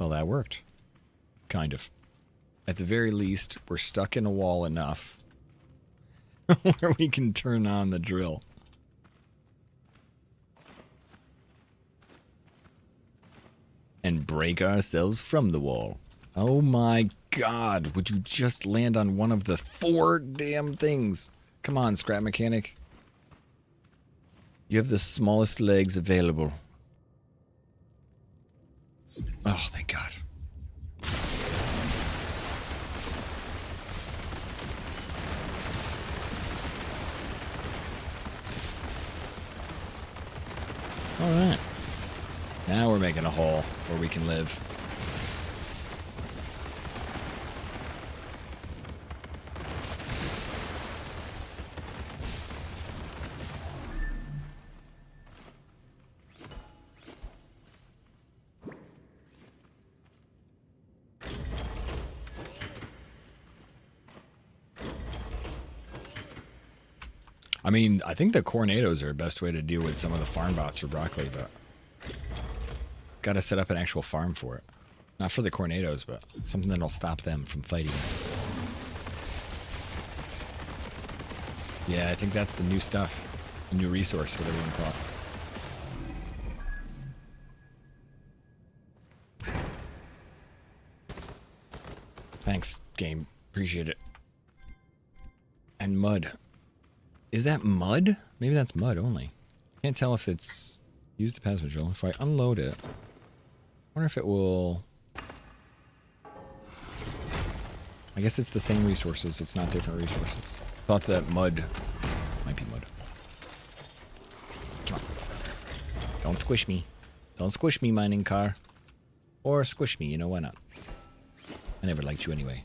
Well, that worked. Kind of. At the very least, we're stuck in a wall enough where we can turn on the drill. And break ourselves from the wall. Oh my god, would you just land on one of the 4 damn things? Come on, scrap mechanic. You have the smallest legs available. Oh, thank god. Alright. Now we're making a hole where we can live. I mean, I think the Cornados are the best way to deal with some of the farm bots for broccoli, but gotta set up an actual farm for it. Not for the Cornados, but something that'll stop them from fighting us. Yeah, I think that's the new stuff. The new resource, whatever you want to call it. Thanks, game. Appreciate it. And mud. Is that mud? Maybe that's mud only. Can't tell if it's used the pass module. If I unload it, I wonder if it will. I guess it's the same resources. It's not different resources. Thought that mud might be mud. Come on. Don't squish me. Don't squish me, mining car. Or squish me, you know, why not? I never liked you anyway.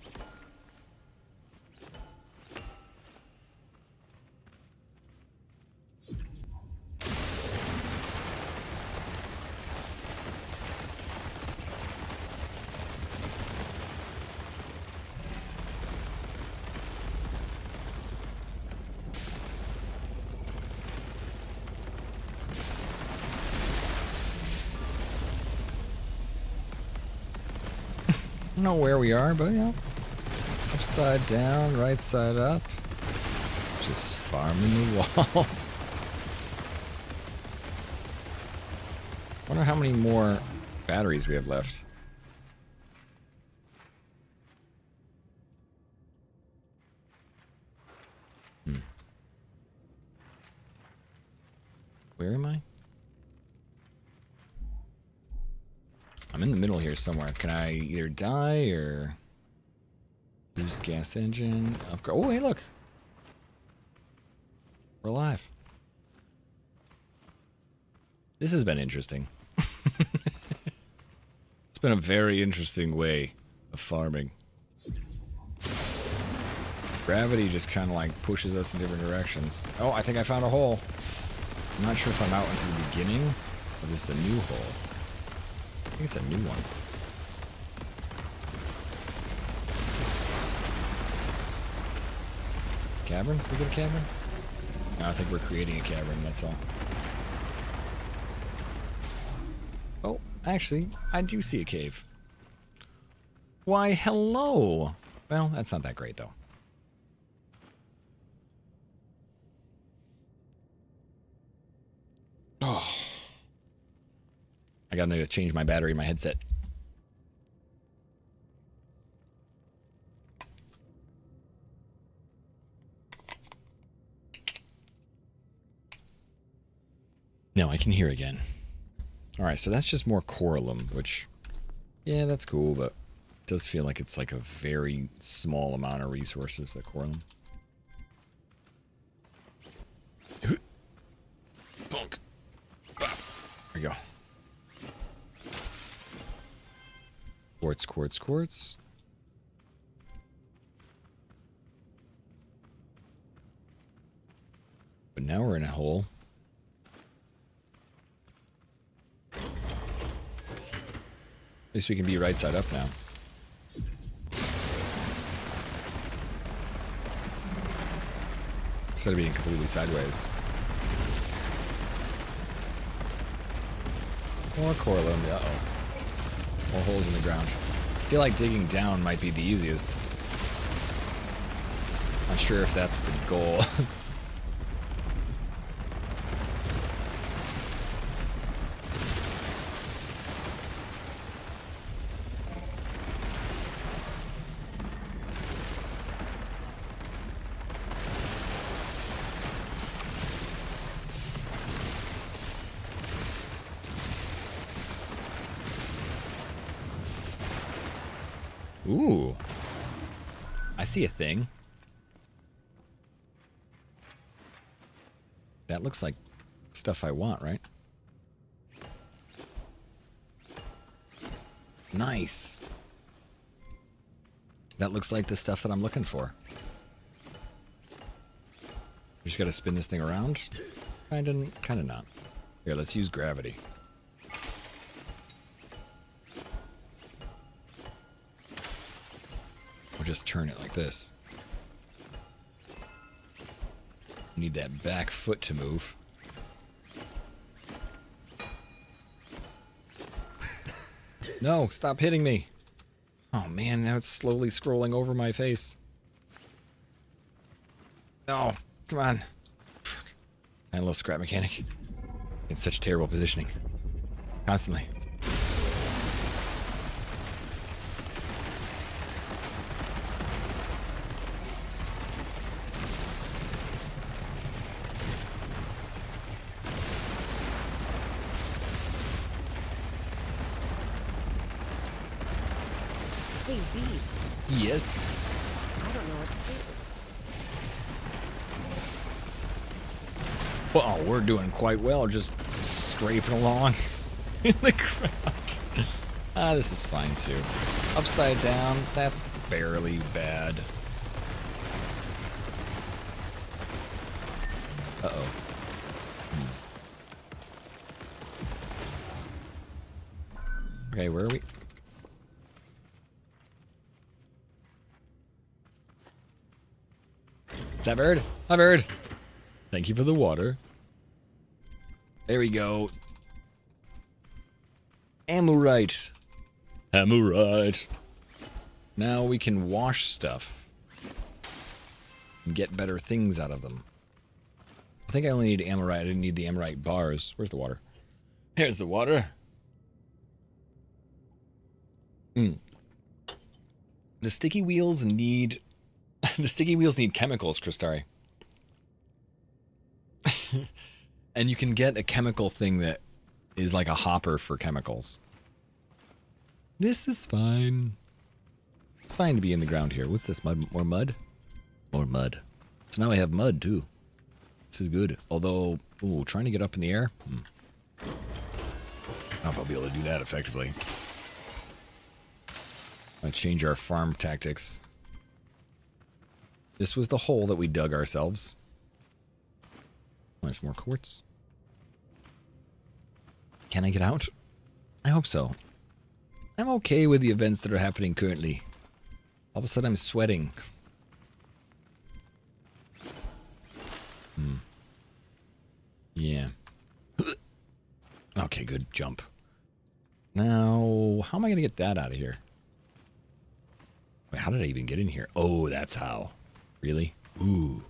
I don't know where we are, but, you know, upside down, right side up. Just farming the walls. Wonder how many more batteries we have left. Where am I? I'm in the middle here somewhere. Can I either die or use gas engine? Upgrade. Oh, hey, look. We're alive. This has been interesting. It's been a very interesting way of farming. Gravity just kind of like pushes us in different directions. Oh, I think I found a hole. I'm not sure if I'm out into the beginning or this is a new hole. I think it's a new one. Cavern? We get a cavern? No, I think we're creating a cavern, that's all. Oh, actually, I do see a cave. Why, hello! Well, that's not that great, though. Oh. I gotta change my battery in my headset. No, I can hear again. Alright, so that's just more coralum, which, yeah, that's cool, but it does feel like it's like a very small amount of resources, that coralum. Bonk. There we go. Quartz, quartz, quartz. But now we're in a hole. At least we can be right side up now. Instead of being completely sideways. More coralum, uh-oh. More holes in the ground. I feel like digging down might be the easiest. Not sure if that's the goal. Ooh. I see a thing. That looks like stuff I want, right? Nice. That looks like the stuff that I'm looking for. You just gotta spin this thing around? Kinda not. Here, let's use gravity. Just turn it like this. Need that back foot to move. No, stop hitting me. Oh man, now it's slowly scrolling over my face. No, come on. I love scrap mechanic. In such terrible positioning. Constantly. Hey, Z. Yes. I don't know what to say to this. Well, we're doing quite well, just scraping along in the ground. Ah, this is fine too. Upside down, that's barely bad. Uh-oh. Okay, where are we? Is that bird? Hi, bird. Thank you for the water. There we go. Amorite. Amorite. Now we can wash stuff and get better things out of them. I think I only need amorite. I didn't need the amorite bars. Where's the water? Here's the water. The sticky wheels need... the sticky wheels need chemicals, Crystari. And you can get a chemical thing that is like a hopper for chemicals. This is fine. It's fine to be in the ground here. What's this? Mud? More mud? More mud. So now I have mud, too. This is good. Although, ooh, trying to get up in the air? I don't know if I'll be able to do that effectively. I'll change our farm tactics. This was the hole that we dug ourselves. There's more quartz. Can I get out? I hope so. I'm okay with the events that are happening currently. All of a sudden I'm sweating. Yeah. Okay, good jump. Now, how am I going to get that out of here? Wait, how did I even get in here? Oh, that's how. Really? Ooh.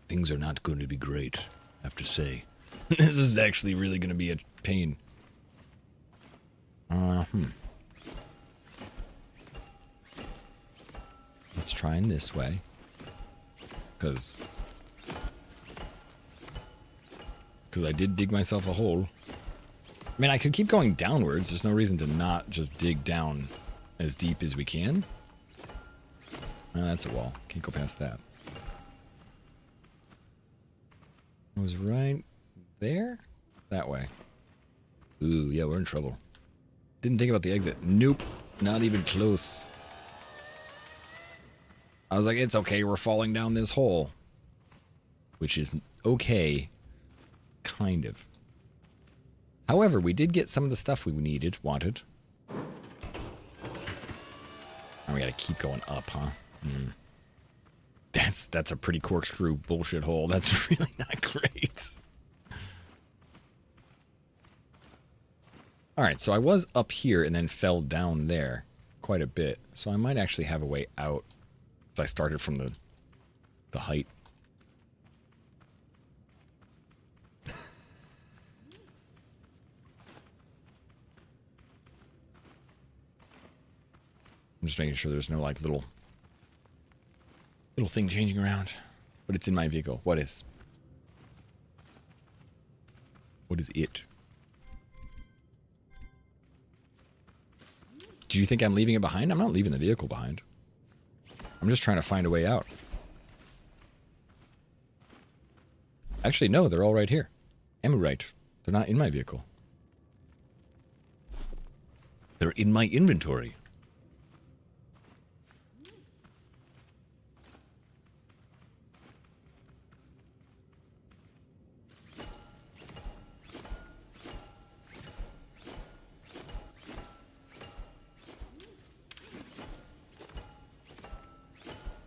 Things are not going to be great, I have to say. This is actually really going to be a pain. Let's try in this way. Because I did dig myself a hole. I mean, I could keep going downwards. There's no reason to not just dig down as deep as we can. That's a wall. Can't go past that. It was right there? That way. Ooh, yeah, we're in trouble. Didn't think about the exit. Nope. Not even close. I was like, it's okay, we're falling down this hole. Which is okay. Kind of. However, we did get some of the stuff we wanted. Now we gotta keep going up, huh? That's a pretty corkscrew bullshit hole. That's really not great. All right, so I was up here and then fell down there quite a bit. So I might actually have a way out. So I started from the height. I'm just making sure there's no like little thing changing around. But it's in my vehicle. What is? What is it? Do you think I'm leaving it behind? I'm not leaving the vehicle behind. I'm just trying to find a way out. Actually, no, they're all right here. Amorite. They're not in my vehicle. They're in my inventory.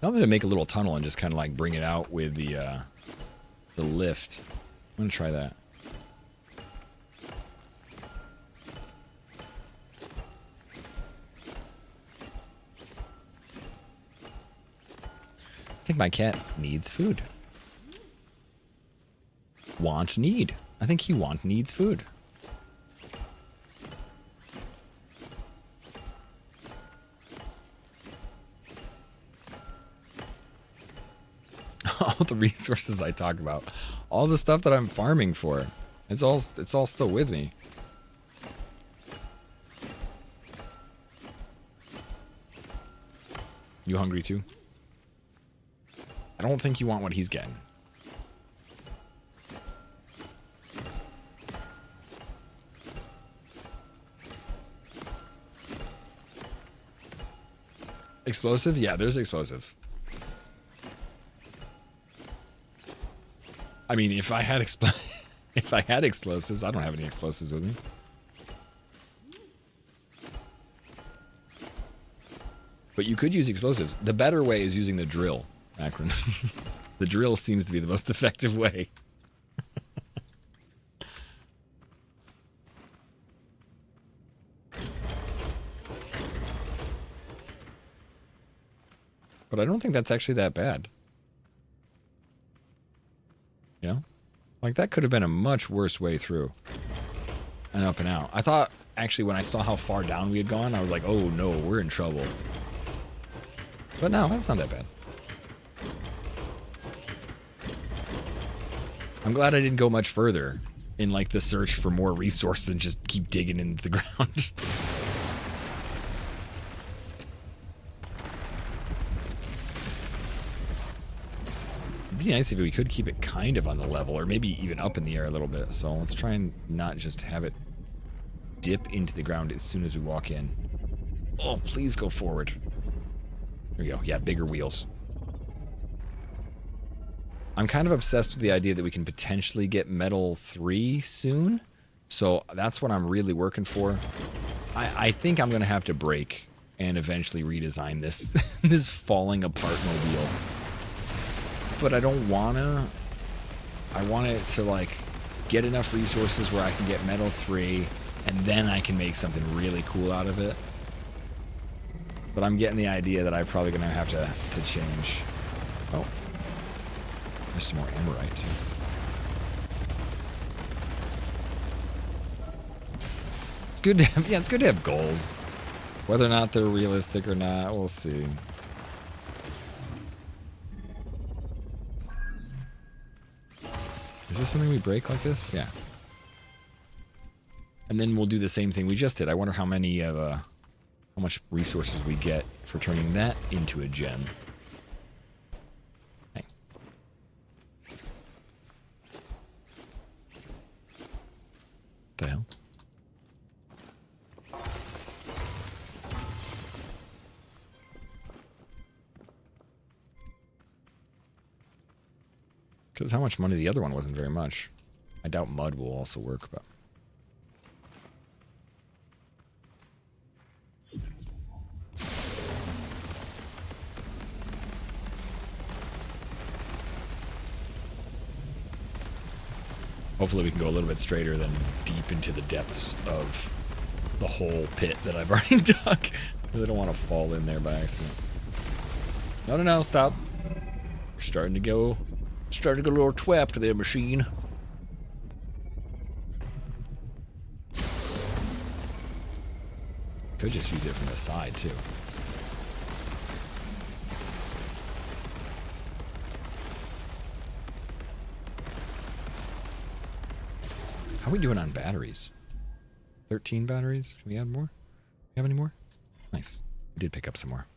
I'm going to make a little tunnel and just kind of like bring it out with the lift. I'm going to try that. I think my cat needs food. Want, need. I think he needs food. All the resources I talk about, all the stuff that I'm farming for, it's all still with me. You hungry too? I don't think you want what he's getting. Explosive? Yeah, there's explosive. I mean, if I had explosives, I don't have any explosives with me. But you could use explosives. The better way is using the drill, Akron. The drill seems to be the most effective way. But I don't think that's actually that bad. You know? Like, that could have been a much worse way through. And up and out. I thought, actually, when I saw how far down we had gone, I was like, oh no, we're in trouble. But no, that's not that bad. I'm glad I didn't go much further in, like, the search for more resources and just keep digging into the ground. It'd be nice if we could keep it kind of on the level, or maybe even up in the air a little bit. So let's try and not just have it dip into the ground as soon as we walk in. Oh, please go forward. There we go. Yeah, bigger wheels. I'm kind of obsessed with the idea that we can potentially get Metal 3 soon. So that's what I'm really working for. I think I'm going to have to break and eventually redesign this, this falling apart mobile. But I don't want to. I want it to, like, get enough resources where I can get Metal 3, and then I can make something really cool out of it. But I'm getting the idea that I'm probably going to have to change. Oh. There's some more Amorite, too. It's good to have, yeah, it's good to have goals. Whether or not they're realistic or not, we'll see. Is this something we break like this? Yeah. And then we'll do the same thing we just did. I wonder how many of how much resources we get for turning that into a gem. Hey. What the hell? Because how much money the other one wasn't very much. I doubt mud will also work, but... Hopefully we can go a little bit straighter than deep into the depths of the whole pit that I've already dug. Really don't want to fall in there by accident. No, no, no, stop. We're starting to go a little twap to their machine. Could just use it from the side too. How are we doing on batteries? 13 batteries? Can we add more? You have any more? Nice. We did pick up some more.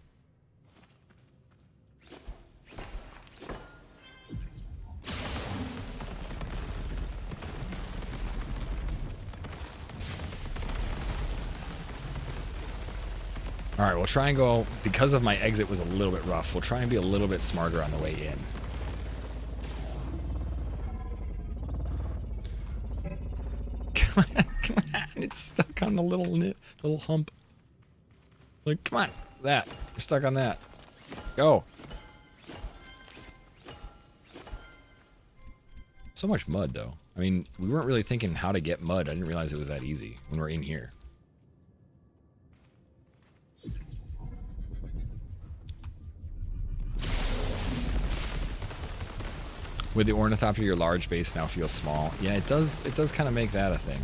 Alright, we'll try and go, because of my exit was a little bit rough, we'll try and be a little bit smarter on the way in. Come on, come on, it's stuck on the little hump. Like, come on, that. You're stuck on that. Go. So much mud, though. I mean, we weren't really thinking how to get mud. I didn't realize it was that easy when we're in here. With the Ornithopter, your large base now feels small. Yeah, it does kind of make that a thing.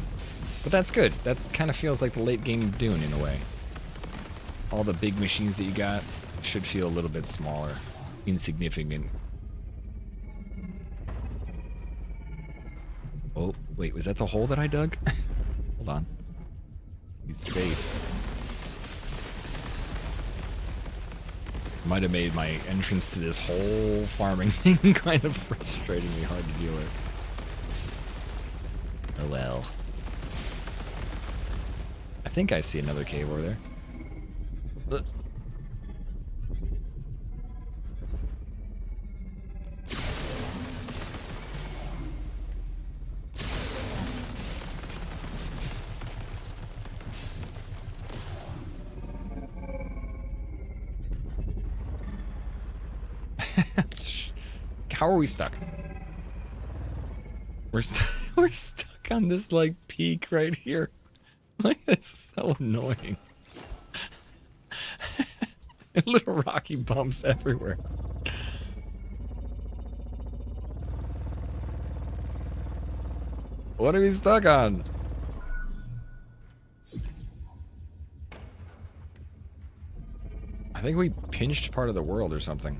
But that's good. That kind of feels like the late game Dune in a way. All the big machines that you got should feel a little bit smaller. Insignificant. Oh, wait, was that the hole that I dug? Hold on. He's safe. Might have made my entrance to this whole farming thing kind of frustratingly hard to deal with. Oh well. I think I see another cave over there. How are we stuck? We're stuck on this like peak right here. Like, it's so annoying. Little rocky bumps everywhere. What are we stuck on? I think we pinched part of the world or something.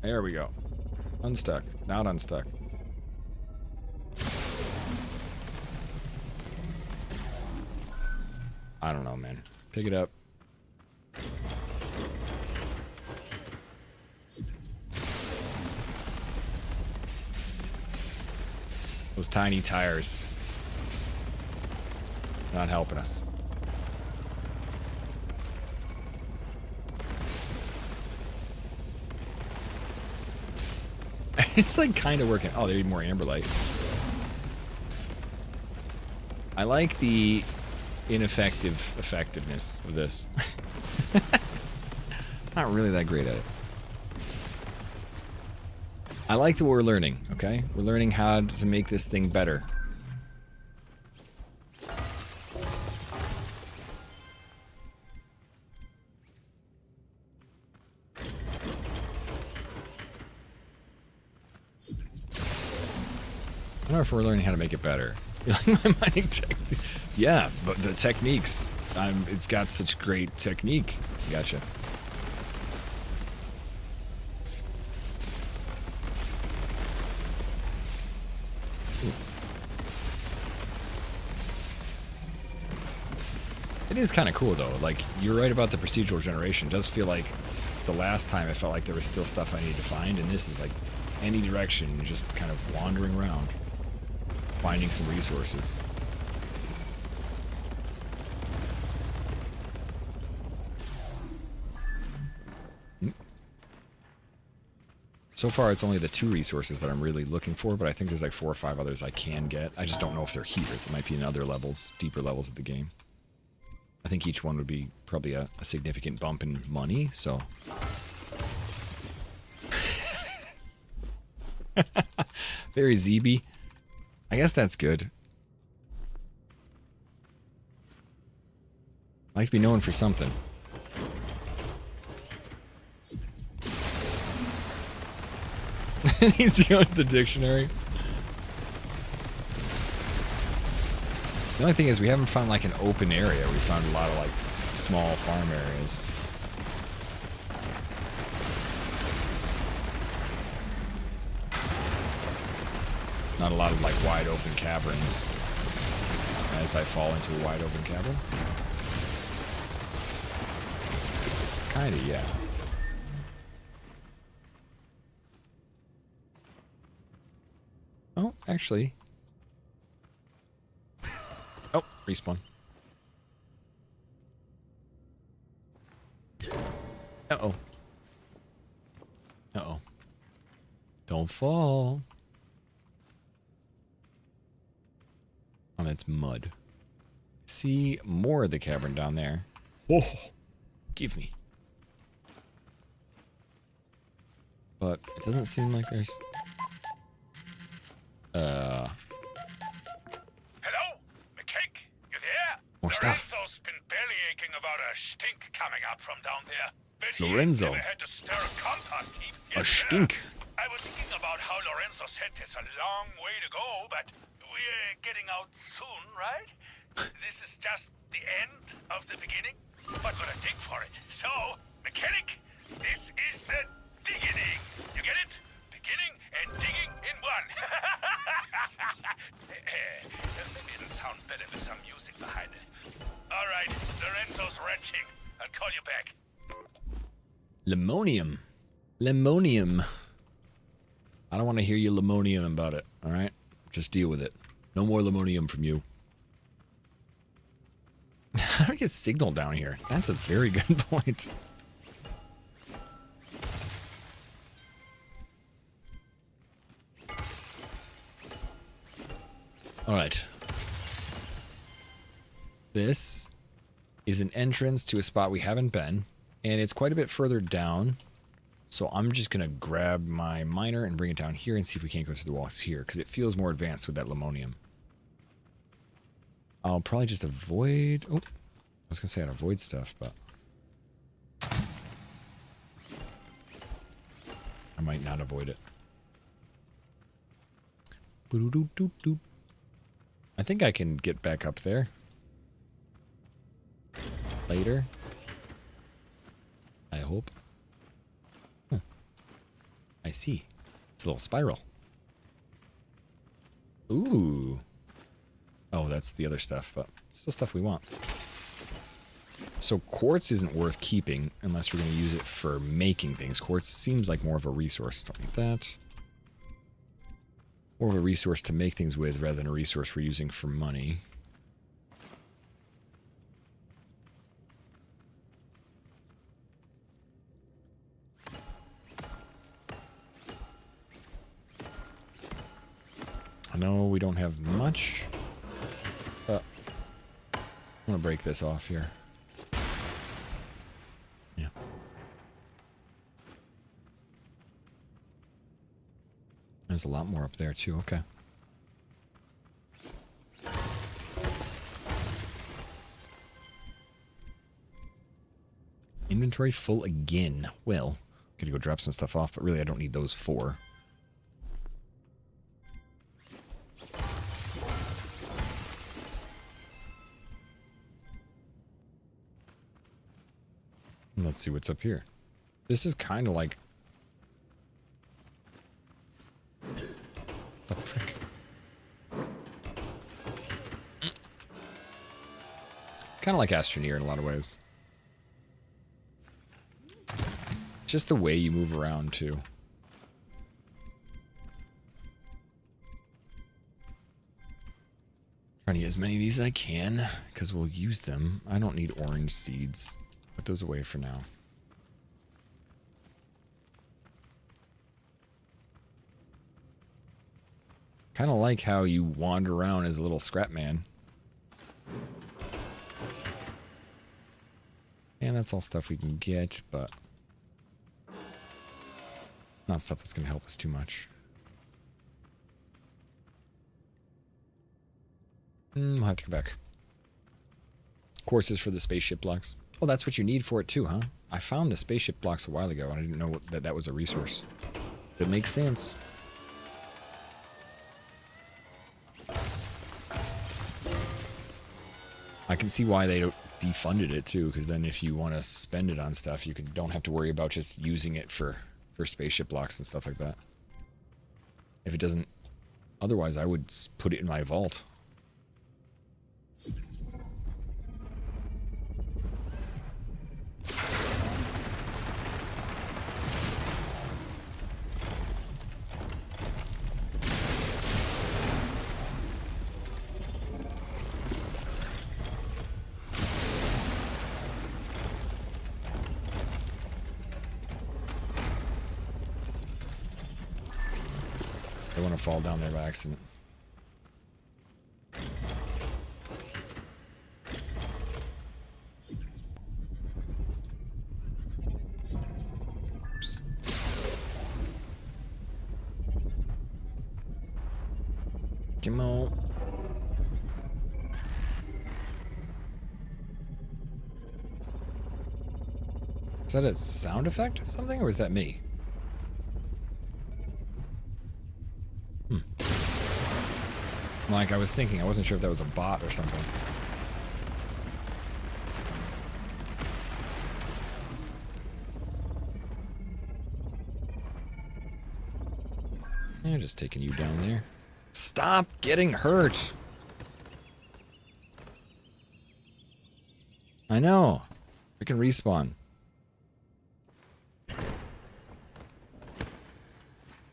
There we go. Unstuck. Not unstuck. I don't know, man. Pick it up. Those tiny tires. Not helping us. It's like kind of working. Oh, they need more amberlight. I like the ineffective effectiveness of this. Not really that great at it. I like that we're learning, okay? We're learning how to make this thing better. I don't know if we're learning how to make it better. My mining technique. Yeah, but the techniques. It's got such great technique. Gotcha. It is kind of cool though. Like, you're right about the procedural generation. It does feel like the last time I felt like there was still stuff I needed to find, and this is like any direction, just kind of wandering around, finding some resources. So far, it's only the 2 resources that I'm really looking for, but I think there's like 4 or 5 others I can get. I just don't know if they're here. They might be in other levels, deeper levels of the game. I think each one would be probably a significant bump in money, so... Very ZB. I guess that's good. I like to be known for something. He's going to the dictionary. The only thing is we haven't found like an open area. We found a lot of like small farm areas. Not a lot of like wide open caverns. As I fall into a wide open cavern. Kinda, yeah. Oh, actually. Oh, respawn. Uh-oh. Uh-oh. Don't fall. Oh, that's mud. See more of the cavern down there. Oh, give me. But it doesn't seem like there's... Hello? McCake? You there? More stuff. Lorenzo's been bellyaching about a stink coming up from down there. Bet he Lorenzo. never had to stir a compost heap. A Yes, sir. stink. I was thinking about how Lorenzo said there's a long way to go, but we're getting out soon, right? This is just the end of the beginning, but we're gonna dig for it. So, mechanic, this is the digging. You get it? Beginning and digging in one. Maybe it'll sound better with some music behind it. All right, Lorenzo's wrenching. I'll call you back. Lemonium. Lemonium. I don't want to hear you lemonium about it, alright? Just deal with it. No more lemonium from you. How do I get signal down here? That's a very good point. Alright. This is an entrance to a spot we haven't been, and it's quite a bit further down. So I'm just going to grab my miner and bring it down here and see if we can't go through the walls here, because it feels more advanced with that lemonium. I'll probably just avoid... Oh, I was going to say I'd avoid stuff, but... I might not avoid it. Boo-doo-doo-doo-doo. I think I can get back up there. Later. I hope. I see. It's a little spiral. Ooh. Oh, that's the other stuff, but still stuff we want. So quartz isn't worth keeping unless we're going to use it for making things. Quartz seems like more of a resource. Don't need that. More of a resource to make things with rather than a resource we're using for money. I know we don't have much, but I'm going to break this off here. Yeah. There's a lot more up there too, okay. Inventory full again. Well, gotta go drop some stuff off, but really I don't need those four. Let's see what's up here. This is kind of like... What the frick? Kind of like Astroneer in a lot of ways. Just the way you move around, too. Trying to get as many of these as I can, because we'll use them. I don't need orange seeds. Put those away for now. Kind of like how you wander around as a little scrap man. And that's all stuff we can get, but not stuff that's going to help us too much. We'll have to go back. Courses for the spaceship blocks. Oh, that's what you need for it too, huh? I found the spaceship blocks a while ago, and I didn't know that that was a resource. It makes sense. I can see why they defunded it too, because then if you want to spend it on stuff, you don't have to worry about just using it for spaceship blocks and stuff like that. If it doesn't, otherwise I would put it in my vault. I don't want to fall down there by accident. Oops. Come on. Is that a sound effect or something, or is that me? Like I was thinking, I wasn't sure if that was a bot or something. They're just taking you down there. Stop getting hurt. I know. We can respawn. There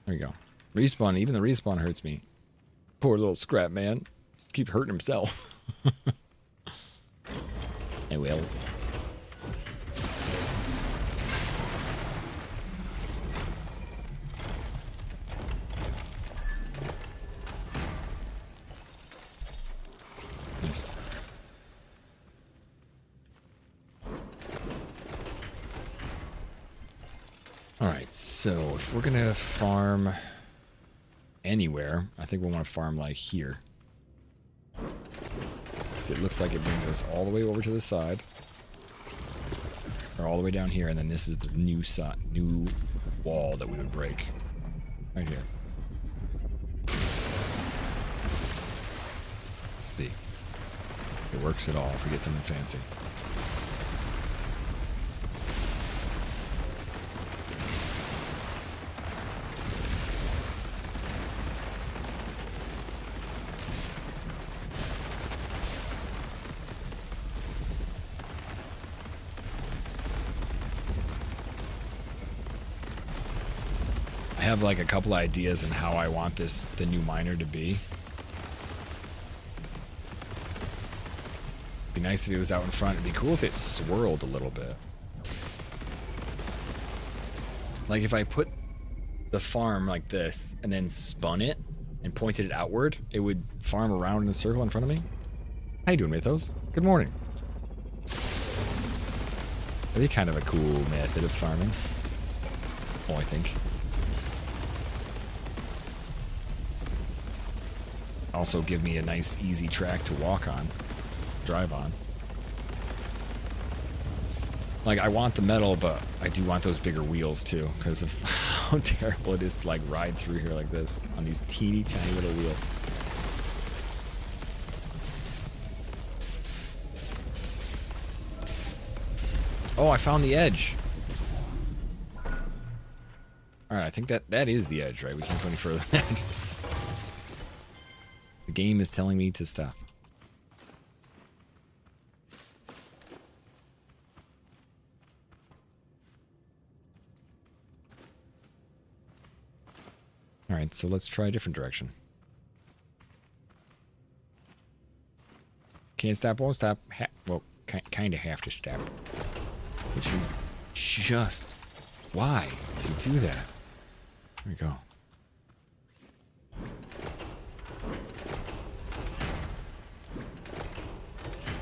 we go. Respawn, even the respawn hurts me. Poor little scrap man. Just keep hurting himself. I will. Nice. Alright, so if we're gonna farm anywhere, I think we'll want to farm like here. Because it looks like it brings us all the way over to the side. Or all the way down here, and then this is the new wall that we would break. Right here. Let's see. If it works at all, if we get something fancy. I have like a couple ideas on how I want the new miner to be. Be nice if it was out in front. It'd be cool if it swirled a little bit. Like if I put the farm like this and then spun it and pointed it outward, it would farm around in a circle in front of me. How you doing, Mythos? Good morning. That'd be kind of a cool method of farming. Oh, I think. Also give me a nice easy track to walk on, drive on. Like I want the metal, but I do want those bigger wheels too, because of how terrible it is to like ride through here like this on these teeny tiny little wheels. Oh, I found the edge. Alright, I think that is the edge, right? We can't go any further than that. The game is telling me to stop. Alright, so let's try a different direction. Can't stop, won't stop. Well, kind of have to stop. But you just... Why to do that? There we go.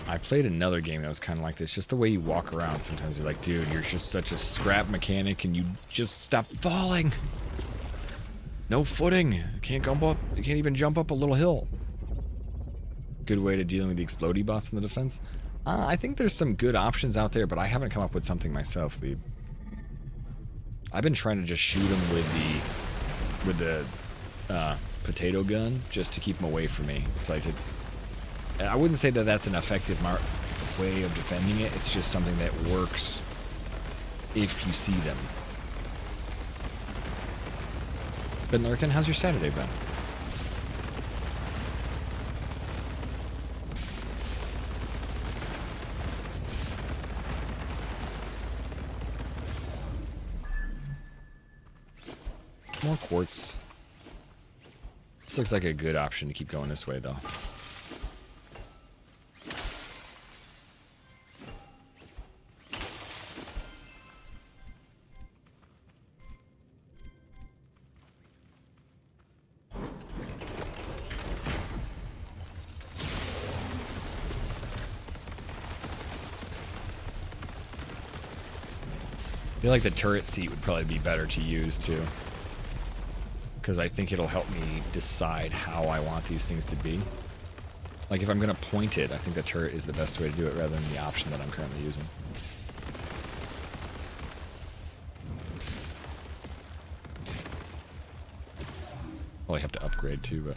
I played another game that was kind of like this. Just the way you walk around. Sometimes you're like, dude, you're just such a scrap mechanic and you just stop falling. No footing. You can't jump up. You can't even jump up a little hill. Good way to dealing with the explodey bots in the defense. I think there's some good options out there, but I haven't come up with something myself, Lee. I've been trying to just shoot him with the potato gun just to keep him away from me. It's like I wouldn't say that that's an effective way of defending it. It's just something that works if you see them. Ben Lurkin, how's your Saturday been? More quartz. This looks like a good option to keep going this way, though. I feel like the turret seat would probably be better to use, too. Because I think it'll help me decide how I want these things to be. Like, if I'm going to point it, I think the turret is the best way to do it rather than the option that I'm currently using. Well, I have to upgrade, too, but...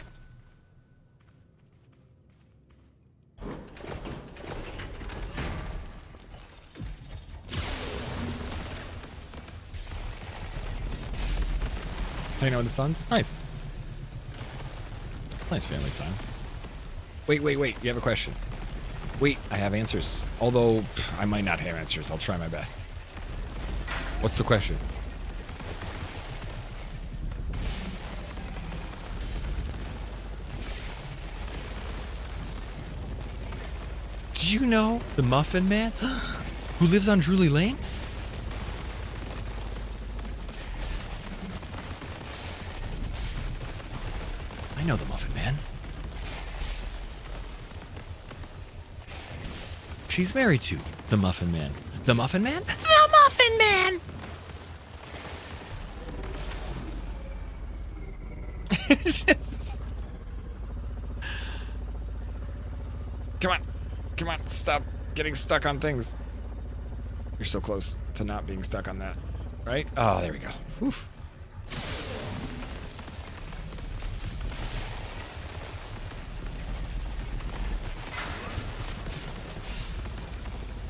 Hanging out with the sons? Nice. It's nice family time. Wait. You have a question. Wait, I have answers. Although, I might not have answers. I'll try my best. What's the question? Do you know the Muffin Man who lives on Drury Lane? I know the Muffin Man. She's married to the Muffin Man. The Muffin Man? The Muffin Man! Just... Come on, stop getting stuck on things. You're so close to not being stuck on that, right? Oh, there we go. Whew.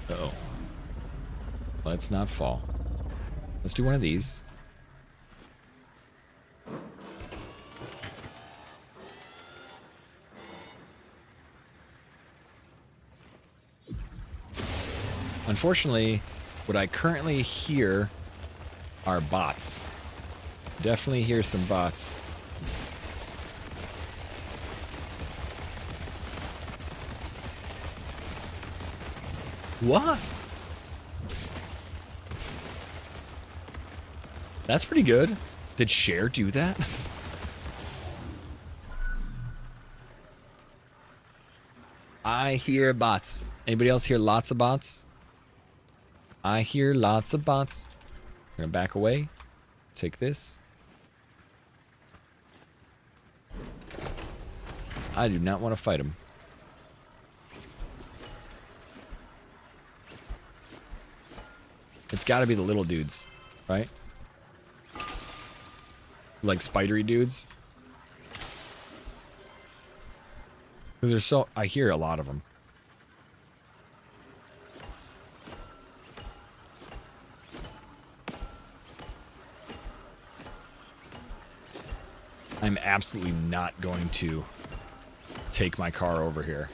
Uh-oh. Let's not fall. Let's do one of these. Unfortunately, what I currently hear are bots. Definitely hear some bots. What? That's pretty good. Did Cher do that? I hear bots. Anybody else hear lots of bots? I hear lots of bots. We're gonna back away. Take this. I do not want to fight him. It's got to be the little dudes, right? Like spidery dudes. Because there's so... I hear a lot of them. I'm absolutely not going to take my car over here.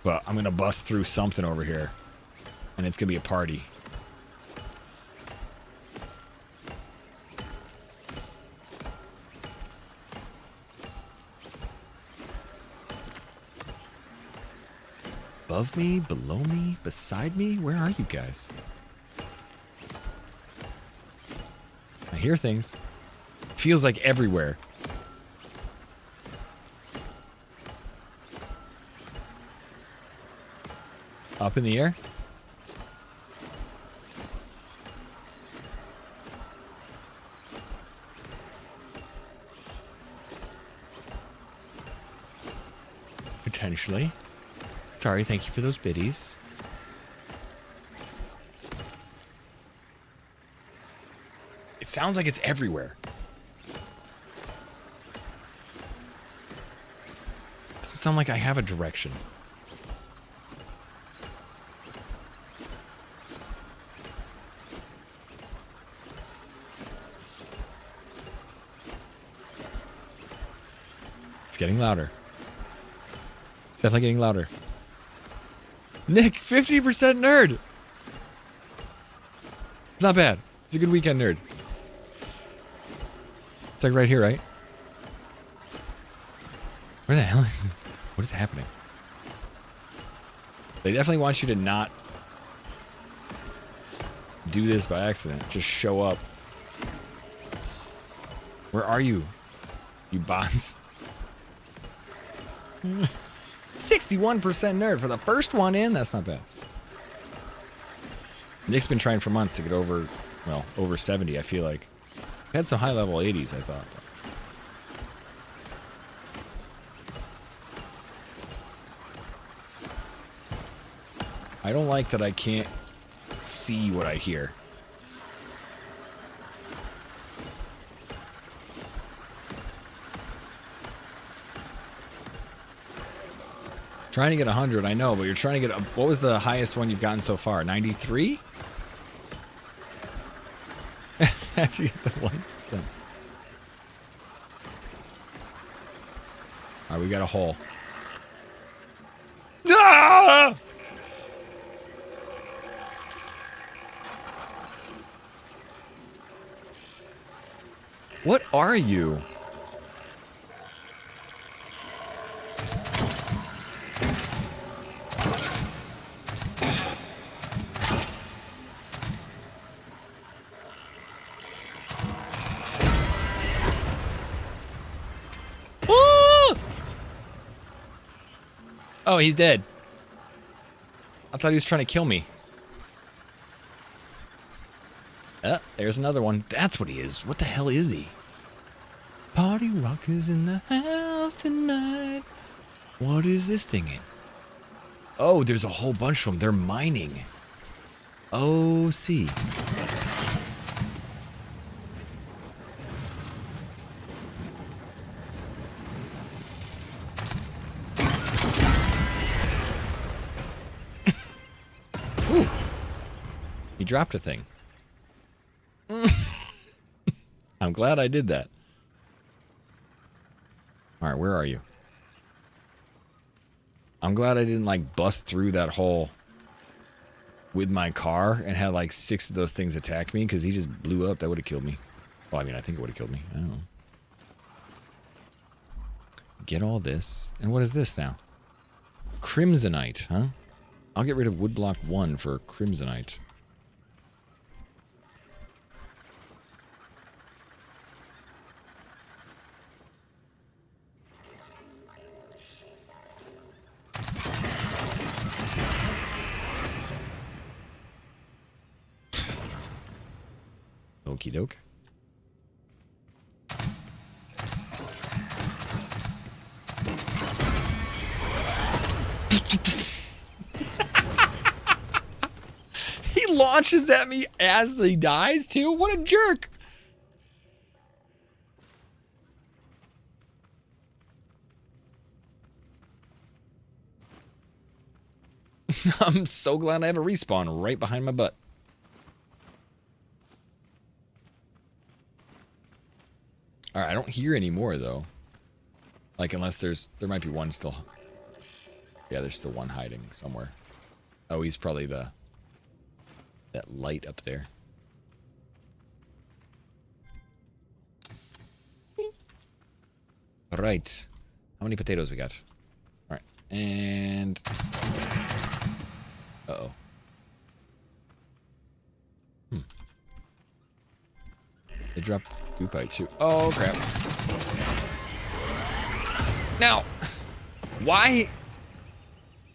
But I'm going to bust through something over here. And it's going to be a party. Above me, below me, beside me? Where are you guys? I hear things. Feels like everywhere. Up in the air? Potentially. Sorry, thank you for those biddies. It sounds like it's everywhere. Doesn't sound like I have a direction. It's getting louder. It's definitely getting louder. Nick, 50% nerd. It's not bad. It's a good weekend nerd. It's like right here, right? Where the hell is it? What is happening? They definitely want you to not do this by accident. Just show up. Where are you? You bots. 61% nerd for the first one in. That's not bad. Nick's been trying for months to get over, well, over 70, I feel like. We had some high level 80s, I thought. I don't like that I can't see what I hear. Trying to get 100, I know, but you're trying to get... what was the highest one you've gotten so far? 93? After you get the 1%. Alright, we got a hole. Ah! What are you? Oh, he's dead. I thought he was trying to kill me. There's another one. That's what he is. What the hell is he? Party rockers in the house tonight. What is this thing in? Oh, there's a whole bunch of them. They're mining. Oh, see. Ooh. He dropped a thing. I'm glad I did that. Alright, where are you? I'm glad I didn't, like, bust through that hole with my car and had, like, 6 of those things attack me, because he just blew up. That would have killed me. Well, I mean, I think it would have killed me. I don't know. Get all this. And what is this now? Crimsonite, huh? I'll get rid of woodblock 1 for Crimsonite. Okie doke. He launches at me as he dies too? What a jerk! I'm so glad I have a respawn right behind my butt. Alright, I don't hear any more though. Like, unless there might be one still. Yeah, there's still one hiding somewhere. Oh, he's probably that light up there. Alright. How many potatoes we got? Alright. And... uh-oh. They dropped goopite too. Oh, crap. Now, why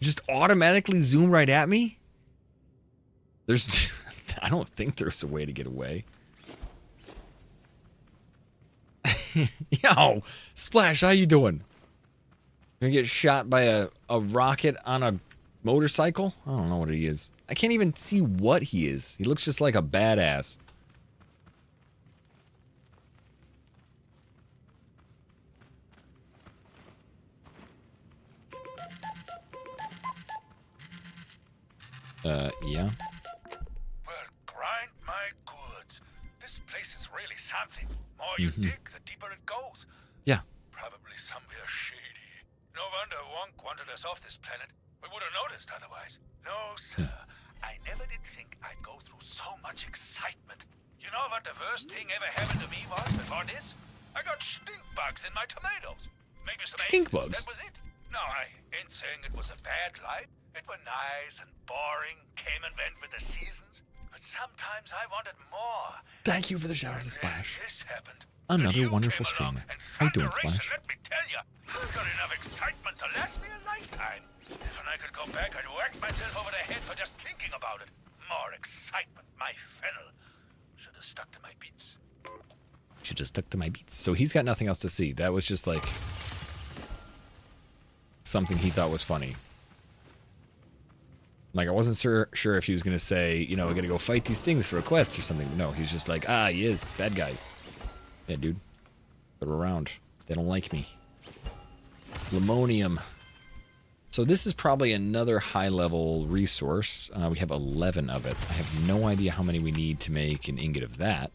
just automatically zoom right at me? There's... I don't think there's a way to get away. Yo, Splash, how you doing? Gonna get shot by a rocket on a Motorcycle? I don't know what he is. I can't even see what he is. He looks just like a badass. Yeah. Well, grind my goods. This place is really something. More you dig, the deeper it goes. Yeah. Probably somewhere shady. No wonder Wonk wanted us off this planet. We would have noticed otherwise. No, sir. I never did think I'd go through so much excitement. You know what the worst thing ever happened to me was before this? I got stink bugs in my tomatoes. Maybe some Stink aphids, bugs? that was it. No, I ain't saying it was a bad life. It were nice and boring, came and went with the seasons. But sometimes I wanted more. Thank you for the shower of the splash. This happened. Another Then you wonderful came along streamer. and How you doing, thunderation, Splash? Let me tell you, I've got enough excitement to last me a lifetime. If I could go back, I'd whack myself over the head for just thinking about it. More excitement, my fennel. Should have stuck to my beats. Should have stuck to my beats. So he's got nothing else to see. That was just like something he thought was funny. Like, I wasn't sure if he was going to say, you know, we're going to go fight these things for a quest or something. No, he was just like, ah, he is. Bad guys. Yeah, dude. They're around. They don't like me. Lemonium. So this is probably another high-level resource. We have 11 of it. I have no idea how many we need to make an ingot of that.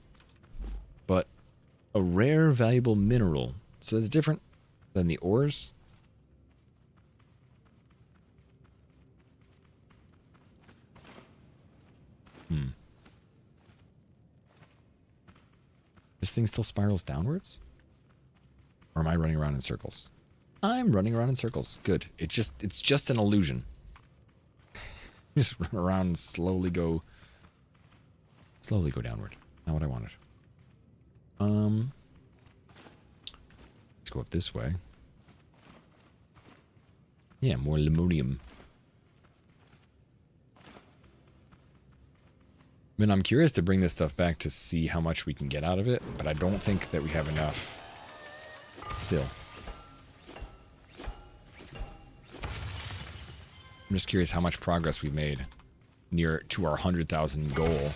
But a rare, valuable mineral. So that's different than the ores. This thing still spirals downwards? Or am I running around in circles? I'm running around in circles. Good. It's just an illusion. Just run around and slowly go downward. Not what I wanted. Let's go up this way. Yeah, more lemonium. I mean, I'm curious to bring this stuff back to see how much we can get out of it, but I don't think that we have enough still. I'm just curious how much progress we've made near to our 100,000 goal.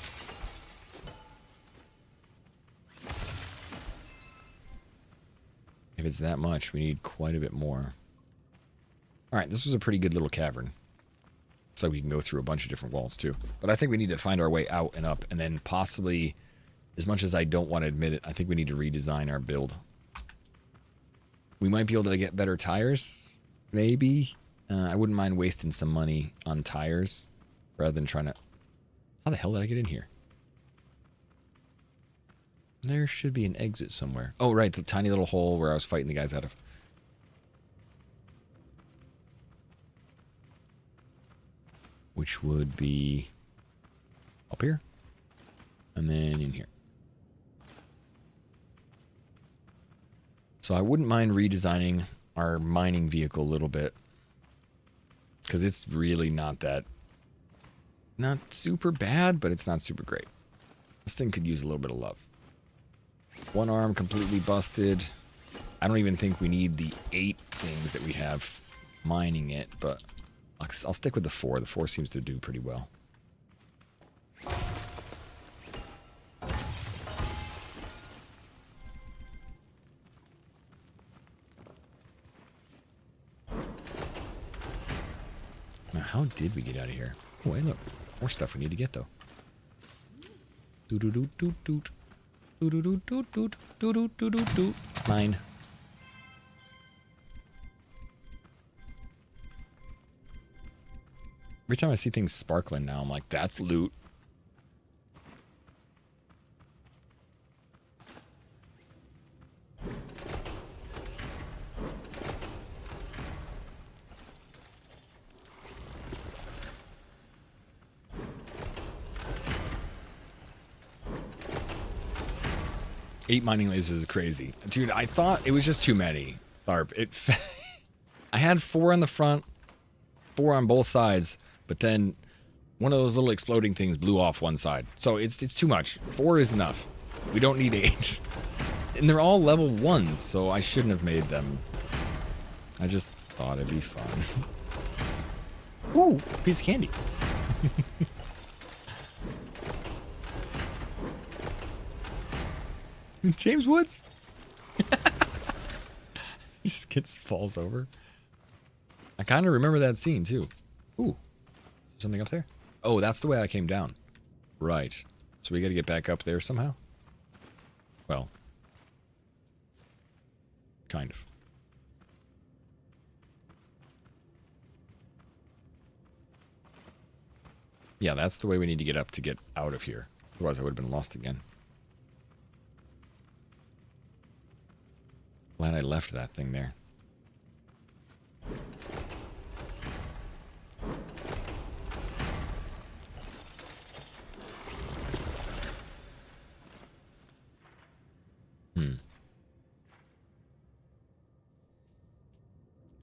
If it's that much, we need quite a bit more. Alright, this was a pretty good little cavern. So we can go through a bunch of different walls too. But I think we need to find our way out and up, and then possibly, as much as I don't want to admit it, I think we need to redesign our build. We might be able to get better tires, maybe. I wouldn't mind wasting some money on tires rather than trying to... How the hell did I get in here? There should be an exit somewhere. Oh, right, the tiny little hole where I was fighting the guys out of. Which would be up here. And then in here. So I wouldn't mind redesigning our mining vehicle a little bit. Because it's really not super bad, but it's not super great. This thing could use a little bit of love. One arm completely busted. I don't even think we need the 8 things that we have mining it, but I'll stick with the 4. The 4 seems to do pretty well. Now, how did we get out of here? Oh, hey, look. More stuff we need to get, though. Doot-doot-doot-doot-doot. Doot-doot-doot-doot-doot. Doot-doot-doot-doot-doot. Mine. Every time I see things sparkling now, I'm like, that's loot. Eight mining lasers is crazy. Dude, I thought it was just too many, Tharp. I had 4 on the front, 4 on both sides, but then one of those little exploding things blew off one side. So it's too much. 4 is enough. We don't need 8. And they're all level 1s, so I shouldn't have made them. I just thought it'd be fun. Ooh, piece of candy. James Woods. He just falls over. I kind of remember that scene too. Ooh, is there something up there? Oh, that's the way I came down. Right. So we got to get back up there somehow. Well, kind of. Yeah, that's the way we need to get up to get out of here. Otherwise, I would have been lost again. Glad I left that thing there.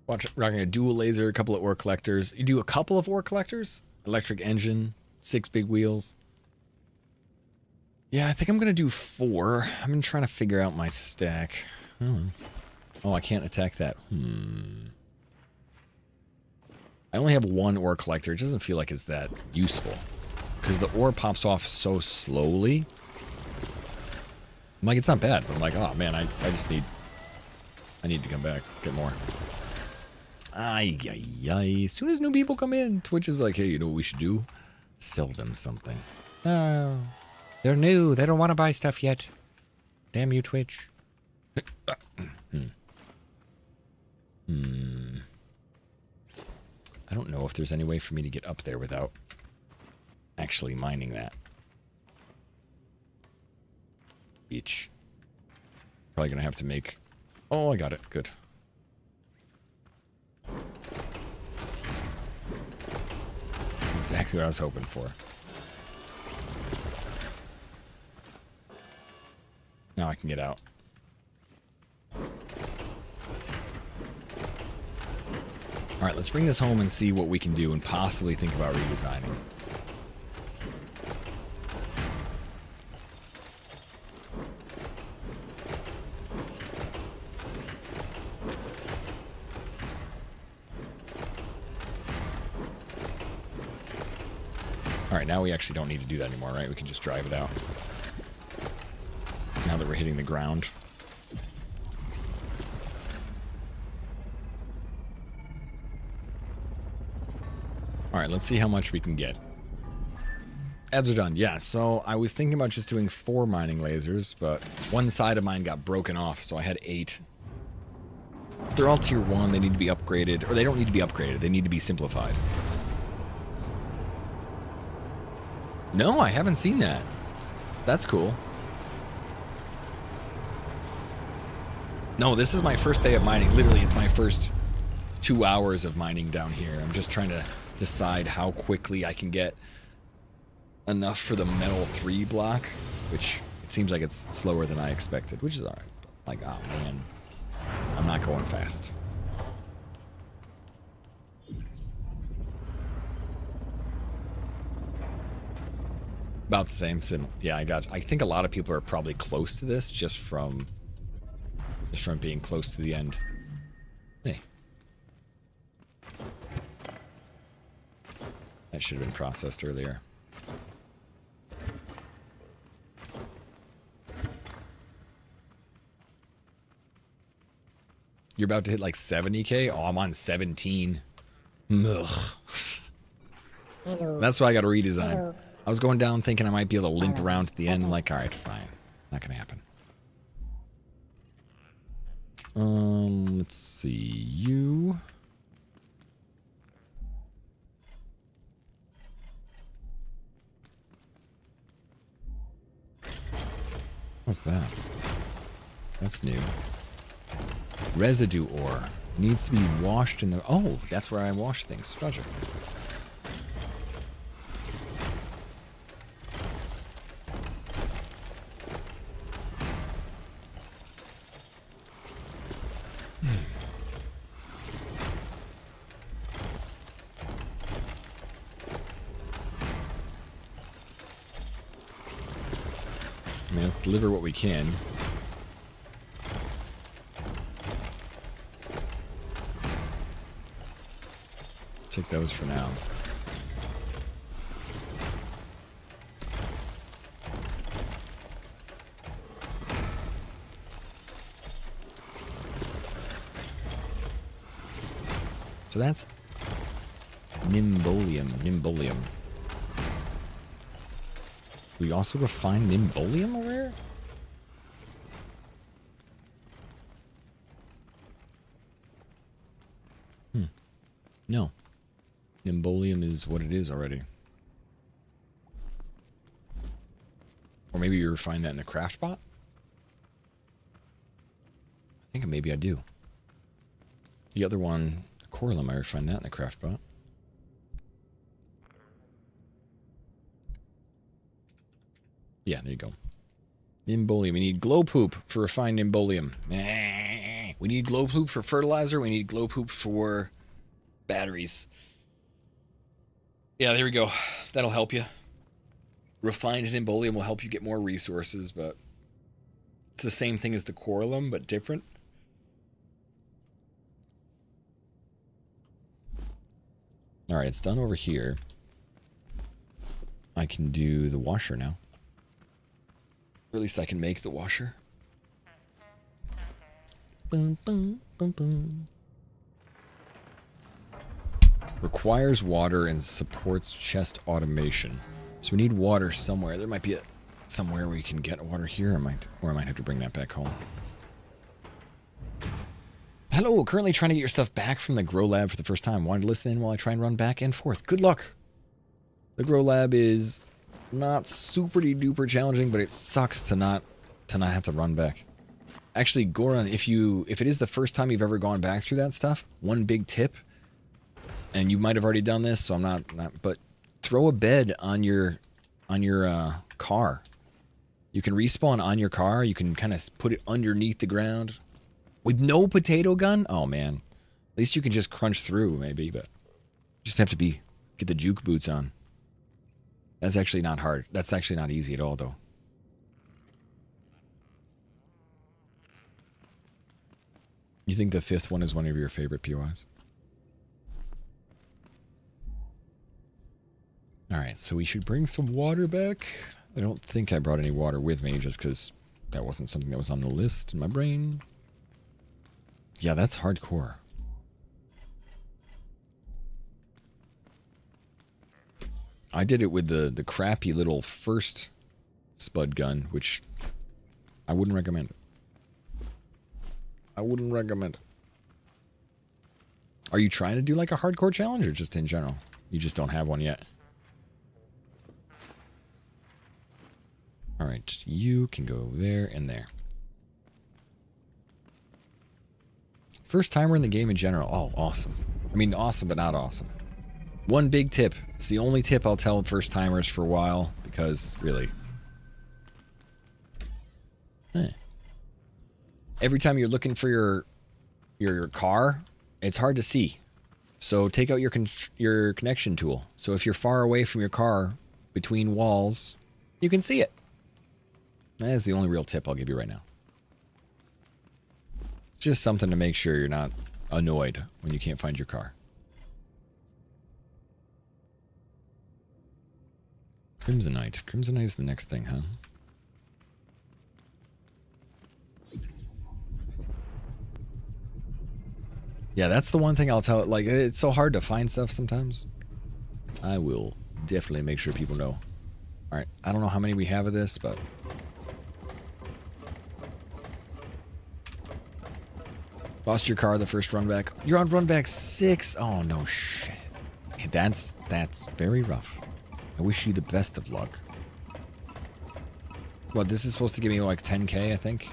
Watch, rocking a dual laser, a couple of ore collectors. You do a couple of ore collectors? Electric engine, 6 big wheels. Yeah, I think I'm going to do 4. I've been trying to figure out my stack. Oh, I can't attack that. I only have 1 ore collector. It doesn't feel like it's that useful. Because the ore pops off so slowly. I'm like, it's not bad. But I'm like, oh man, I just need... I need to come back, get more. Ay, ay, ay. As soon as new people come in, Twitch is like, hey, you know what we should do? Sell them something. No. They're new. They don't want to buy stuff yet. Damn you, Twitch. I don't know if there's any way for me to get up there without actually mining that. Beach. Probably gonna have to make... Oh, I got it. Good. That's exactly what I was hoping for. Now I can get out. Alright, let's bring this home and see what we can do and possibly think about redesigning. Alright, now we actually don't need to do that anymore, right? We can just drive it out. Now that we're hitting the ground. Alright, let's see how much we can get. Ads are done, yeah. So I was thinking about just doing 4 mining lasers, but one side of mine got broken off, so I had 8. If they're all tier 1, they need to be upgraded. Or they don't need to be upgraded, they need to be simplified. No, I haven't seen that. That's cool. No, this is my first day of mining. Literally, it's my first 2 hours of mining down here. I'm just trying to decide how quickly I can get enough for the metal 3 block, which it seems like it's slower than I expected, which is alright. Like, oh man, I'm not going fast. About the same. Yeah, I think a lot of people are probably close to this just from being close to the end. Hey. That should have been processed earlier. You're about to hit like 70k? Oh, I'm on 17. Ugh. Hello. That's why I got to redesign. Hello. I was going down thinking I might be able to limp around to the end. Like, alright, fine. Not gonna happen. Let's see. You. What's that? That's new. Residue ore. Needs to be washed in the... Oh, that's where I wash things. Roger. I mean, let's deliver what we can. Take those for now. So that's Nimbolium. Nimbolium. We also refine Nimbolium over here? No. Nimbolium is what it is already. Or maybe you refine that in the craft bot? I think maybe I do. The other one, Coralum, I refined that in the craft bot. Yeah, there you go. Nimbolium. We need glow poop for refined Nimbolium. We need glow poop for fertilizer. We need glow poop for batteries. Yeah, there we go. That'll help you. Refined Nimbolium will help you get more resources, but it's the same thing as the Coralum, but different. Alright, it's done over here. I can do the washer now. Or at least I can make the washer. Boom, boom, boom, boom. Requires water and supports chest automation. So we need water somewhere. There might be somewhere where you can get water here. Or I might have to bring that back home. Hello, currently trying to get your stuff back from the Grow Lab for the first time. Wanted to listen in while I try and run back and forth. Good luck. The Grow Lab is not super duper challenging, but it sucks to not have to run back. Actually, Goran, if it is the first time you've ever gone back through that stuff, one big tip, and you might have already done this, so I'm not but throw a bed on your car. You can respawn on your car. You can kind of put it underneath the ground. With no potato gun? Oh, man. At least you can just crunch through, maybe, but you just have to get the juke boots on. That's actually not hard. That's actually not easy at all, though. You think the fifth one is one of your favorite POIs? Alright, so we should bring some water back. I don't think I brought any water with me just because that wasn't something that was on the list in my brain. Yeah, that's hardcore. I did it with the crappy little first spud gun, which I wouldn't recommend. I wouldn't recommend. Are you trying to do like a hardcore challenge or just in general? You just don't have one yet. Alright, you can go there and there. First timer in the game in general. Oh, awesome. I mean, awesome, but not awesome. One big tip. It's the only tip I'll tell first timers for a while, because, really. Every time you're looking for your car, it's hard to see. So take out your connection tool. So if you're far away from your car, between walls, you can see it. That is the only real tip I'll give you right now. Just something to make sure you're not annoyed when you can't find your car. Crimsonite. Crimsonite is the next thing, huh? Yeah, that's the one thing I'll tell. Like, it's so hard to find stuff sometimes. I will definitely make sure people know. Alright, I don't know how many we have of this, but... Lost your car the first run back. You're on run back 6. Oh, no shit. That's very rough. I wish you the best of luck. What, this is supposed to give me like 10k, I think?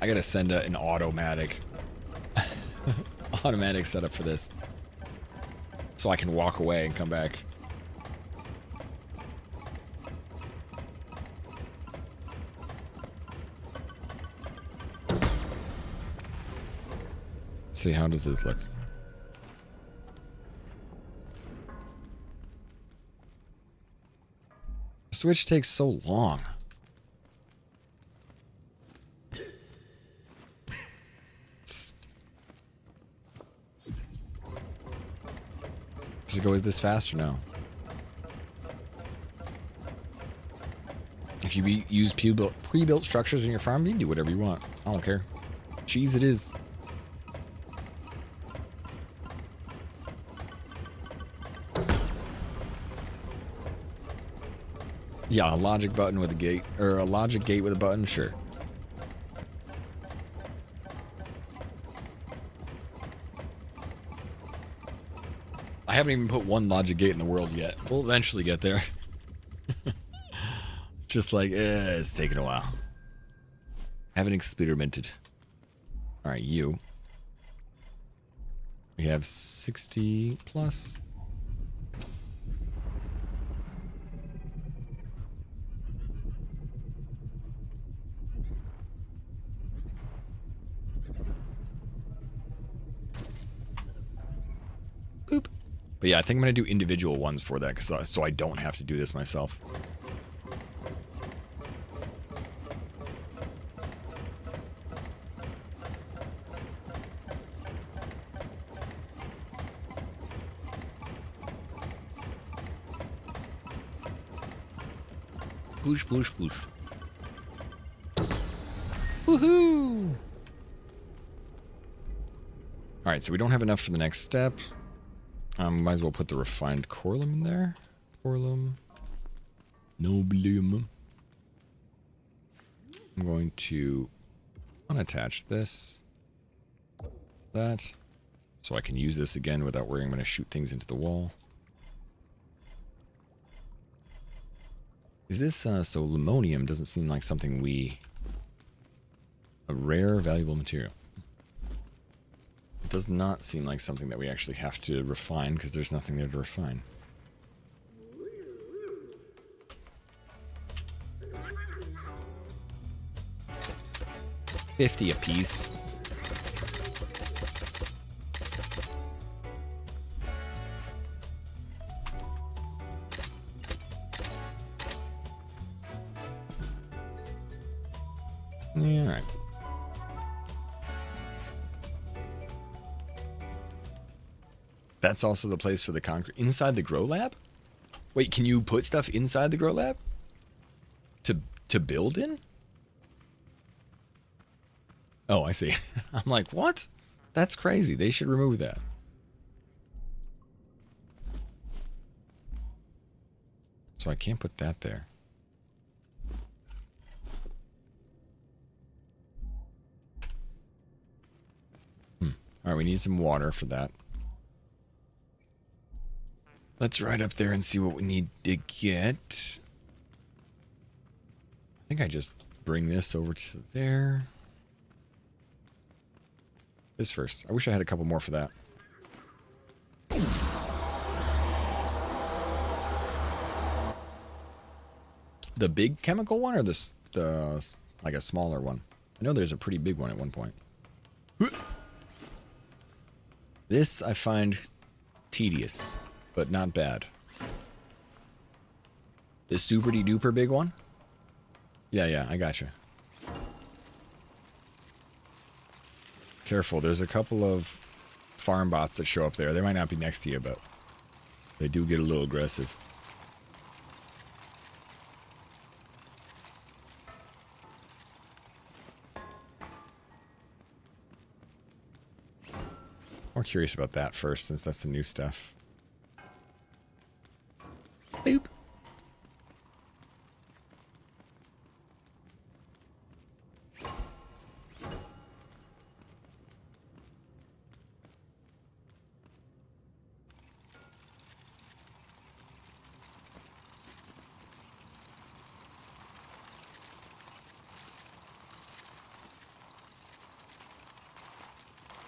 I gotta send an automatic setup for this. So I can walk away and come back. Let's see, how does this look? The Switch takes so long. Does it go this fast or no? If you use pre-built structures in your farm, you can do whatever you want. I don't care. Cheese it is. Yeah, a logic button with a gate. Or a logic gate with a button, sure. I haven't even put one logic gate in the world yet. We'll eventually get there. Just like, it's taking a while. Haven't experimented. Alright, you. We have 60 plus. Boop. But yeah, I think I'm going to do individual ones for that, so I don't have to do this myself. Boosh, boosh, boosh. Woohoo! Alright, so we don't have enough for the next step. Might as well put the refined corlum in there. Corlum. Noblium. I'm going to unattach this. That. So I can use this again without worrying I'm going to shoot things into the wall. Is this, so limonium doesn't seem like something a rare, valuable material. It does not seem like something that we actually have to refine, because there's nothing there to refine. $50 a piece. Yeah, all right. That's also the place for the concrete. Inside the grow lab? Wait, can you put stuff inside the grow lab? To build in? Oh, I see. I'm like, what? That's crazy. They should remove that. So I can't put that there. Alright, we need some water for that. Let's ride up there and see what we need to get. I think I just bring this over to there. This first. I wish I had a couple more for that. The big chemical one or the like a smaller one? I know there's a pretty big one at one point. This I find tedious, but not bad. This super-de-duper big one? Yeah, I gotcha. Careful, there's a couple of farm bots that show up there. They might not be next to you, but they do get a little aggressive. More curious about that first, since that's the new stuff. Boop.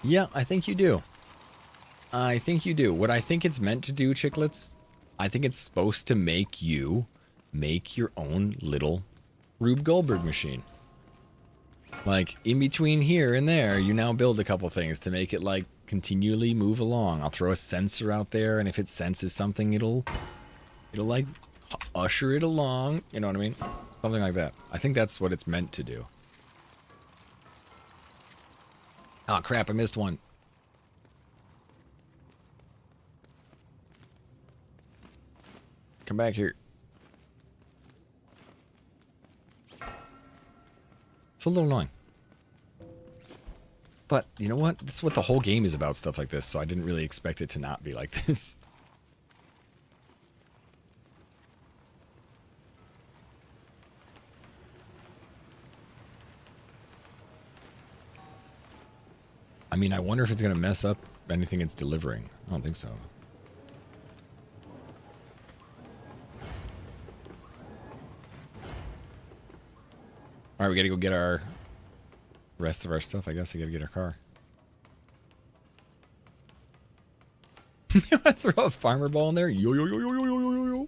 Yeah, I think you do. I think you do. What I think it's meant to do, chicklets, I think it's supposed to make you make your own little Rube Goldberg machine. Like, in between here and there, you now build a couple things to make it, like, continually move along. I'll throw a sensor out there, and if it senses something, it'll like, usher it along. You know what I mean? Something like that. I think that's what it's meant to do. Oh, crap, I missed one. Come back here. It's a little annoying. But, you know what? That's what the whole game is about, stuff like this, so I didn't really expect it to not be like this. I mean, I wonder if it's going to mess up anything it's delivering. I don't think so. Alright, we gotta go get our rest of our stuff. I guess we gotta get our car. Throw a farmer ball in there. Yo, yo, yo, yo, yo, yo, yo, yo.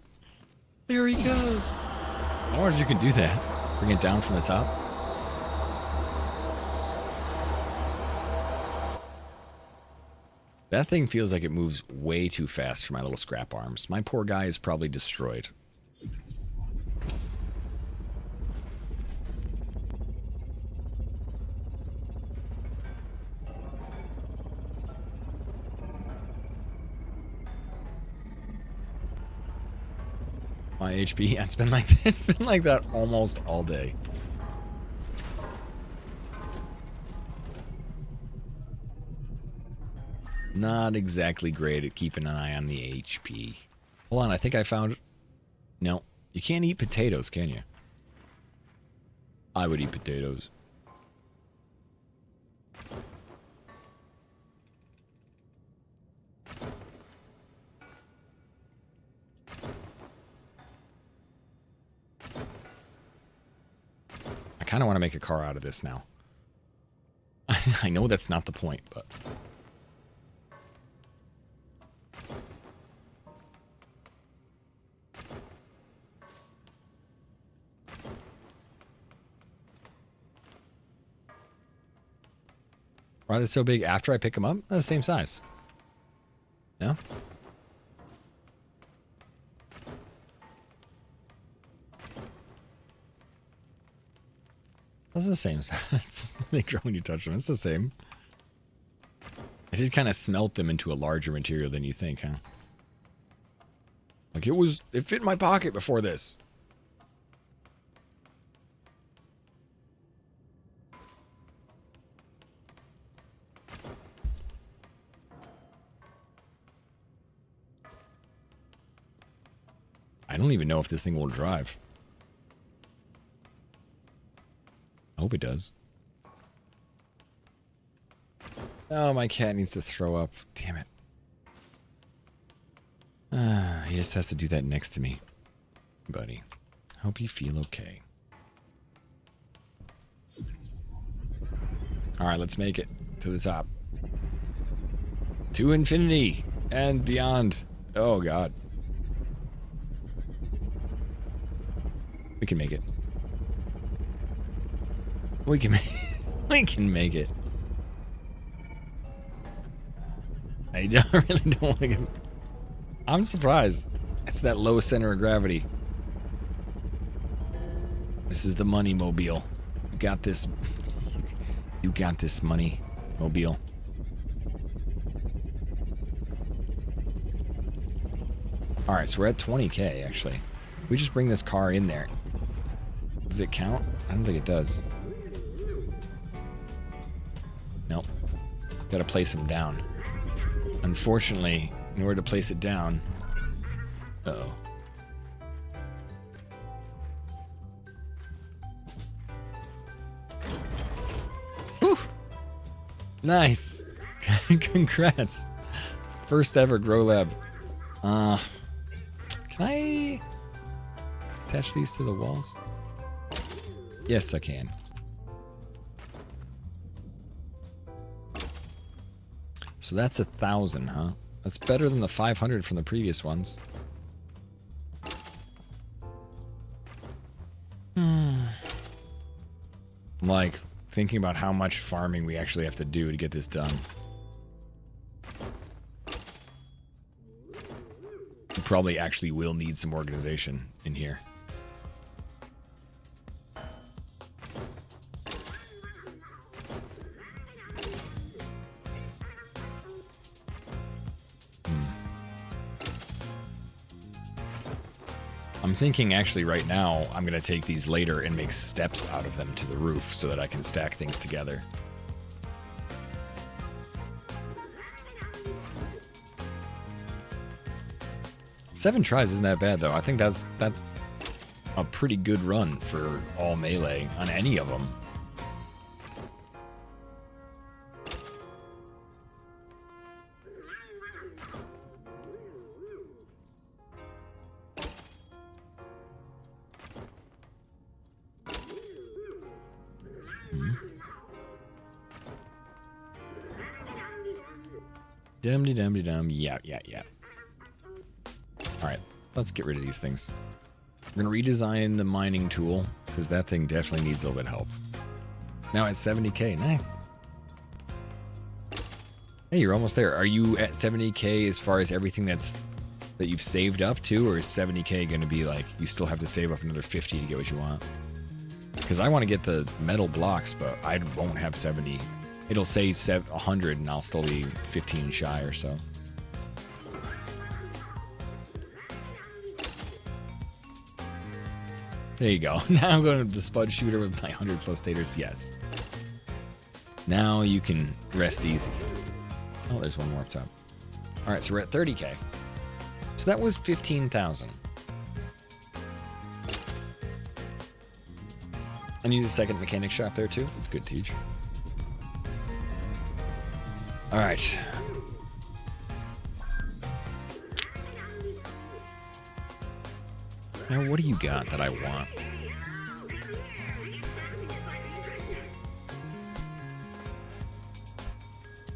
There he goes. I wonder if you can do that. Bring it down from the top. That thing feels like it moves way too fast for my little scrap arms. My poor guy is probably destroyed. My HP, yeah, it's been like that almost all day. Not exactly great at keeping an eye on the HP. Hold on, I think I found... No, you can't eat potatoes, can you? I would eat potatoes. I kind of want to make a car out of this now. I know that's not the point, but... Why are they so big after I pick them up? They're the same size. No? That's the same size. They grow when you touch them. It's the same. I did kind of smelt them into a larger material than you think, huh? Like it fit in my pocket before this. I don't even know if this thing will drive. I hope it does. Oh, my cat needs to throw up. Damn it. He just has to do that next to me. Buddy. Hope you feel okay. Alright, let's make it to the top. To infinity and beyond. Oh, God. We can make it. We can make it. I really don't want to get... I'm surprised. It's that low center of gravity. This is the money mobile. You got this. You got this money mobile. Alright, so we're at 20K actually. We just bring this car in there. Does it count? I don't think it does. Nope. Gotta place him down. Unfortunately, in order to place it down... Uh-oh. Whew! Nice! Congrats! First ever Grow Lab. Can I attach these to the walls? Yes, I can. So that's 1,000, huh? That's better than the 500 from the previous ones. I'm like thinking about how much farming we actually have to do to get this done. We probably actually will need some organization in here. I'm thinking actually right now I'm going to take these later and make steps out of them to the roof so that I can stack things together. Seven tries isn't that bad though. I think that's a pretty good run for all melee on any of them. Dum-de-dum-de-dum. Yeah. Alright, let's get rid of these things. We're going to redesign the mining tool, because that thing definitely needs a little bit of help. Now at 70k. Nice. Hey, you're almost there. Are you at 70k as far as everything that you've saved up to, or is 70k going to be like, you still have to save up another 50 to get what you want? Because I want to get the metal blocks, but I won't have 70. It'll say 100 and I'll still be 15 shy or so. There you go. Now I'm going to the spud shooter with my 100 plus taters. Yes. Now you can rest easy. Oh, there's one more up top. All right, so we're at 30k. So that was 15,000. I need a second mechanic shop there too. That's good, Teach. All right. Now, what do you got that I want?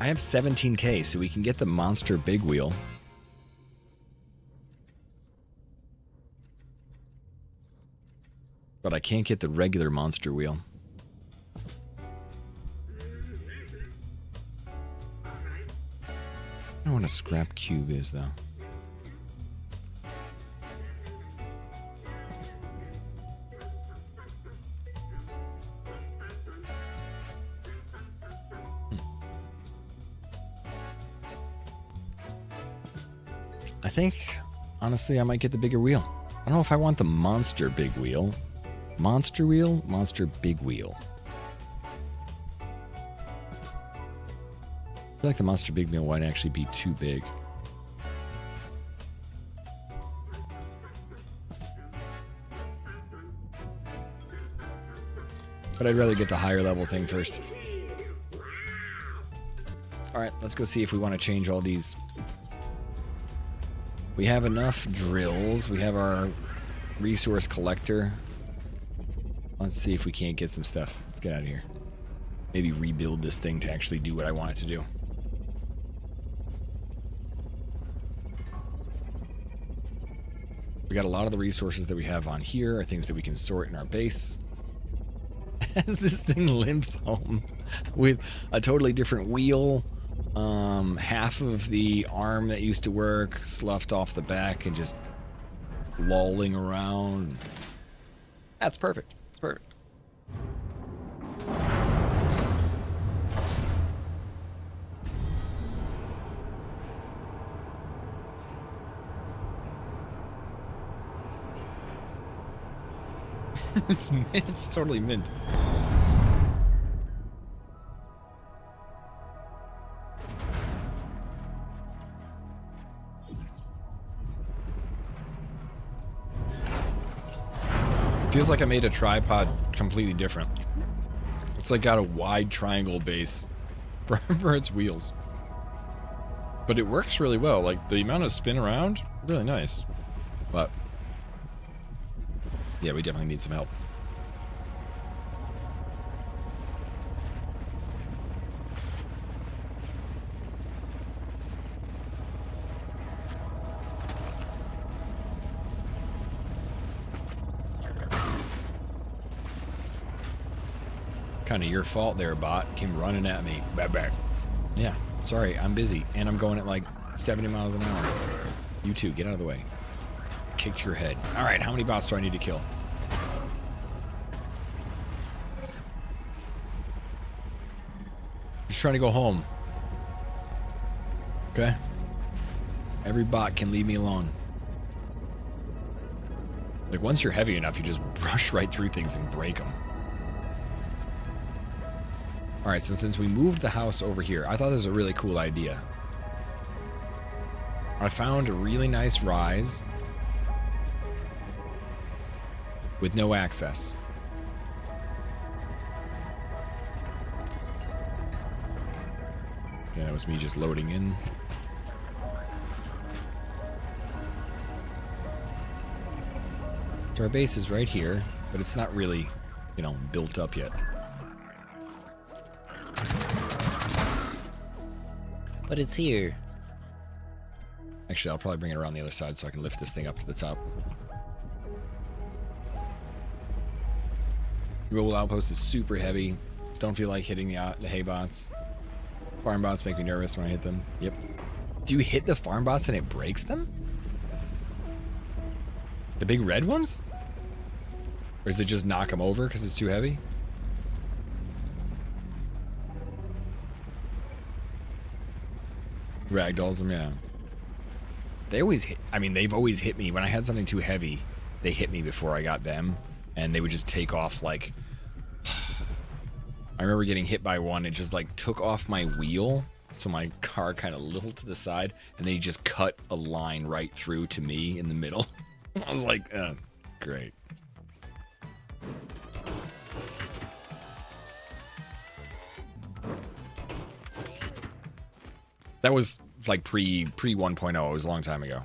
I have 17k, so we can get the monster big wheel. But I can't get the regular monster wheel. I don't know what a scrap cube is, though. I think, honestly, I might get the bigger wheel. I don't know if I want the monster big wheel. Monster wheel? Monster big wheel. I feel like the monster big wheel might actually be too big. But I'd rather get the higher level thing first. Alright, let's go see if we want to change all these. We have enough drills. We have our resource collector. Let's see if we can't get some stuff. Let's get out of here. Maybe rebuild this thing to actually do what I want it to do. We got a lot of the resources that we have on here are things that we can sort in our base. As this thing limps home with a totally different wheel. Half of the arm that used to work sloughed off the back and just lolling around. That's perfect. It's perfect. It's totally mint. Feels like I made a tripod completely different. It's like got a wide triangle base for its wheels. But it works really well. Like the amount of spin around, really nice. But yeah, we definitely need some help. Kind of your fault there, bot. Came running at me. Back. Yeah, sorry, I'm busy. And I'm going at like 70 miles an hour. You too, get out of the way. Kicked your head. Alright, how many bots do I need to kill? Just trying to go home. Okay? Every bot can leave me alone. Like, once you're heavy enough, you just brush right through things and break them. All right, so since we moved the house over here, I thought this was a really cool idea. I found a really nice rise with no access. Okay, that was me just loading in. So our base is right here, but it's not really, you know, built up yet. But it's here. Actually, I'll probably bring it around the other side so I can lift this thing up to the top. Roll outpost is super heavy. Don't feel like hitting the hay bots. Farm bots make me nervous when I hit them. Yep. Do you hit the farm bots and it breaks them? The big red ones? Or does it just knock them over because it's too heavy? Ragdolls them, yeah. They always hit, I mean, they've always hit me. When I had something too heavy, they hit me before I got them. And they would just take off like... I remember getting hit by one. It just like took off my wheel. So my car kind of little to the side. And they just cut a line right through to me in the middle. I was like, oh, great. That was like pre 1.0. It was a long time ago.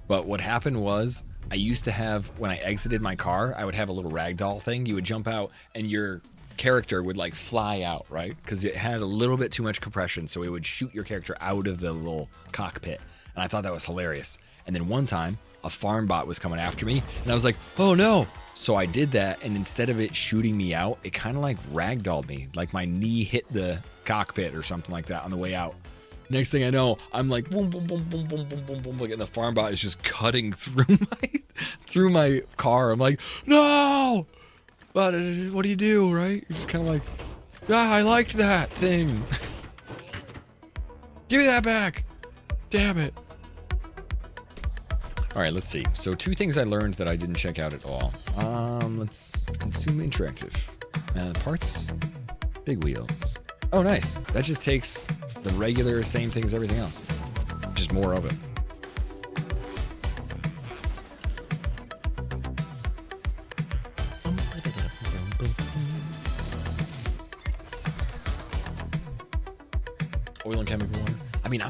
But what happened was, I used to have, when I exited my car, I would have a little ragdoll thing. You would jump out and your character would like fly out, right? Because it had a little bit too much compression, so it would shoot your character out of the little cockpit. And I thought that was hilarious. And then one time, a farm bot was coming after me, and I was like, oh no! So I did that, and instead of it shooting me out, it kind of like ragdolled me. Like my knee hit the cockpit or something like that on the way out. Next thing I know, I'm like boom, boom, boom, boom, boom, boom, boom, boom, and the farm bot is just cutting through my car. I'm like, no! But what do you do, right? You're just kind of like, ah, I liked that thing. Give me that back. Damn it. All right, let's see. So 2 things I learned that I didn't check out at all. Let's consume interactive. Parts, big wheels. Oh, nice. That just takes the regular same thing as everything else. Just more of it. Oil and chemical water. I mean, I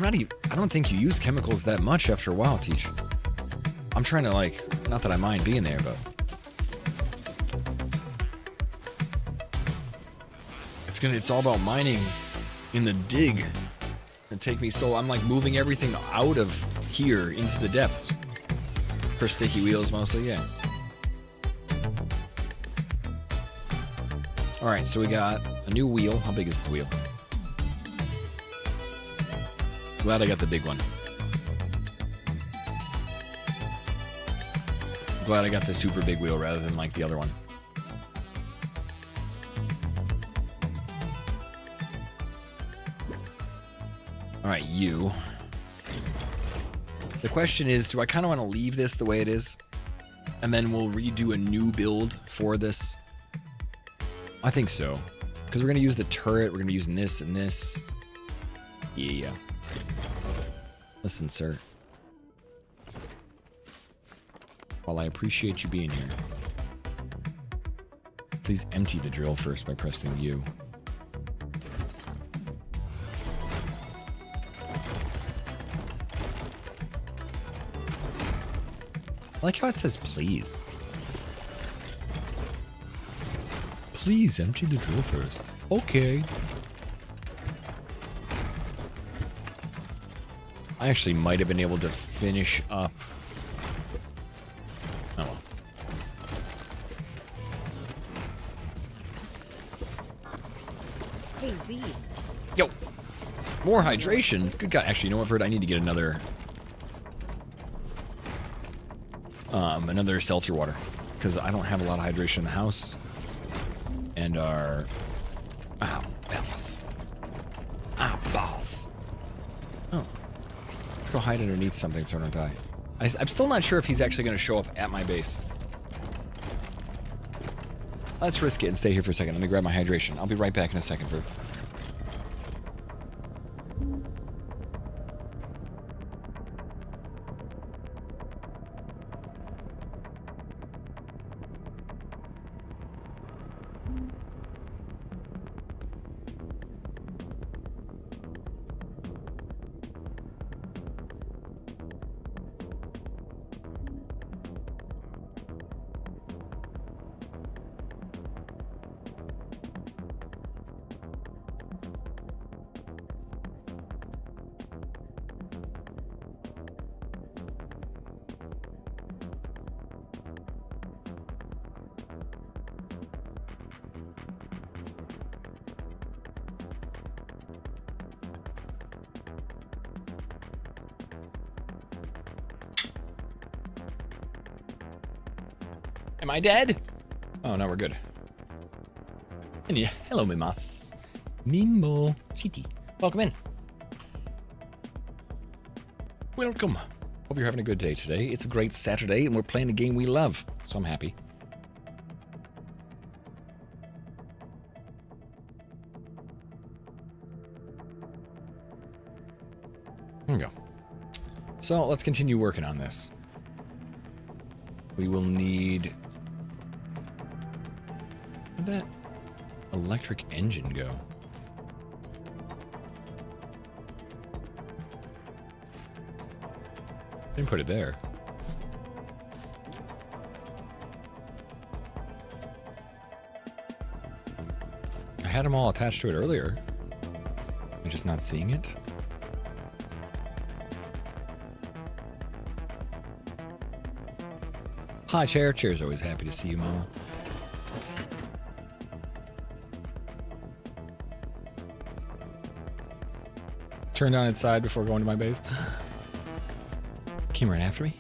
don't think you use chemicals that much after a while, Teach. I'm trying to like, not that I mind being there, but it's all about mining in the dig. And take me, so I'm like moving everything out of here into the depths. For sticky wheels mostly, yeah. Alright, so we got a new wheel. How big is this wheel? Glad I got the big one. Glad I got the super big wheel rather than like the other one. Alright, you. The question is, do I kind of want to leave this the way it is? And then we'll redo a new build for this? I think so. Because we're going to use the turret, we're going to be using this and this. Yeah. Listen, sir. While I appreciate you being here, please empty the drill first by pressing U. I like how it says please. Please empty the drill first. Okay. I actually might have been able to finish up. Oh well. Hey, Z. Yo. More hydration. Good God. Actually, you know what, Verd? I need to get another seltzer water, because I don't have a lot of hydration in the house. And our... Ow, balls. Oh. Let's go hide underneath something so I don't die. I'm still not sure if he's actually going to show up at my base. Let's risk it and stay here for a second. Let me grab my hydration. I'll be right back in a second, Verb. Am I dead? Oh, no, we're good. And yeah, hello, Mimas. Mimbo. Chiti. Welcome in. Welcome. Hope you're having a good day today. It's a great Saturday, and we're playing a game we love, so I'm happy. There we go. So, let's continue working on this. We will need... Where'd that electric engine go? Didn't put it there. I had them all attached to it earlier. I'm just not seeing it. Hi, Chair. Chair's always happy to see you, Mama. Turned on its side before going to my base. Came right after me.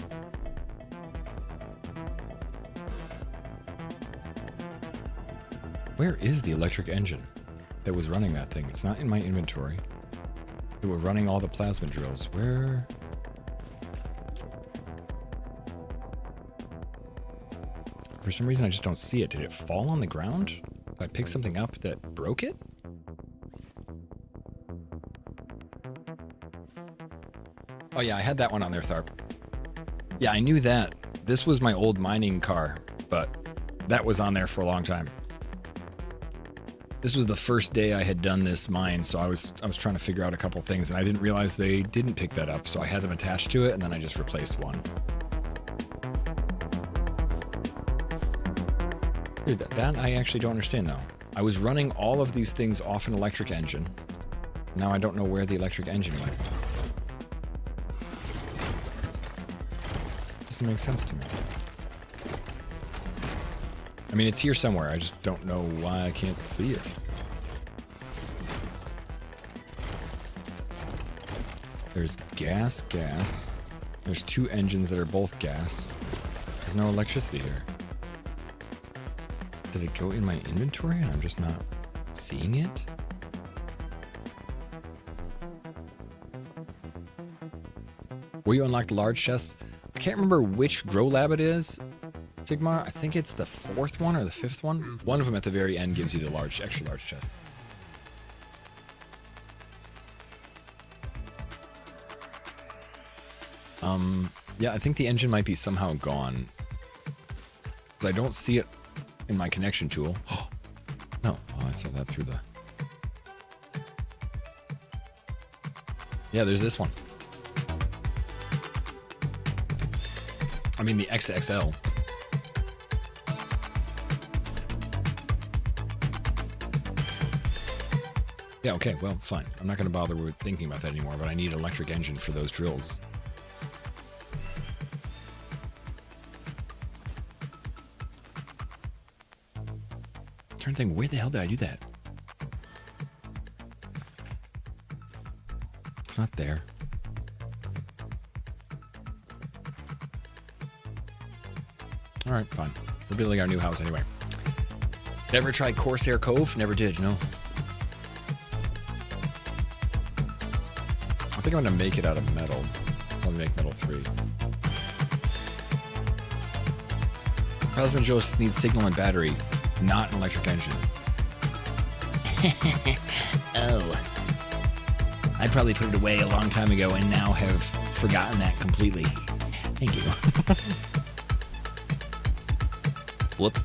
Where is the electric engine that was running that thing? It's not in my inventory. They were running all the plasma drills. Where? For some reason, I just don't see it. Did it fall on the ground? Did I pick something up that broke it? Oh yeah, I had that one on there, Tharp. Yeah, I knew that. This was my old mining car, but that was on there for a long time. This was the first day I had done this mine, so I was trying to figure out a couple things, and I didn't realize they didn't pick that up, so I had them attached to it, and then I just replaced one. Dude, that I actually don't understand, though. I was running all of these things off an electric engine. Now I don't know where the electric engine went. Doesn't make sense to me. I mean, it's here somewhere. I just don't know why I can't see it. There's gas. There's two engines that are both gas. There's no electricity here. Did it go in my inventory and I'm just not seeing it? Will you unlock the large chests? I can't remember which Grow Lab it is, Sigmar. I think it's the 4th one or the 5th one. One of them at the very end gives you the extra large chest. Yeah, I think the engine might be somehow gone. Because I don't see it in my connection tool. No, I saw that through the... Yeah, there's this one. I mean the XXL. Yeah, okay, well, fine. I'm not going to bother with thinking about that anymore, but I need an electric engine for those drills. I'm trying to think, where the hell did I do that? It's not there. Alright, fine. We're building our new house anyway. Never tried Corsair Cove? Never did, no. I think I'm gonna make it out of metal. probably make metal 3. Plasma Jost needs signal and battery, not an electric engine. Oh. I probably put it away a long time ago and now have forgotten that completely. Thank you. Whoops.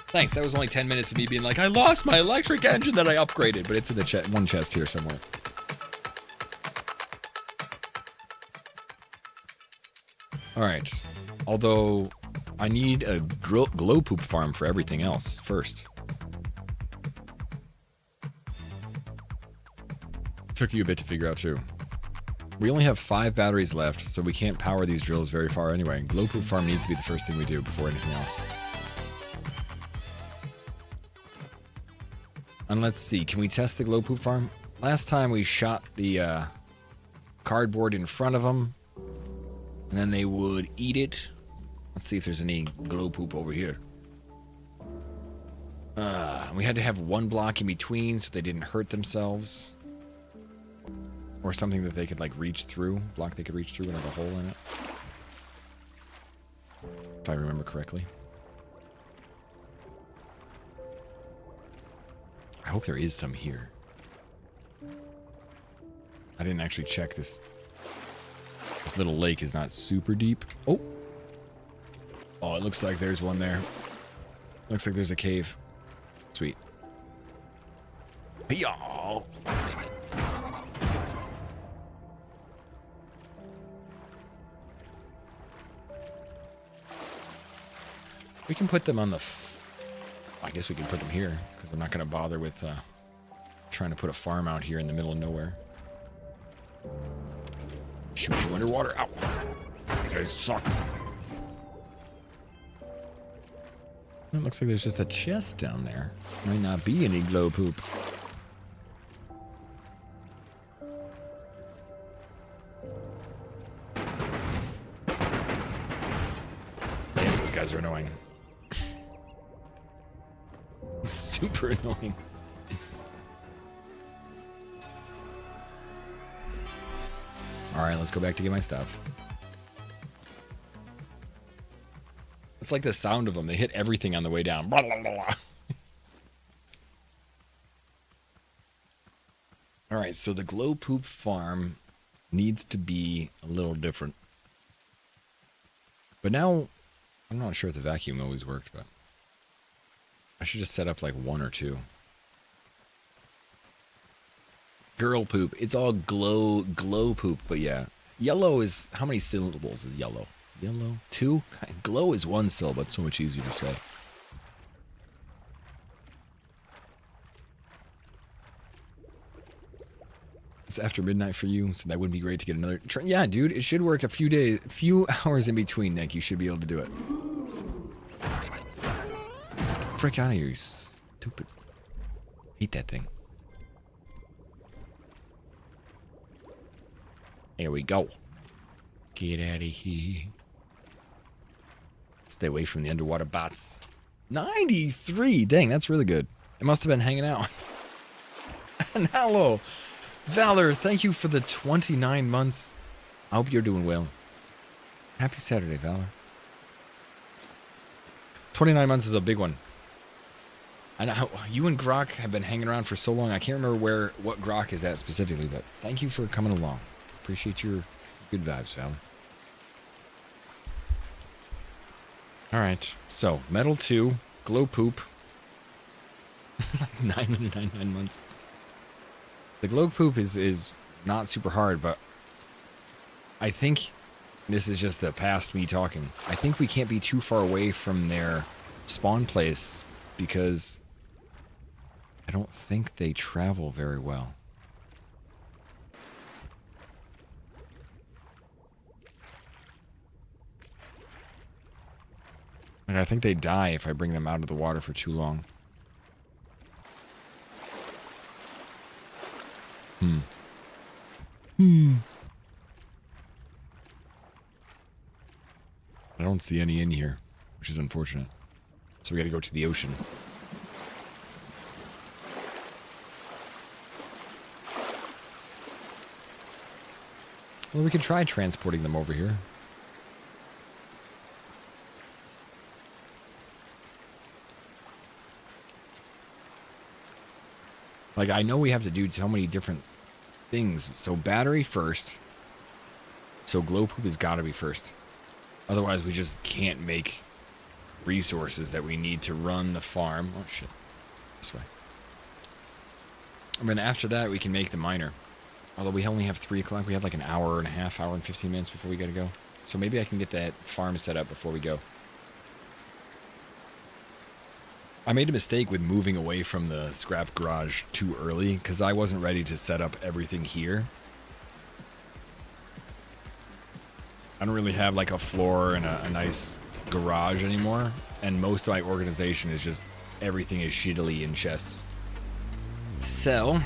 Thanks. That was only 10 minutes of me being like, I lost my electric engine that I upgraded, but it's in the one chest here somewhere. All right. Although I need a glow poop farm for everything else first. Took you a bit to figure out too. We only have 5 batteries left, so we can't power these drills very far anyway. Glow poop farm needs to be the first thing we do before anything else. And let's see, can we test the glow poop farm? Last time we shot the cardboard in front of them, and then they would eat it. Let's see if there's any glow poop over here. We had to have one block in between so they didn't hurt themselves. Or something that they could like reach through. Block they could reach through and have a hole in it. If I remember correctly. I hope there is some here. I didn't actually check this. This little lake is not super deep. Oh! Oh, it looks like there's one there. Looks like there's a cave. Sweet. Hey-y'all! We can put them on the... I guess we can put them here, because I'm not going to bother with trying to put a farm out here in the middle of nowhere. Shoot you underwater. Ow! You guys suck. It looks like there's just a chest down there. Might not be any glow poop. Damn, those guys are annoying. Super annoying. Alright, let's go back to get my stuff. It's like the sound of them. They hit everything on the way down. Blah, blah, blah, blah. Alright, so the glow poop farm needs to be a little different. But now, I'm not sure if the vacuum always worked, but I should just set up like 1 or 2. Girl poop. It's all glow poop, but yeah. Yellow is, how many syllables is yellow? Yellow? 2? Glow is 1 syllable. It's so much easier to say. It's after midnight for you, so that would be great to get another... Yeah, dude, it should work a few hours in between, Nick. You should be able to do it. Frick out of here, you stupid. Hate that thing. Here we go. Get out of here. Stay away from the underwater bots. 93! Dang, that's really good. It must have been hanging out. And hello, Valor, thank you for the 29 months. I hope you're doing well. Happy Saturday, Valor. 29 months is a big one. I know you and Grok have been hanging around for so long. I can't remember what Grok is at specifically, but thank you for coming along. Appreciate your good vibes, Valor. Alright, so, Metal 2, Glow Poop. 999 months. The Glow Poop is not super hard, but I think this is just the past me talking. I think we can't be too far away from their spawn place because I don't think they travel very well. And I think they die if I bring them out of the water for too long. I don't see any in here, which is unfortunate. So we gotta go to the ocean. Well, we could try transporting them over here. Like, I know we have to do so many different things. So battery first. So glow poop has got to be first. Otherwise, we just can't make resources that we need to run the farm. Oh, shit. This way. And then after that, we can make the miner. Although we only have 3 o'clock. We have like an hour and a half, hour and 15 minutes before we got to go. So maybe I can get that farm set up before we go. I made a mistake with moving away from the scrap garage too early because I wasn't ready to set up everything here. I don't really have like a floor and a nice garage anymore. And most of my organization is just everything is shittily in chests. So,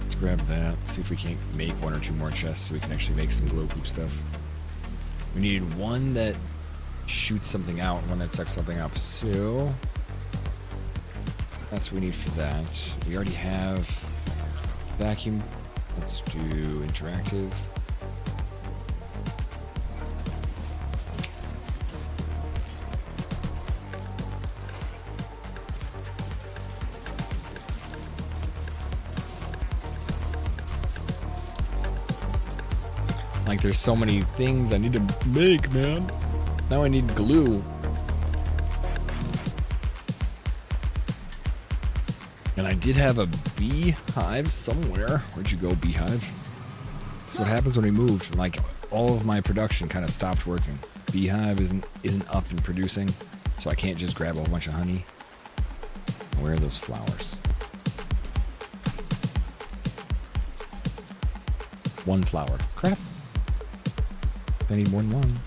let's grab that. See if we can't make 1 or 2 more chests so we can actually make some glow poop stuff. We need one that shoots something out and one that sucks something up. So, that's what we need for that. We already have vacuum. Let's do interactive. Like, there's so many things I need to make, man. Now I need glue. And I did have a beehive somewhere. Where'd you go, beehive? That's what happens when we moved. Like, all of my production kind of stopped working. Beehive isn't up and producing, so I can't just grab a whole bunch of honey. Where are those flowers? 1 flower. Crap. I need more than 1.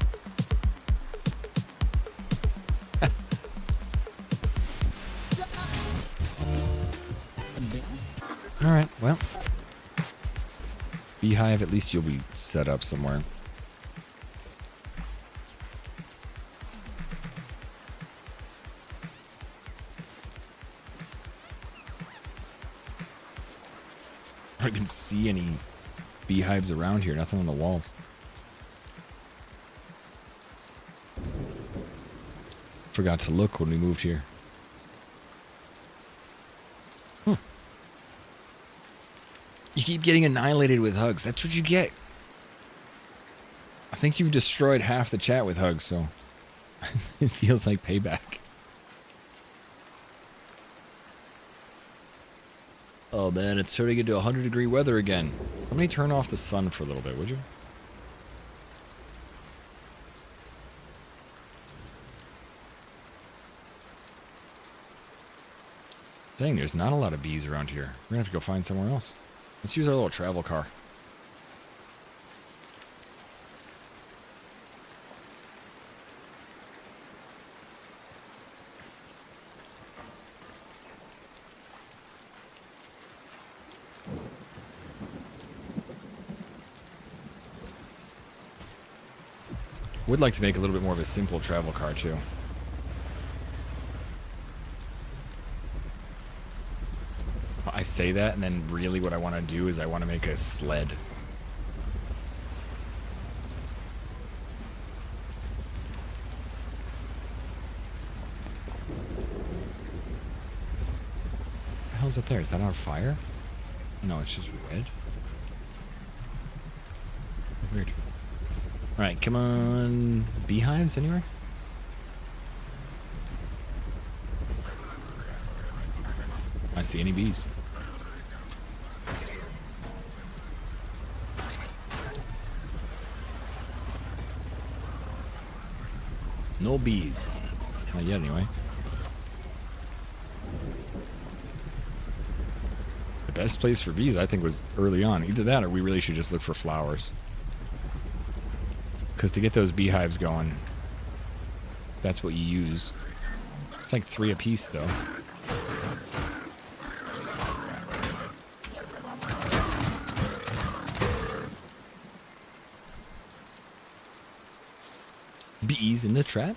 Alright, well. Beehive, at least you'll be set up somewhere. I don't even see any beehives around here, nothing on the walls. Forgot to look when we moved here. You keep getting annihilated with hugs. That's what you get. I think you've destroyed half the chat with hugs, so it feels like payback. Oh man, it's starting to get to 100-degree weather again. Somebody turn off the sun for a little bit, would you? Dang, there's not a lot of bees around here. We're gonna have to go find somewhere else. Let's use our little travel car. Would like to make a little bit more of a simple travel car too. I say that, and then really what I want to do is I want to make a sled. What the hell is up there? Is that on fire? No, it's just red. Weird. Alright, come on. Beehives anywhere? I see any bees. No bees. Not yet, anyway. The best place for bees, I think, was early on. Either that or we really should just look for flowers. Because to get those beehives going, that's what you use. It's like 3 apiece, though. Bees in the trap?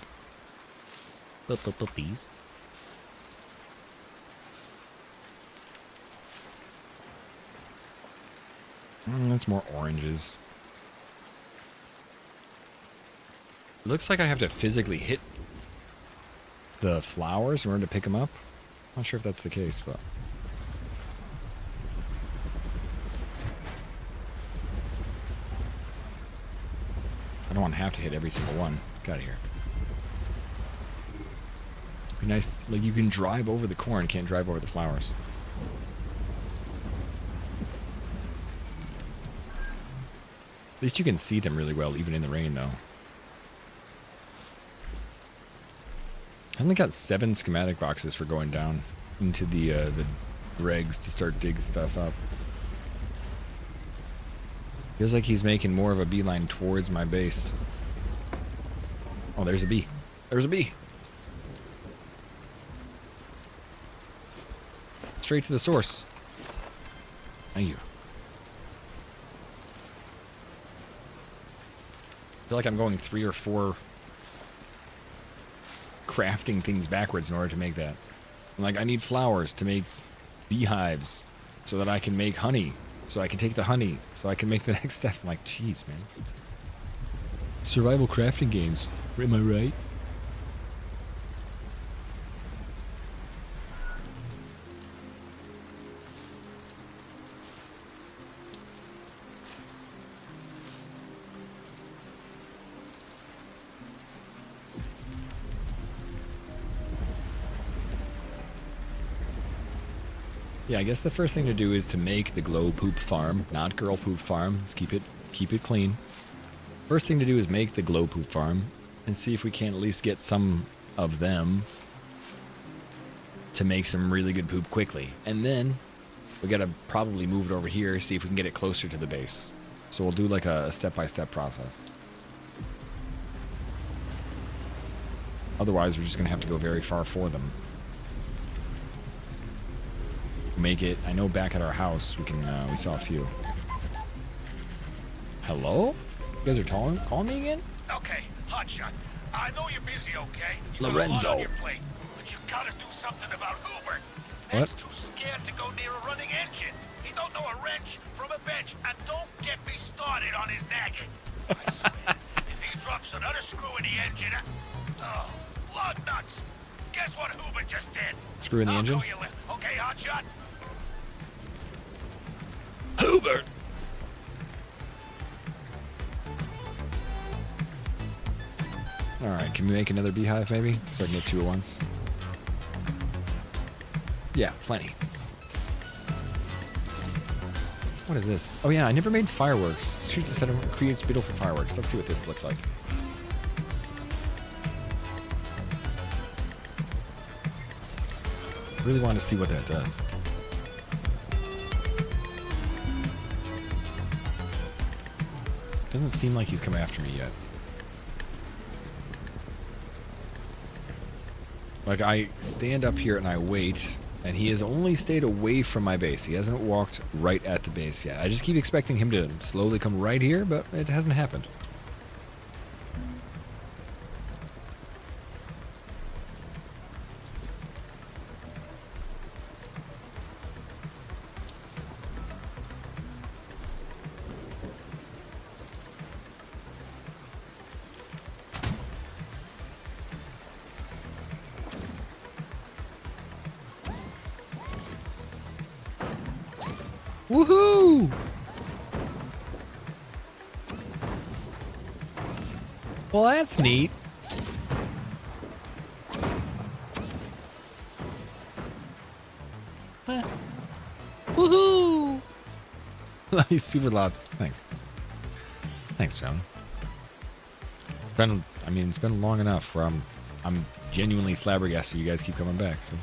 Bees. That's more oranges. Looks like I have to physically hit the flowers in order to pick them up. Not sure if that's the case, but... I don't want to have to hit every single one. Get out of here. Be nice, like you can drive over the corn, can't drive over the flowers. At least you can see them really well, even in the rain, though. I only got 7 schematic boxes for going down into the dregs to start digging stuff up. Feels like he's making more of a beeline towards my base. Oh, there's a bee. There's a bee. Straight to the source. Thank you. I feel like I'm going 3 or 4 crafting things backwards in order to make that. Like, I need flowers to make beehives so that I can make honey. So I can take the honey. So I can make the next step. I'm like, jeez, man. Survival crafting games. Am I right? Yeah, I guess the first thing to do is to make the glow poop farm, not girl poop farm. Let's keep it clean. First thing to do is make the glow poop farm and see if we can at least get some of them to make some really good poop quickly. And then we gotta probably move it over here, see if we can get it closer to the base. So we'll do like a step-by-step process. Otherwise, we're just gonna have to go very far for them. Make it. I know back at our house we can. We saw a few. Hello? You guys are calling me again? Okay, Hotshot. I know you're busy, okay? You Lorenzo. got a lot on your plate, but you gotta do something about Hubert. What? Man's too scared to go near a running engine. He don't know a wrench from a bench, and don't get me started on his nagging. I swear, if he drops another screw in the engine, oh, lug nuts. Guess what Hubert just did? Screw in the engine? I'll call you later. Okay, Hotshot? Hubert! Alright, can we make another beehive maybe? So I can get 2 at once? Yeah, plenty. What is this? Oh yeah, I never made fireworks. Shoots the center, creates beautiful fireworks. Let's see what this looks like. Really want to see what that does. Doesn't seem like he's come after me yet. Like, I stand up here and I wait, and he has only stayed away from my base. He hasn't walked right at the base yet. I just keep expecting him to slowly come right here, but it hasn't happened. Woohoo! Well, that's neat. Huh. Woohoo! Nice, super lots. Thanks. Thanks, John. It's been long enough where I'm genuinely flabbergasted you guys keep coming back, so.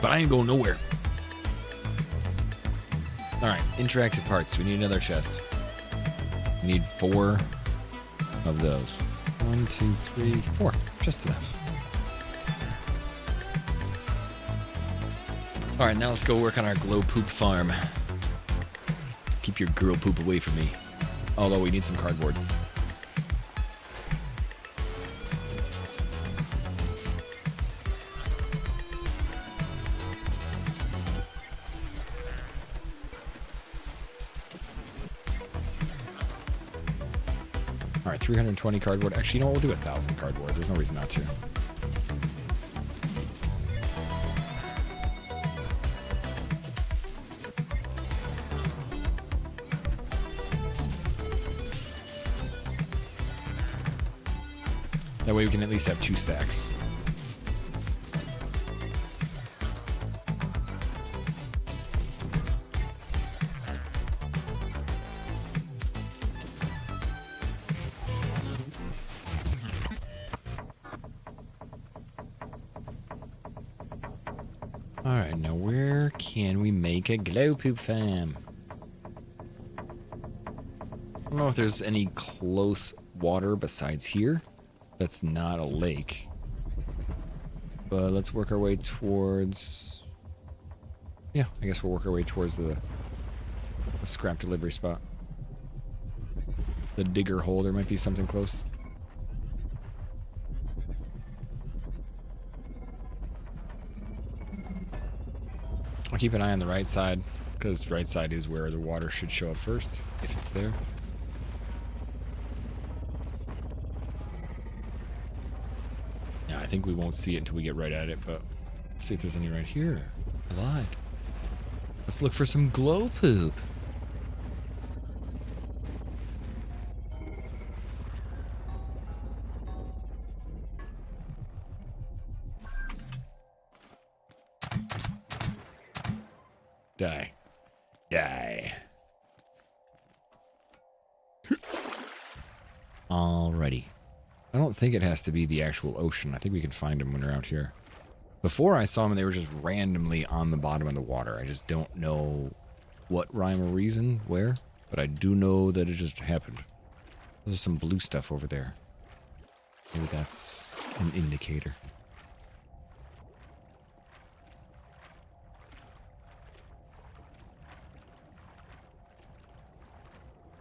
But I ain't going nowhere. Alright, interactive parts. We need another chest. We need 4 of those. 1, 2, 3, 4. Just enough. Alright, now let's go work on our glow poop farm. Keep your girl poop away from me. Although we need some cardboard. All right, 320 cardboard. Actually, you know what? We'll do 1,000 cardboard. There's no reason not to. That way we can at least have 2 stacks. Alright, now where can we make a glow poop farm? I don't know if there's any close water besides here. That's not a lake. But let's work our way towards... Yeah, I guess we'll work our way towards the scrap delivery spot. The digger hole, there might be something close. I'll keep an eye on the right side, because right side is where the water should show up first, if it's there. Yeah, I think we won't see it until we get right at it, but let's see if there's any right here. I lied. Let's look for some glow poop. Die. Die. Alrighty. I don't think it has to be the actual ocean. I think we can find them when they're out here. Before I saw them, they were just randomly on the bottom of the water. I just don't know what rhyme or reason, where, but I do know that it just happened. There's some blue stuff over there. Maybe that's an indicator.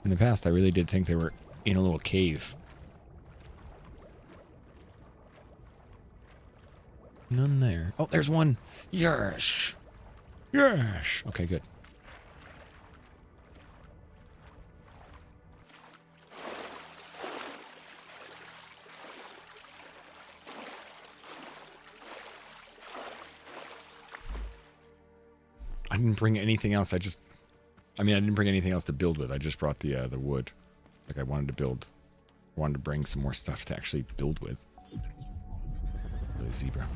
In the past, I really did think they were in a little cave. None there. Oh, there's one. Yes. Yes. Okay, good. I didn't bring anything else. I didn't bring anything else to build with. I just brought the wood. Like I wanted to bring some more stuff to actually build with. The zebra.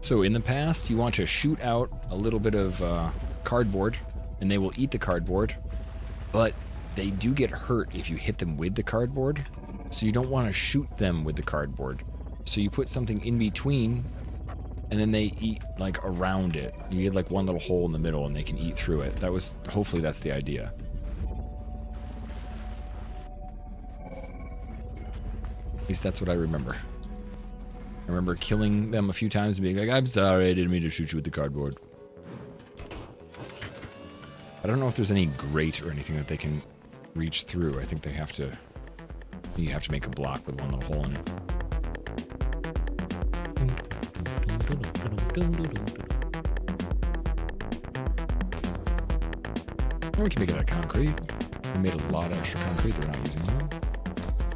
So in the past, you want to shoot out a little bit of cardboard, and they will eat the cardboard, but they do get hurt if you hit them with the cardboard, so you don't want to shoot them with the cardboard. So you put something in between, and then they eat like around it. You get like one little hole in the middle, and they can eat through it. Hopefully that's the idea. At least that's what I remember. I remember killing them a few times and being like, I'm sorry, I didn't mean to shoot you with the cardboard. I don't know if there's any grate or anything that they can reach through. I think you have to make a block with one little hole in it. Or we can make it out of concrete. We made a lot of extra concrete that we're not using anymore.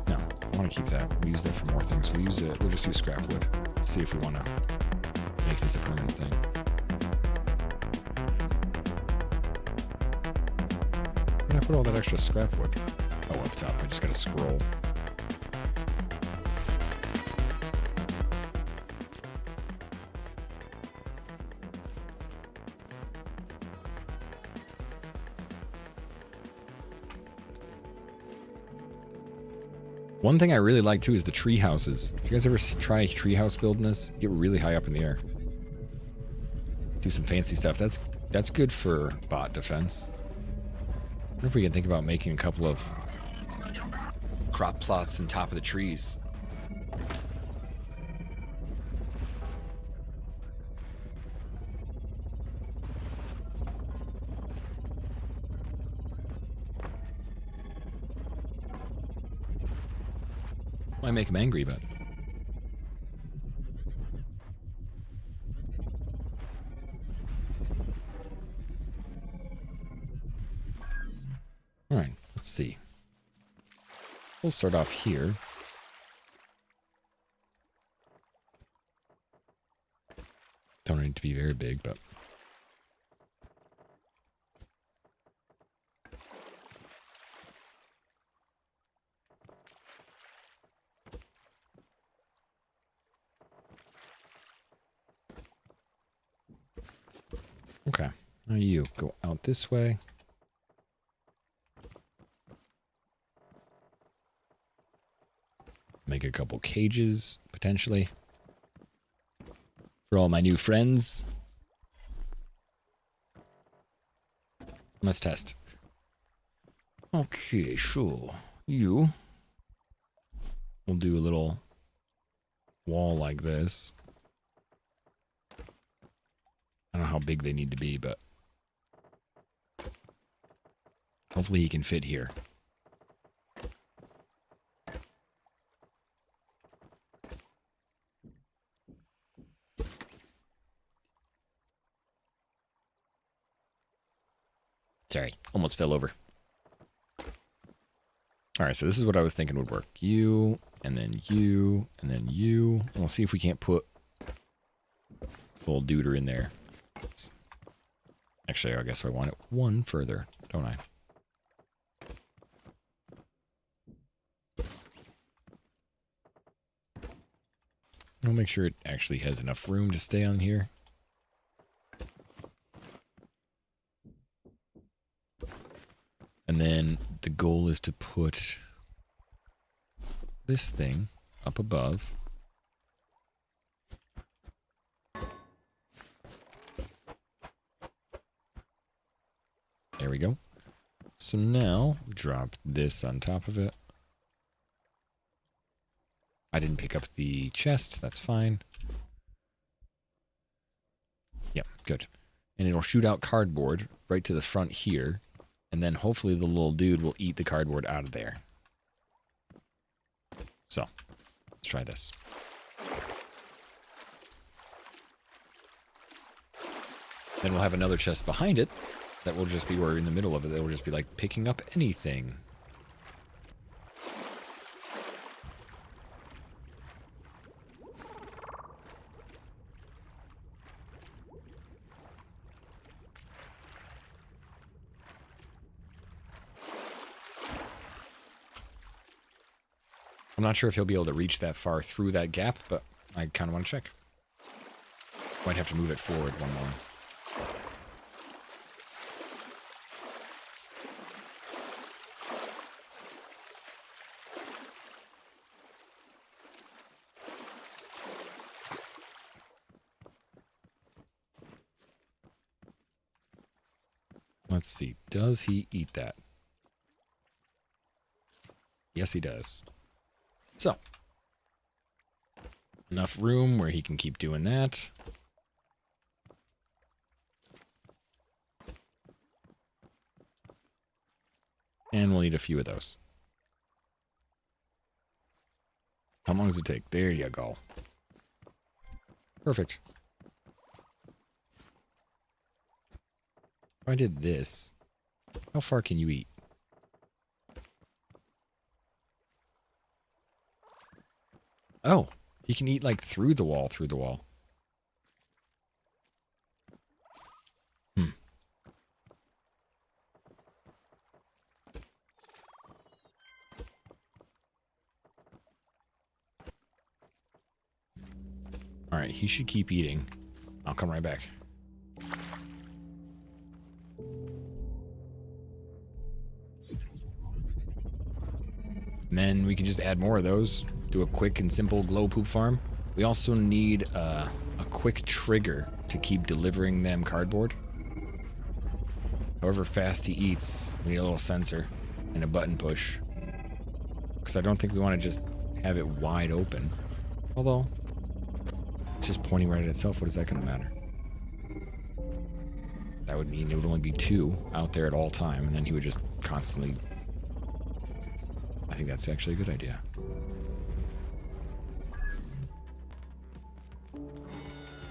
No, I want to keep that. We use that for more things. We'll just use scrap wood. See if we want to make this a permanent thing. Where did I put all that extra scrap wood? Oh, up top. I just got to scroll. One thing I really like too is the tree houses. Did you guys ever try tree house building this? Get really high up in the air. Do some fancy stuff. That's good for bot defense. I wonder if we can think about making a couple of crop plots on top of the trees. Might make him angry, but All right, let's see. We'll start off here. Don't need to be very big, but... Okay, now you go out this way. Make a couple cages, potentially. For all my new friends. Let's test. Okay, sure. You. We'll do a little wall like this. I don't know how big they need to be, but hopefully he can fit here. Sorry, almost fell over. All right, so this is what I was thinking would work. You, and then you, and then you. And we'll see if we can't put little duder in there. Actually, I guess I want it one further, don't I? I'll make sure it actually has enough room to stay on here. And then the goal is to put this thing up above. There we go. So now drop this on top of it. I didn't pick up the chest. That's fine. Yep, good. And it'll shoot out cardboard right to the front here. And then hopefully the little dude will eat the cardboard out of there. So, let's try this. Then we'll have another chest behind it that will just be where in the middle of it. It will just be like picking up anything. I'm not sure if he'll be able to reach that far through that gap, but I kind of want to check. Might have to move it forward one more. Let's see. Does he eat that? Yes, he does. So, enough room where he can keep doing that. And we'll need a few of those. How long does it take? There you go. Perfect. If I did this, how far can you eat? Oh, he can eat like through the wall, Hmm. All right, he should keep eating. I'll come right back. And then we can just add more of those. Do a quick and simple glow poop farm. We also need a quick trigger to keep delivering them cardboard. However fast he eats, we need a little sensor and a button push. Because I don't think we want to just have it wide open. Although, it's just pointing right at itself. What is that going to matter? That would mean it would only be 2 out there at all time, and then he would just constantly... I think that's actually a good idea.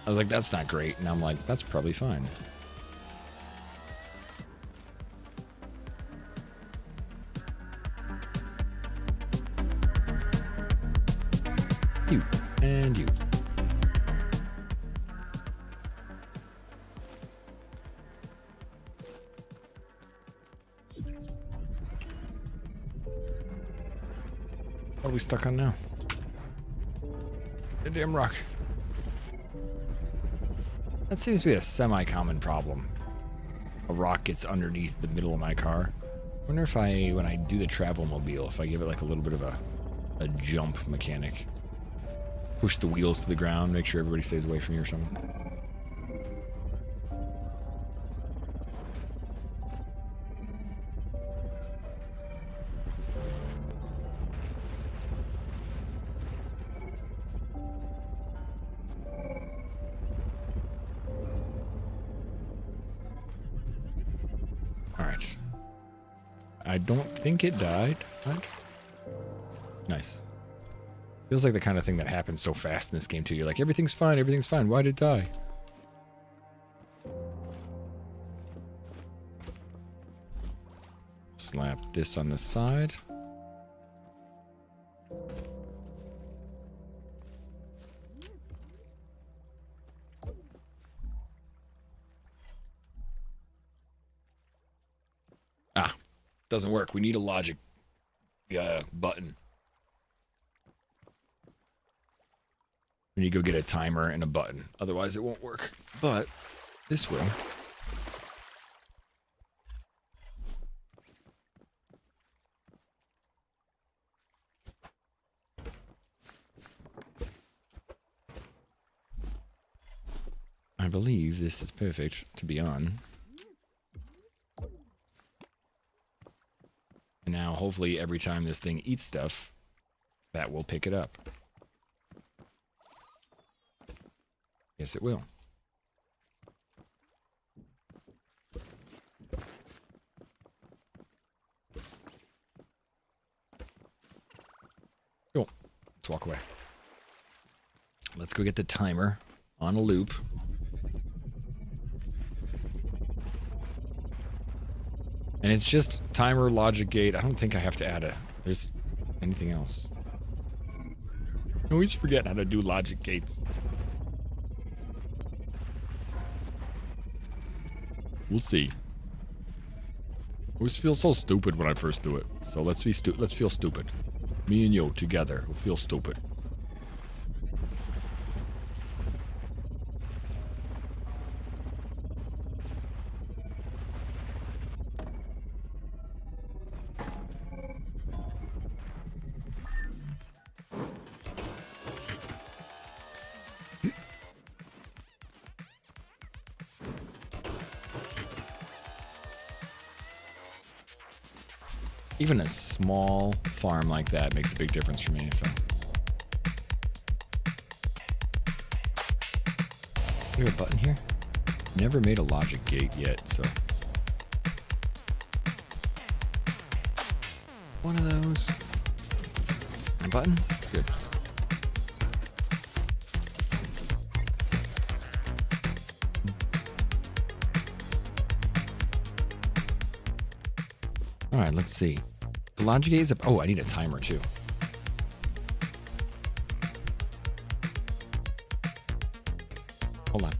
I was like, that's not great. And I'm like, that's probably fine. You. And you. What are we stuck on now? The damn rock. That seems to be a semi-common problem. A rock gets underneath the middle of my car. I wonder if when I do the travel mobile, if I give it like a little bit of a jump mechanic. Push the wheels to the ground, make sure everybody stays away from you or something. Alright. I don't think it died. Right? Nice. Feels like the kind of thing that happens so fast in this game too. You're like, everything's fine, everything's fine. Why did it die? Slap this on the side. Ah, doesn't work. We need a logic button. We need to go get a timer and a button. Otherwise it won't work. But this will. I believe this is perfect to be on. And now hopefully every time this thing eats stuff, that will pick it up. Yes, it will. Cool. Let's walk away. Let's go get the timer on a loop. And it's just timer, logic gate. I don't think I have to add there's anything else. I always forget how to do logic gates. We'll see. I always feel so stupid when I first do it. So let's feel stupid. Me and you together will feel stupid. Even a small farm like that makes a big difference for me, so. Is there a button here? Never made a logic gate yet, so. One of those. A button? Good. Alright, let's see. The logic gate is up. Oh, I need a timer too. Hold on.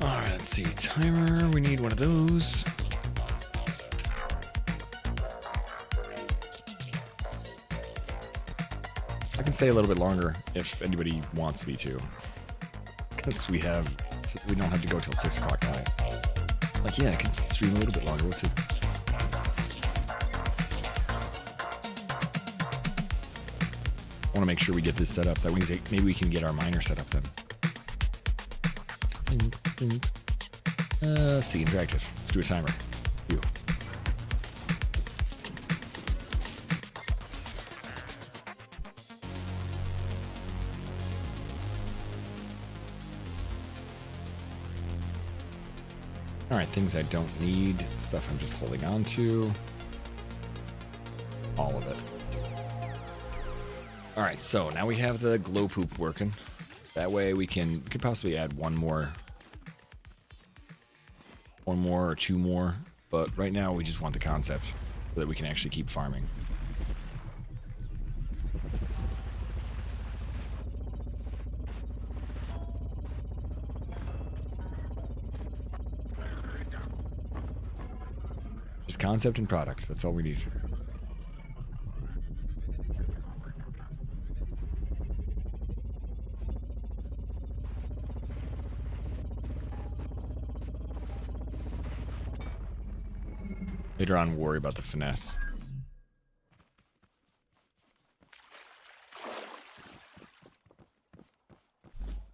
Alright, let's see. Timer. We need one of those. I can stay a little bit longer if anybody wants me to. Because we don't have to go till 6 o'clock tonight. Like, yeah, I can stream a little bit longer. We'll see. I want to make sure we get this set up. That means maybe we can get our miner set up then. Let's see, interactive. Let's do a timer. You. Alright, things I don't need. Stuff I'm just holding on to. All of it. All right, so now we have the glow poop working. That way we could possibly add one more or two more. But right now we just want the concept so that we can actually keep farming. Just concept and product. That's all we need. Later on, worry about the finesse.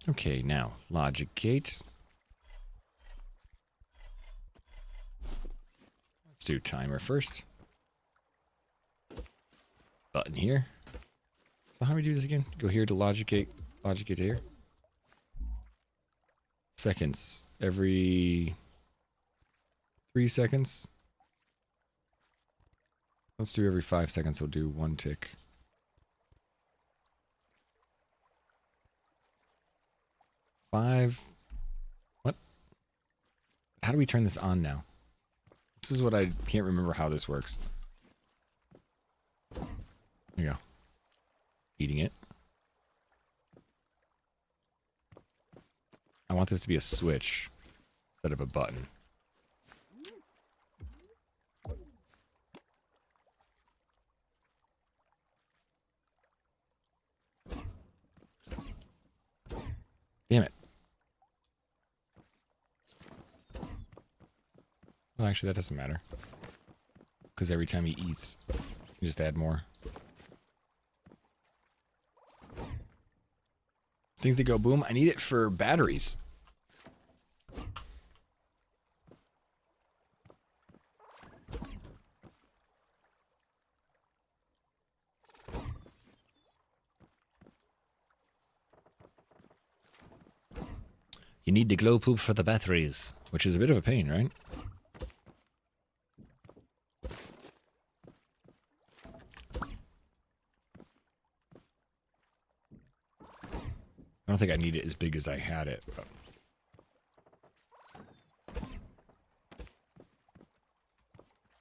Okay, now, logic gate. Let's do timer first. Button here. So how do we do this again? Go here to logic gate to here. Seconds. Every 3 seconds. Let's do every 5 seconds. We'll do 1 tick. Five. What? How do we turn this on now? This is what I can't remember how this works. There you go. Eating it. I want this to be a switch instead of a button. Damn it. Well, actually, that doesn't matter. Because every time he eats, you just add more. Things that go boom. I need it for batteries. You need the glow poop for the batteries, which is a bit of a pain, right? I don't think I need it as big as I had it. But.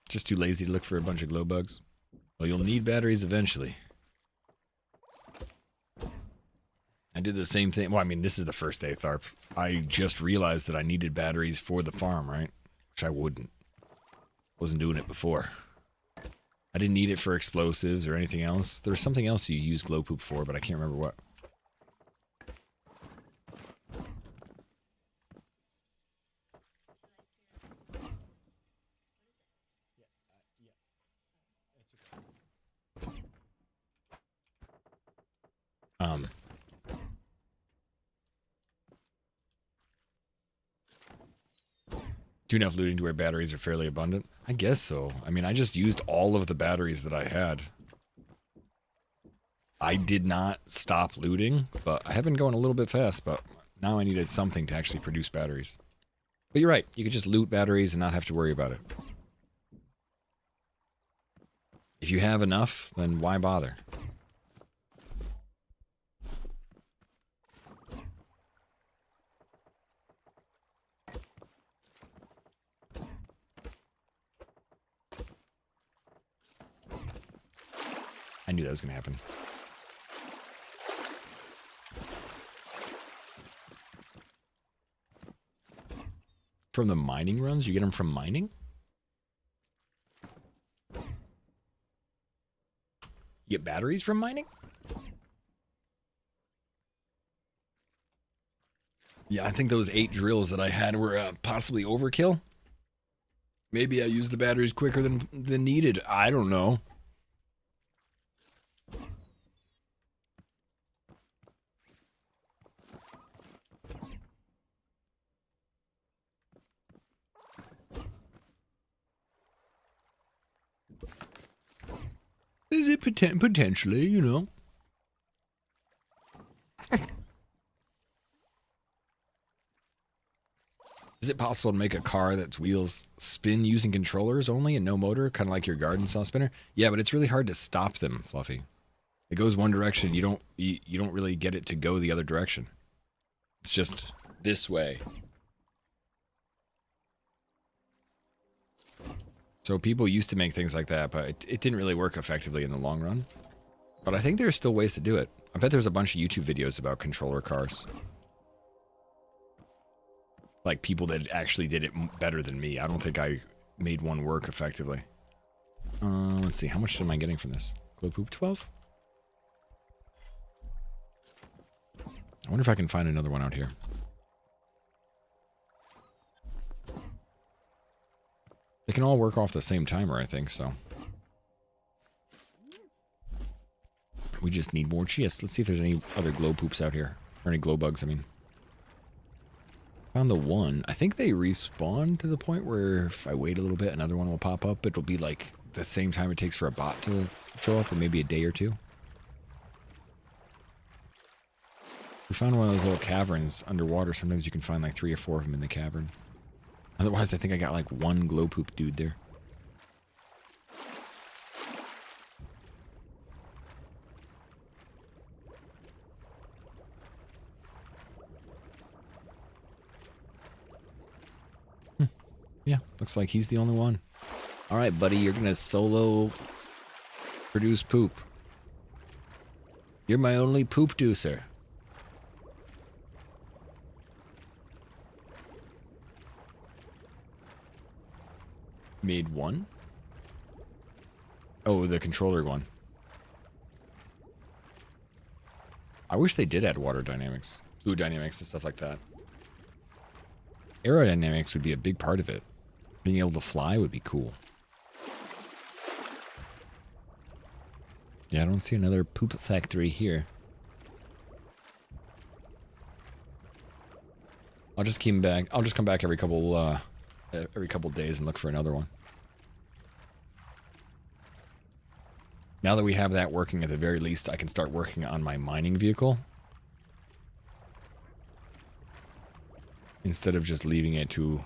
Just too lazy to look for a bunch of glow bugs. Well, you'll need batteries eventually. I did the same thing. Well, I mean, this is the first day, Tharp. I just realized that I needed batteries for the farm, right? Which I wouldn't. Wasn't doing it before. I didn't need it for explosives or anything else. There's something else you use glow poop for, but I can't remember what. Do enough looting to where batteries are fairly abundant? I guess so. I mean, I just used all of the batteries that I had. I did not stop looting, but I have been going a little bit fast, but now I needed something to actually produce batteries. But you're right. You could just loot batteries and not have to worry about it. If you have enough, then why bother? I knew that was going to happen. From the mining runs? You get them from mining? You get batteries from mining? Yeah, I think those 8 drills that I had were possibly overkill. Maybe I used the batteries quicker than needed. I don't know. Is it potentially, you know? Is it possible to make a car that's wheels spin using controllers only and no motor, kind of like your garden saw spinner? Yeah, but it's really hard to stop them, Fluffy. It goes one direction. You don't really get it to go the other direction. It's just this way. So people used to make things like that, but it didn't really work effectively in the long run. But I think there's still ways to do it. I bet there's a bunch of YouTube videos about controller cars. Like people that actually did it better than me. I don't think I made one work effectively. Let's see. How much am I getting from this? Glow poop 12? I wonder if I can find another one out here. They can all work off the same timer, I think, so. We just need more chests. Let's see if there's any other glow poops out here. Or any glow bugs, I mean. Found the one. I think they respawn to the point where if I wait a little bit, another one will pop up. It'll be like the same time it takes for a bot to show up, or maybe a day or two. We found one of those little caverns underwater. Sometimes you can find like 3 or 4 of them in the cavern. Otherwise, I think I got like one glow poop dude there. Yeah, looks like he's the only one. All right, buddy, you're gonna solo produce poop. You're my only poop deucer. Made one? Oh, the controller one. I wish they did add water dynamics, fluid dynamics, and stuff like that. Aerodynamics would be a big part of it. Being able to fly would be cool. Yeah, I don't see another poop factory here. I'll just keep back. I'll just come back every couple days and look for another one. Now that we have that working, at the very least, I can start working on my mining vehicle. Instead of just leaving it to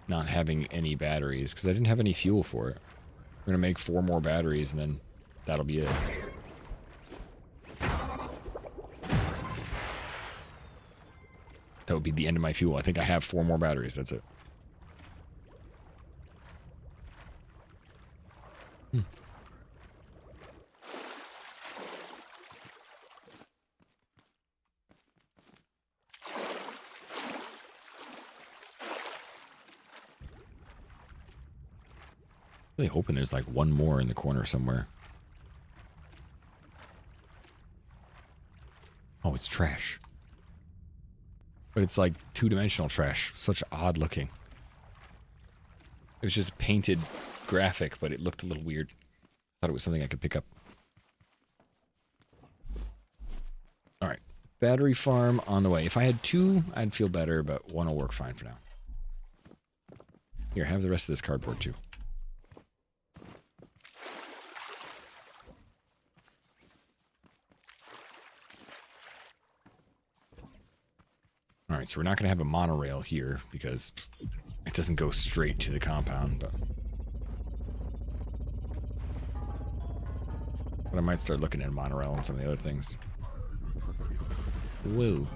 not having any batteries, because I didn't have any fuel for it. We're going to make 4 more batteries, and then that'll be it. That would be the end of my fuel. I think I have 4 more batteries. That's it. Really hoping there's like one more in the corner somewhere. Oh, it's trash. But it's like 2-dimensional trash. Such odd looking. It was just a painted graphic, but it looked a little weird. Thought it was something I could pick up. Alright. Battery farm on the way. If I had 2, I'd feel better, but 1 will work fine for now. Here, have the rest of this cardboard too. Alright, so we're not going to have a monorail here because it doesn't go straight to the compound, but I might start looking at a monorail and some of the other things. Whoa.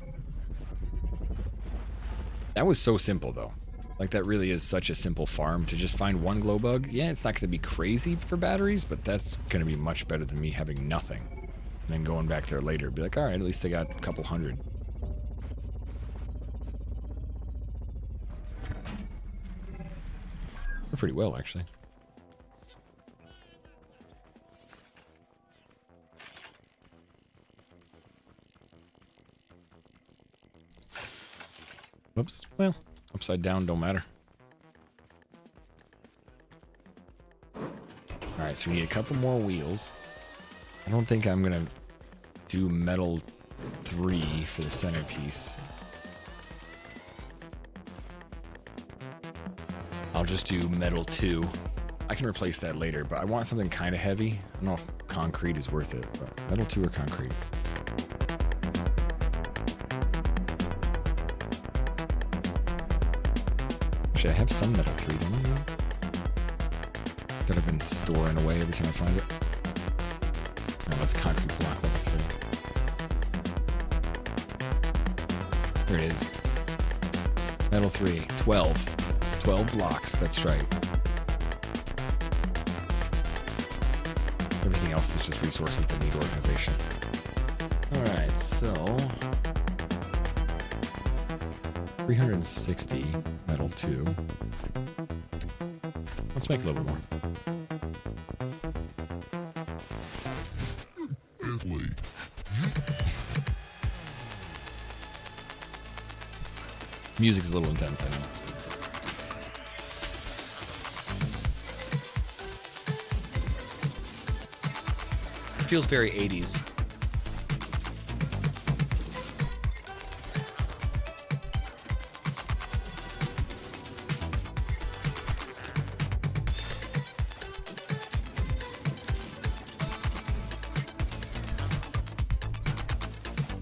That was so simple, though. Like, that really is such a simple farm to just find 1 glow bug. Yeah, it's not going to be crazy for batteries, but that's going to be much better than me having nothing. And then going back there later, be like, alright, at least I got a couple hundred. Pretty well, actually. Oops. Well, upside down don't matter. Alright, so we need a couple more wheels. I don't think I'm gonna do metal 3 for the centerpiece. I'll just do metal 2. I can replace that later, but I want something kind of heavy. I don't know if concrete is worth it, but metal 2 or concrete. Actually, I have some metal 3, don't I? That I've been storing away every time I find it. Now, That's concrete block level 3. There it is. Metal 3, 12. 12 blocks, that's right. Everything else is just resources that need organization. Alright, so 360 metal 2. Let's make a little bit more. Music's a little intense, I know. Feels very 80s.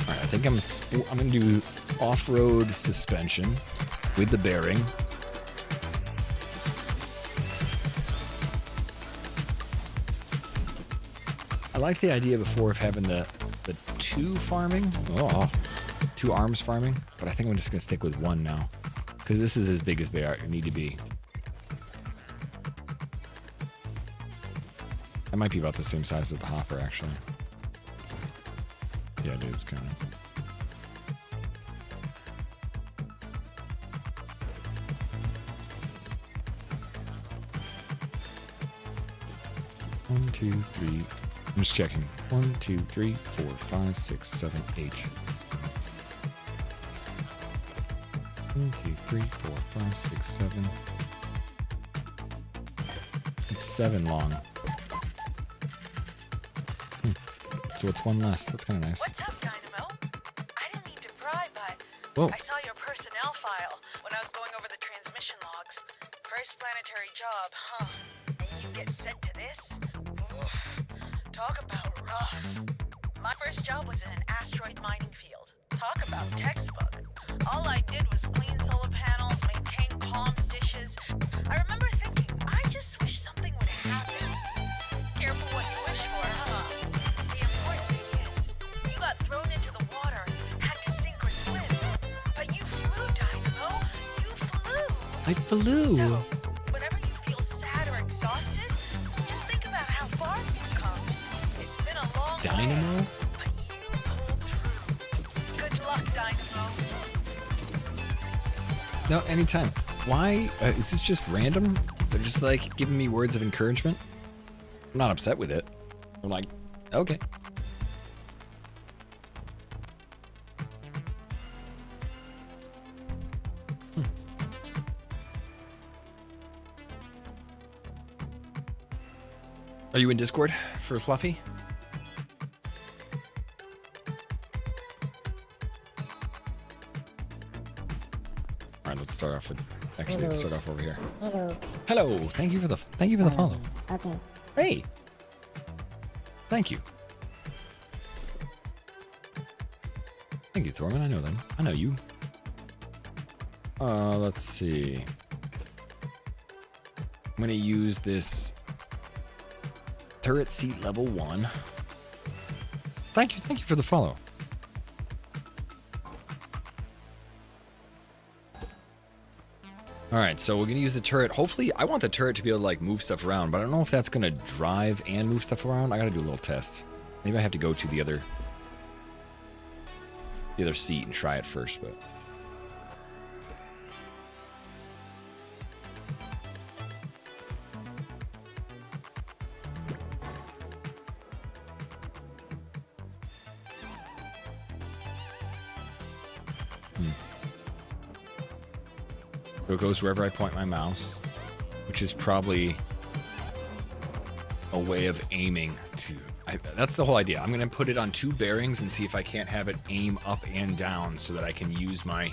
Alright, I think I'm gonna do off-road suspension with the bearing. I like the idea before of having the two farming. Oh, 2 arms farming. But I think I'm just going to stick with 1 now. Because this is as big as they need to be. That might be about the same size as the hopper, actually. Yeah, it is kind of. One, 2, 3. I'm just checking. 1, 2, 3, 4, 5, 6, 7, 8. 1, 2, 3, 4, 5, 6, 7. It's 7 long. So it's 1 less. That's kind of nice. What's up, Dynamo? I didn't mean to pry, but Whoa. I saw your personnel file when I was going over the transmission logs. First planetary job, huh? And you get sent to this? Oof. Talk about rough. My first job was in an asteroid mining field. Talk about textbook. All I did was clean solar panels, maintain palms dishes. I remember thinking, I just wish something would happen. Careful what you wish for, huh? The important thing is, you got thrown into the water, had to sink or swim. But you flew, Dynamo. You flew. I flew. So, whenever you feel sad or exhausted, just think about how far you've come. It's been a long Dynamo? way, but you pulled through. Good luck, Dynamo. No, anytime. Why? Is this just random? They're just like giving me words of encouragement? I'm not upset with it. I'm like, okay. Are you in Discord for Fluffy? All right, let's start off with. Actually, let's start off over here. Hello. Hello. Thank you for the follow. Okay. Hey. Thank you. Thank you, Thorman. I know them. I know you. Let's see. I'm gonna use this turret seat level 1. Thank you for the follow. Alright, so we're gonna use the turret. Hopefully, I want the turret to be able to like move stuff around, but I don't know if that's gonna drive and move stuff around. I gotta do a little test. Maybe I have to go to the other seat and try it first, but so it goes wherever I point my mouse, which is probably a way of aiming to. That's the whole idea. I'm going to put it on 2 bearings and see if I can't have it aim up and down so that I can use my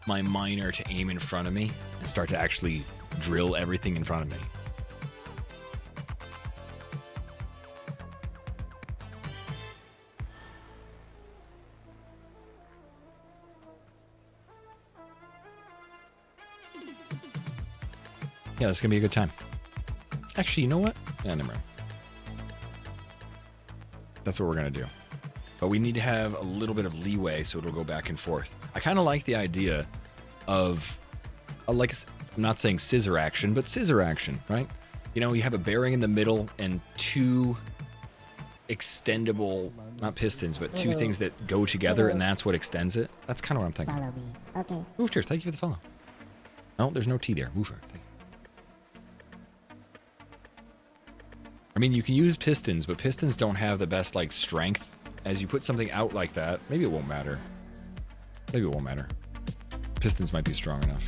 miner to aim in front of me and start to actually drill everything in front of me. Yeah, this is going to be a good time. Actually, you know what? Yeah, never mind. That's what we're going to do. But we need to have a little bit of leeway so it'll go back and forth. I kind of like the idea of, I'm not saying scissor action, but scissor action, right? You know, you have a bearing in the middle and two extendable, not pistons, but two things that go together, and that's what extends it. That's kind of what I'm thinking. Follow me. Okay. Woofers, thank you for the follow. No, there's no T there. Woofer. Thank you. I mean, you can use pistons, but pistons don't have the best, like, strength. As you put something out like that, maybe it won't matter. Maybe it won't matter. Pistons might be strong enough.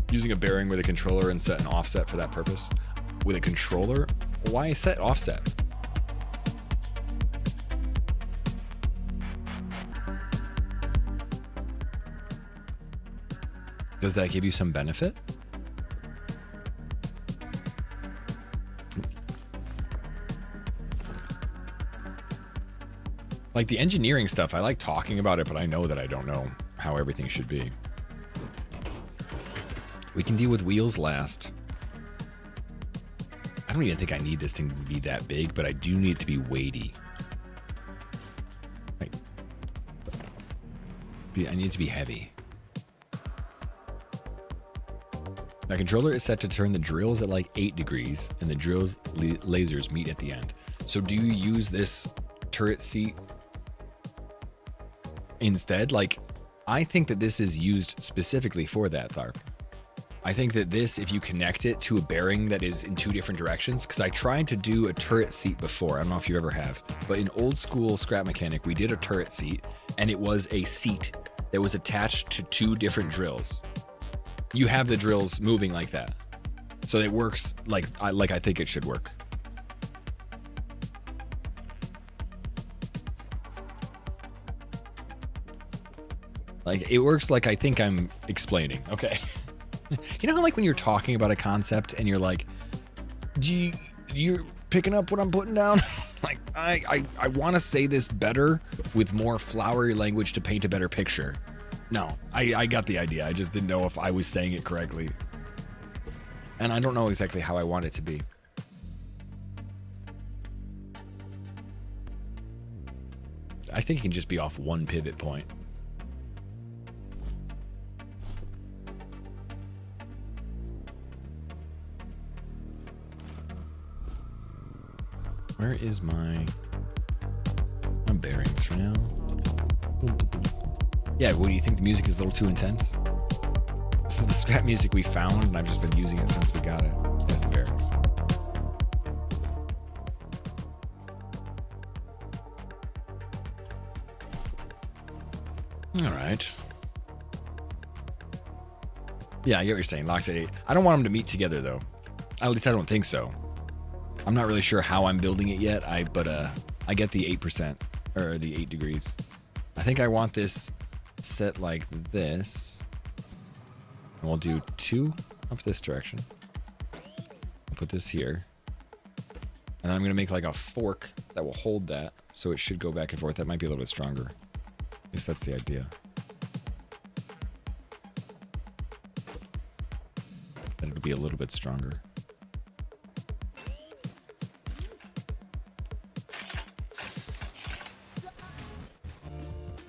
Using a bearing with a controller and set an offset for that purpose. With a controller? Why set offset? Does that give you some benefit? Like the engineering stuff, I like talking about it, but I know that I don't know how everything should be. We can deal with wheels last. I don't even think I need this thing to be that big, but I do need it to be weighty. Like, I need it to be heavy. My controller is set to turn the drills at like 8 degrees, and the drills lasers meet at the end. So do you use this turret seat instead? Like, I think that this is used specifically for that, Tharp. I think that this, if you connect it to a bearing that is in 2 different directions, because I tried to do a turret seat before, I don't know if you ever have, but in old school Scrap Mechanic, we did a turret seat, and it was a seat that was attached to 2 different drills. You have the drills moving like that. So it works like I think it should work. Like, it works like I think I'm explaining. Okay. You know how, like, when you're talking about a concept and you're like, you're picking up what I'm putting down? Like, I want to say this better with more flowery language to paint a better picture. No, I got the idea. I just didn't know if I was saying it correctly. And I don't know exactly how I want it to be. I think it can just be off one pivot point. Where is my bearings for now? Yeah, what do you think? The music is a little too intense? This is the scrap music we found, and I've just been using it since we got it. There's the bearings. All right. Yeah, I get what you're saying. Locks at 8. I don't want them to meet together, though. At least I don't think so. I'm not really sure how I'm building it yet. But I get the 8%, or the 8 degrees. I think I want this set like this. And we'll do 2 up this direction. I'll put this here. And then I'm going to make like a fork that will hold that. So it should go back and forth. That might be a little bit stronger. At least that's the idea. That it'll be a little bit stronger.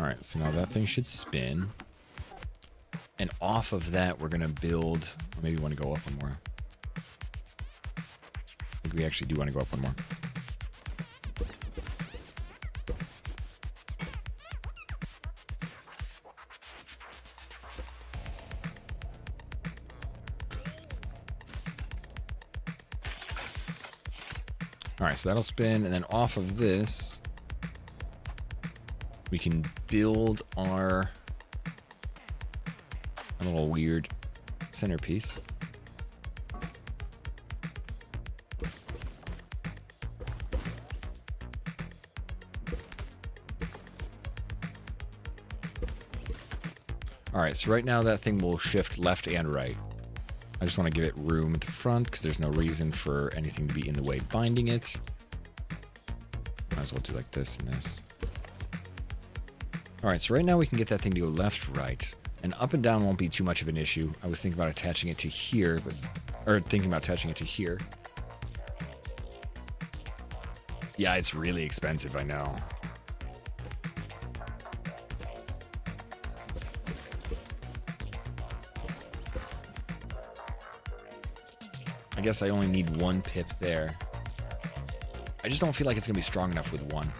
Alright, so now that thing should spin. And off of that, we're going to build... Maybe we want to go up one more. I think we actually do want to go up one more. Alright, so that'll spin, and then off of this, we can build our little weird centerpiece. Alright, so right now that thing will shift left and right. I just want to give it room at the front because there's no reason for anything to be in the way binding it. Might as well do like this and this. Alright, so right now we can get that thing to go left, right. And up and down won't be too much of an issue. I was thinking about attaching it to here, or thinking about attaching it to here. Yeah, it's really expensive, I know. I guess I only need one pip there. I just don't feel like it's going to be strong enough with one.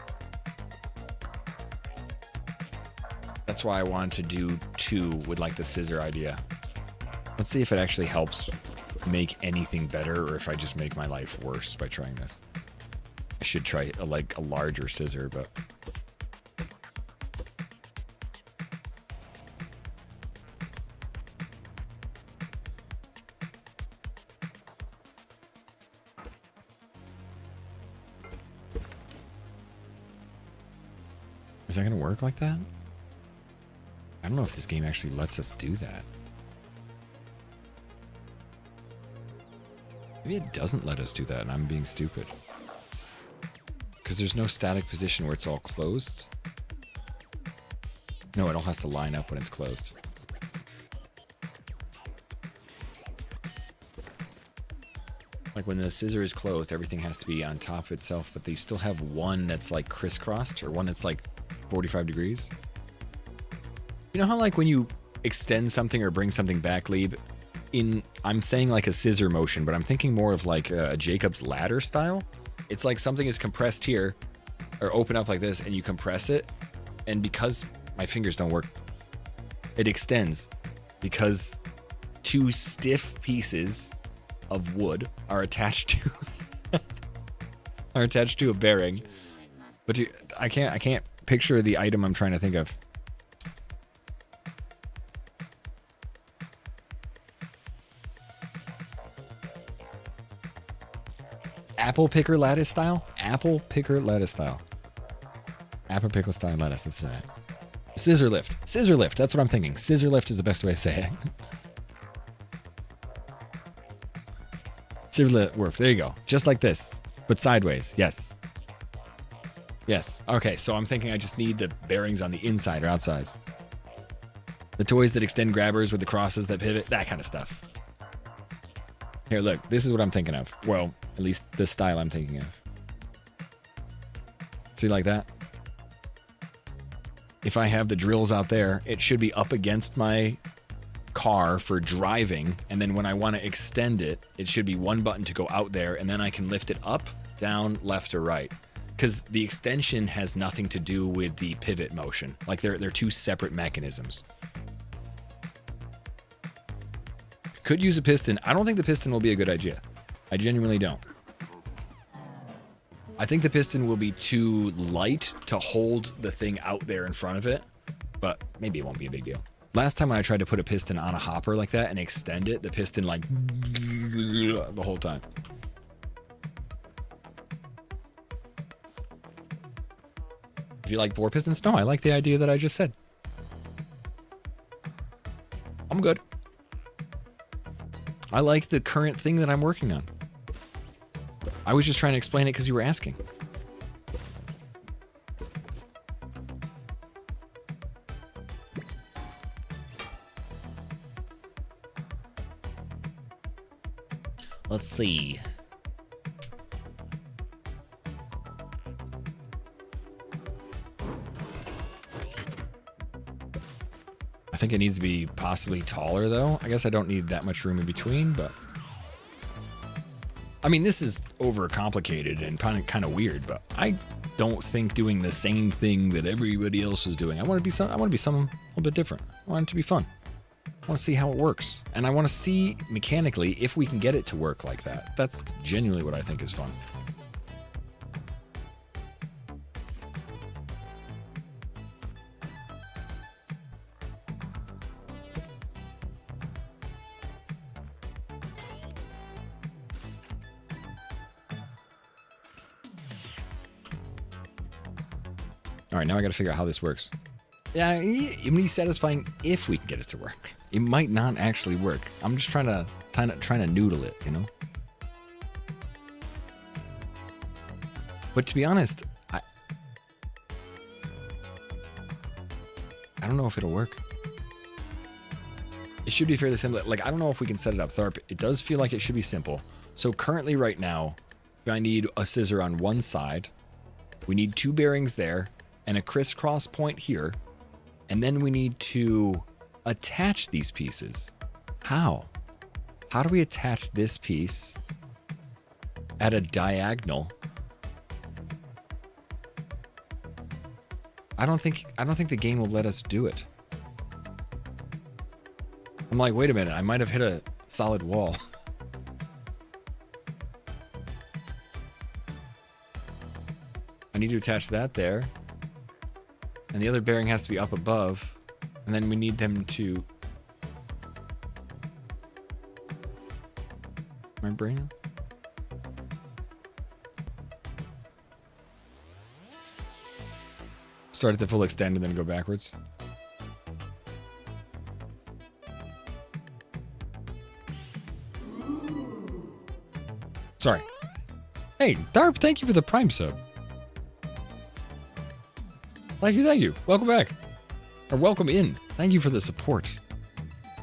That's why I wanted to do 2 with like the scissor idea. Let's see if it actually helps make anything better or if I just make my life worse by trying this. I should try a larger scissor, but... Is that going to work like that? I don't know if this game actually lets us do that. Maybe it doesn't let us do that and I'm being stupid. Because there's no static position where it's all closed. No, it all has to line up when it's closed. Like when the scissor is closed, everything has to be on top of itself, but they still have one that's like crisscrossed or one that's like 45 degrees. You know how like when you extend something or bring something back, Lieb, I'm saying like a scissor motion, but I'm thinking more of like a Jacob's ladder style. It's like something is compressed here or open up like this and you compress it. And because my fingers don't work, it extends because 2 stiff pieces of wood are attached to a bearing. But I can't picture the item I'm trying to think of. Apple picker lattice style? Apple picker lattice style. Apple pickle style lattice. That's right. Scissor lift. Scissor lift. That's what I'm thinking. Scissor lift is the best way to say it. Scissor lift. There you go. Just like this, but sideways. Yes. Yes. Okay, so I'm thinking I just need the bearings on the inside or outside. The toys that extend grabbers with the crosses that pivot, that kind of stuff. Here, look. This is what I'm thinking of. Well, at least the style I'm thinking of. See, like that? If I have the drills out there, it should be up against my car for driving. And then when I want to extend it, it should be one button to go out there. And then I can lift it up, down, left, or right. Because the extension has nothing to do with the pivot motion. Like they're 2 separate mechanisms. Could use a piston. I don't think the piston will be a good idea. I genuinely don't. I think the piston will be too light to hold the thing out there in front of it, but maybe it won't be a big deal. Last time when I tried to put a piston on a hopper like that and extend it, the piston like the whole time. If you like 4 pistons? No, I like the idea that I just said. I'm good. I like the current thing that I'm working on. I was just trying to explain it because you were asking. Let's see. I think it needs to be possibly taller, though. I guess I don't need that much room in between, but... I mean, this is overcomplicated and kind of weird, but I don't think doing the same thing that everybody else is doing. I want to be something a little bit different. I want it to be fun. I want to see how it works. And I want to see mechanically if we can get it to work like that. That's genuinely what I think is fun. All right, now I got to figure out how this works. Yeah, it would be satisfying if we can get it to work. It might not actually work. I'm just trying to noodle it, you know? But to be honest, I don't know if it'll work. It should be fairly simple. Like, I don't know if we can set it up, Tharp. It does feel like it should be simple. So currently right now, I need a scissor on one side We need 2 bearings there and a crisscross point here. And then we need to attach these pieces. How? How do we attach this piece at a diagonal? I don't think the game will let us do it. I'm like, wait a minute, I might have hit a solid wall. I need to attach that there. And the other bearing has to be up above. And then we need them to... My brain? Start at the full extent and then go backwards. Sorry. Hey, Darp, thank you for the Prime sub. Thank you. Welcome back. Or welcome in. Thank you for the support.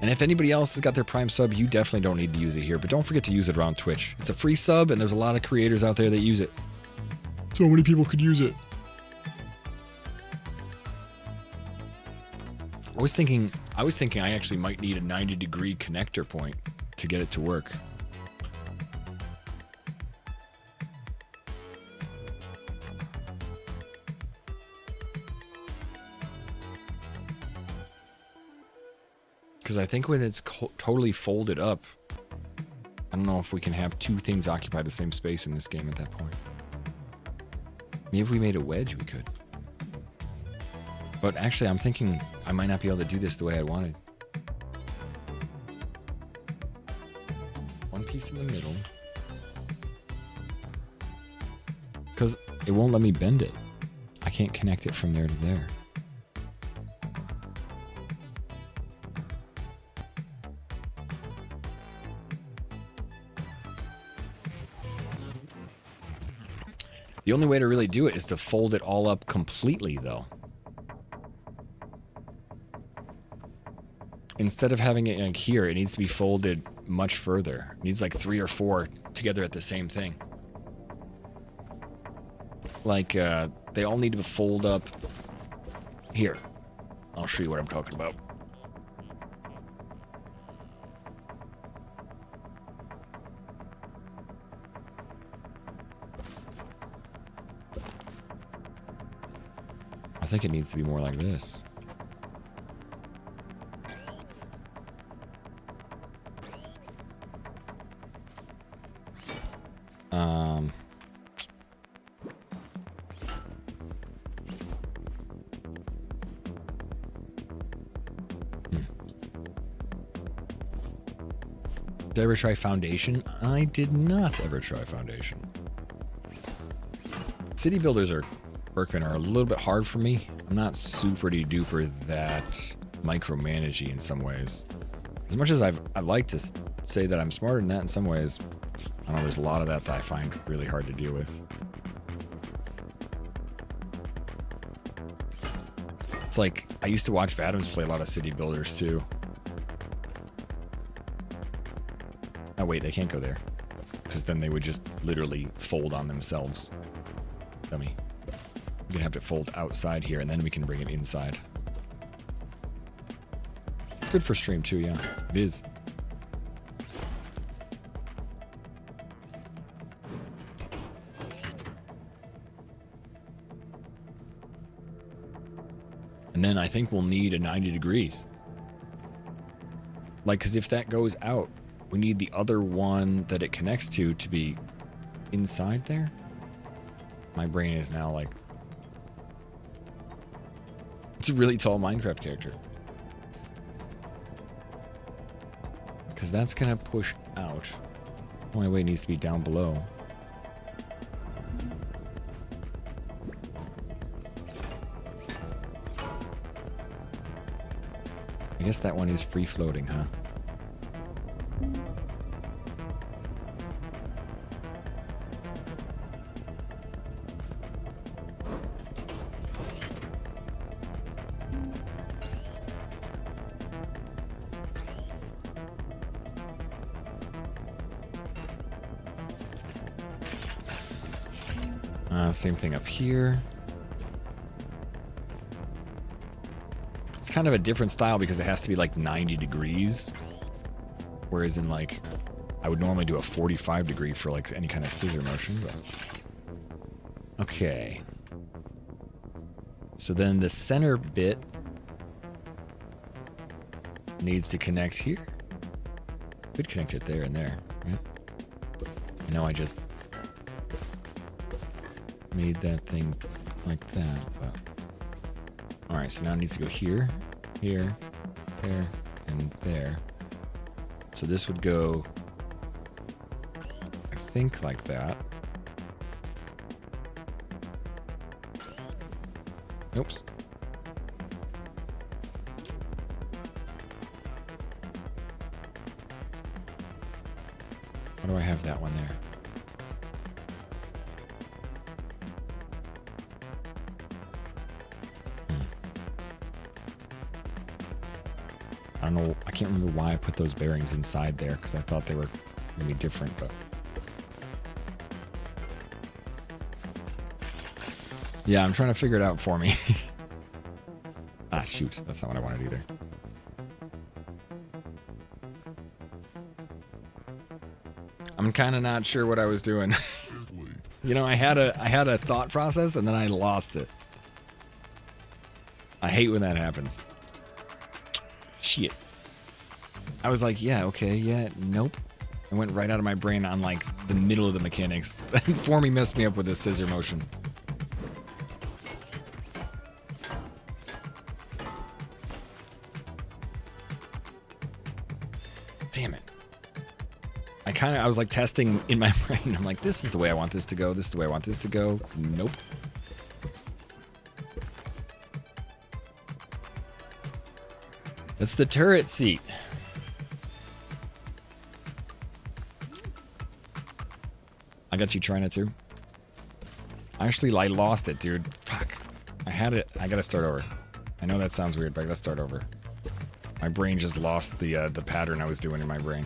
And if anybody else has got their Prime sub, you definitely don't need to use it here. But don't forget to use it around Twitch. It's a free sub, and there's a lot of creators out there that use it. So many people could use it. I was thinking I actually might need a 90-degree connector point to get it to work. Because I think when it's totally folded up, I don't know if we can have 2 things occupy the same space in this game at that point. Maybe if we made a wedge, we could. But actually, I'm thinking I might not be able to do this the way I wanted. One piece in the middle. Because it won't let me bend it. I can't connect it from there to there. The only way to really do it is to fold it all up completely, though. Instead of having it like here, it needs to be folded much further. It needs like 3 or 4 together at the same thing. Like, they all need to fold up here. I'll show you what I'm talking about. I think it needs to be more like this. Did I ever try Foundation? I did not ever try Foundation. City builders are Workmen are a little bit hard for me. I'm not super duper that micromanagey in some ways. As much as I'd like to say that I'm smarter than that in some ways, I don't know, there's a lot of that I find really hard to deal with. It's like, I used to watch Vadums play a lot of city builders too. Oh wait, they can't go there. Because then they would just literally fold on themselves. Dummy. We're gonna have to fold outside here, and then we can bring it inside. Good for stream too, yeah. It is. And then I think we'll need a 90 degrees. Like, because if that goes out, we need the other one that it connects to be inside there. My brain is now like... It's a really tall Minecraft character. Because that's going to push out. The only way it needs to be down below. I guess that one is free floating, huh? Same thing up here. It's kind of a different style because it has to be like 90 degrees. Whereas in like, I would normally do a 45 degree for like any kind of scissor motion. But... Okay. So then the center bit needs to connect here. Could connect it there and there, right? I know I just made that thing like that, but... Alright, so now it needs to go here, here, there, and there. So this would go, I think, like that. Oops. How do I have that one there? I don't know. I can't remember why I put those bearings inside there because I thought they were going to be different, but... Yeah, I'm trying to figure it out for me. Ah, shoot. That's not what I wanted either. I'm kind of not sure what I was doing. You know, I had a thought process and then I lost it. I hate when that happens. Shit. I was like, yeah, okay, yeah, nope. I went right out of my brain on like the middle of the mechanics. Formie messed me up with the scissor motion. Damn it. I was like testing in my brain. I'm like, this is the way I want this to go. This is the way I want this to go. Nope. That's the turret seat. I got you trying it too. Actually, I lost it, dude. Fuck. I had it. I gotta start over. I know that sounds weird, but I gotta start over. My brain just lost the pattern I was doing in my brain.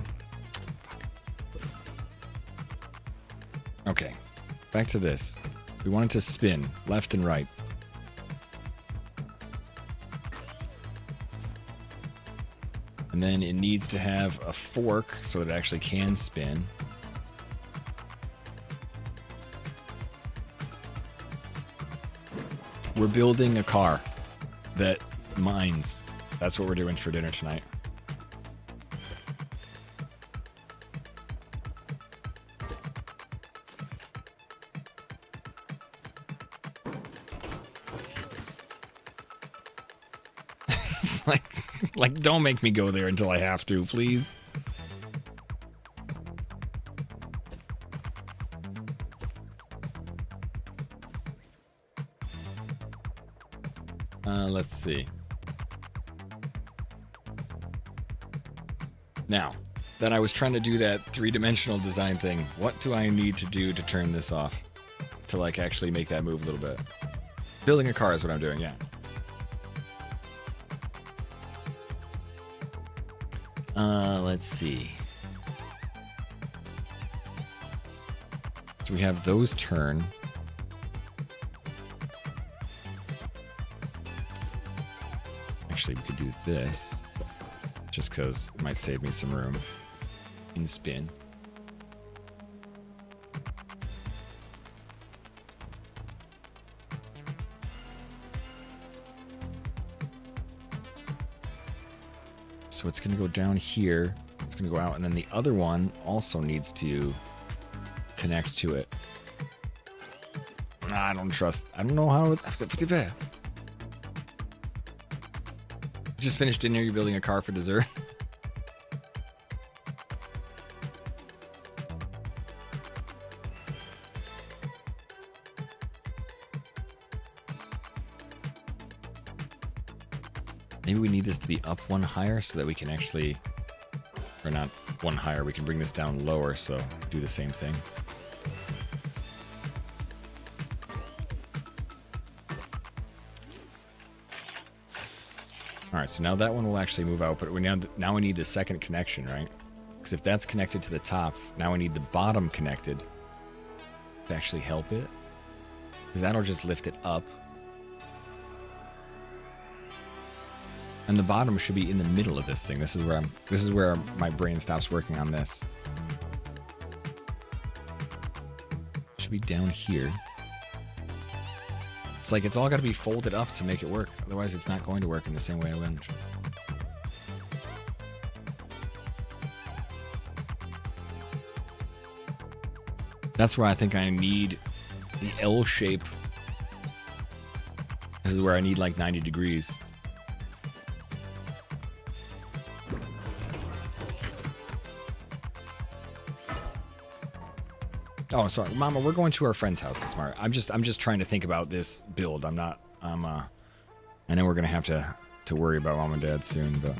Okay, back to this. We want it to spin left and right. And then it needs to have a fork so it actually can spin. We're building a car that mines. That's what we're doing for dinner tonight. Like, don't make me go there until I have to, please. Let's see. Now, that I was trying to do that three-dimensional design thing, what do I need to do to turn this off? To, like, actually make that move a little bit. Building a car is what I'm doing, yeah. Let's see. So we have those turn. Actually, we could do this. Just because it might save me some room. In spin. So it's going to go down here. It's going to go out, and then the other one also needs to connect to it. I don't know how it... Just finished dinner, you're building a car for dessert. Maybe we need this to be up one higher so that we can actually, or not one higher, we can bring this down lower, so do the same thing. All right, so now that one will actually move out, but now we need the second connection, right? Because if that's connected to the top, now we need the bottom connected to actually help it. Because that'll just lift it up. And the bottom should be in the middle of this thing. This is where my brain stops working on this. Should be down here. It's like it's all got to be folded up to make it work. Otherwise, it's not going to work in the same way I went. That's where I think I need the L shape. This is where I need like 90 degrees. Oh, sorry, Mama. We're going to our friend's house this morning. I'm just trying to think about this build. I know we're gonna have to worry about Mom and Dad soon, but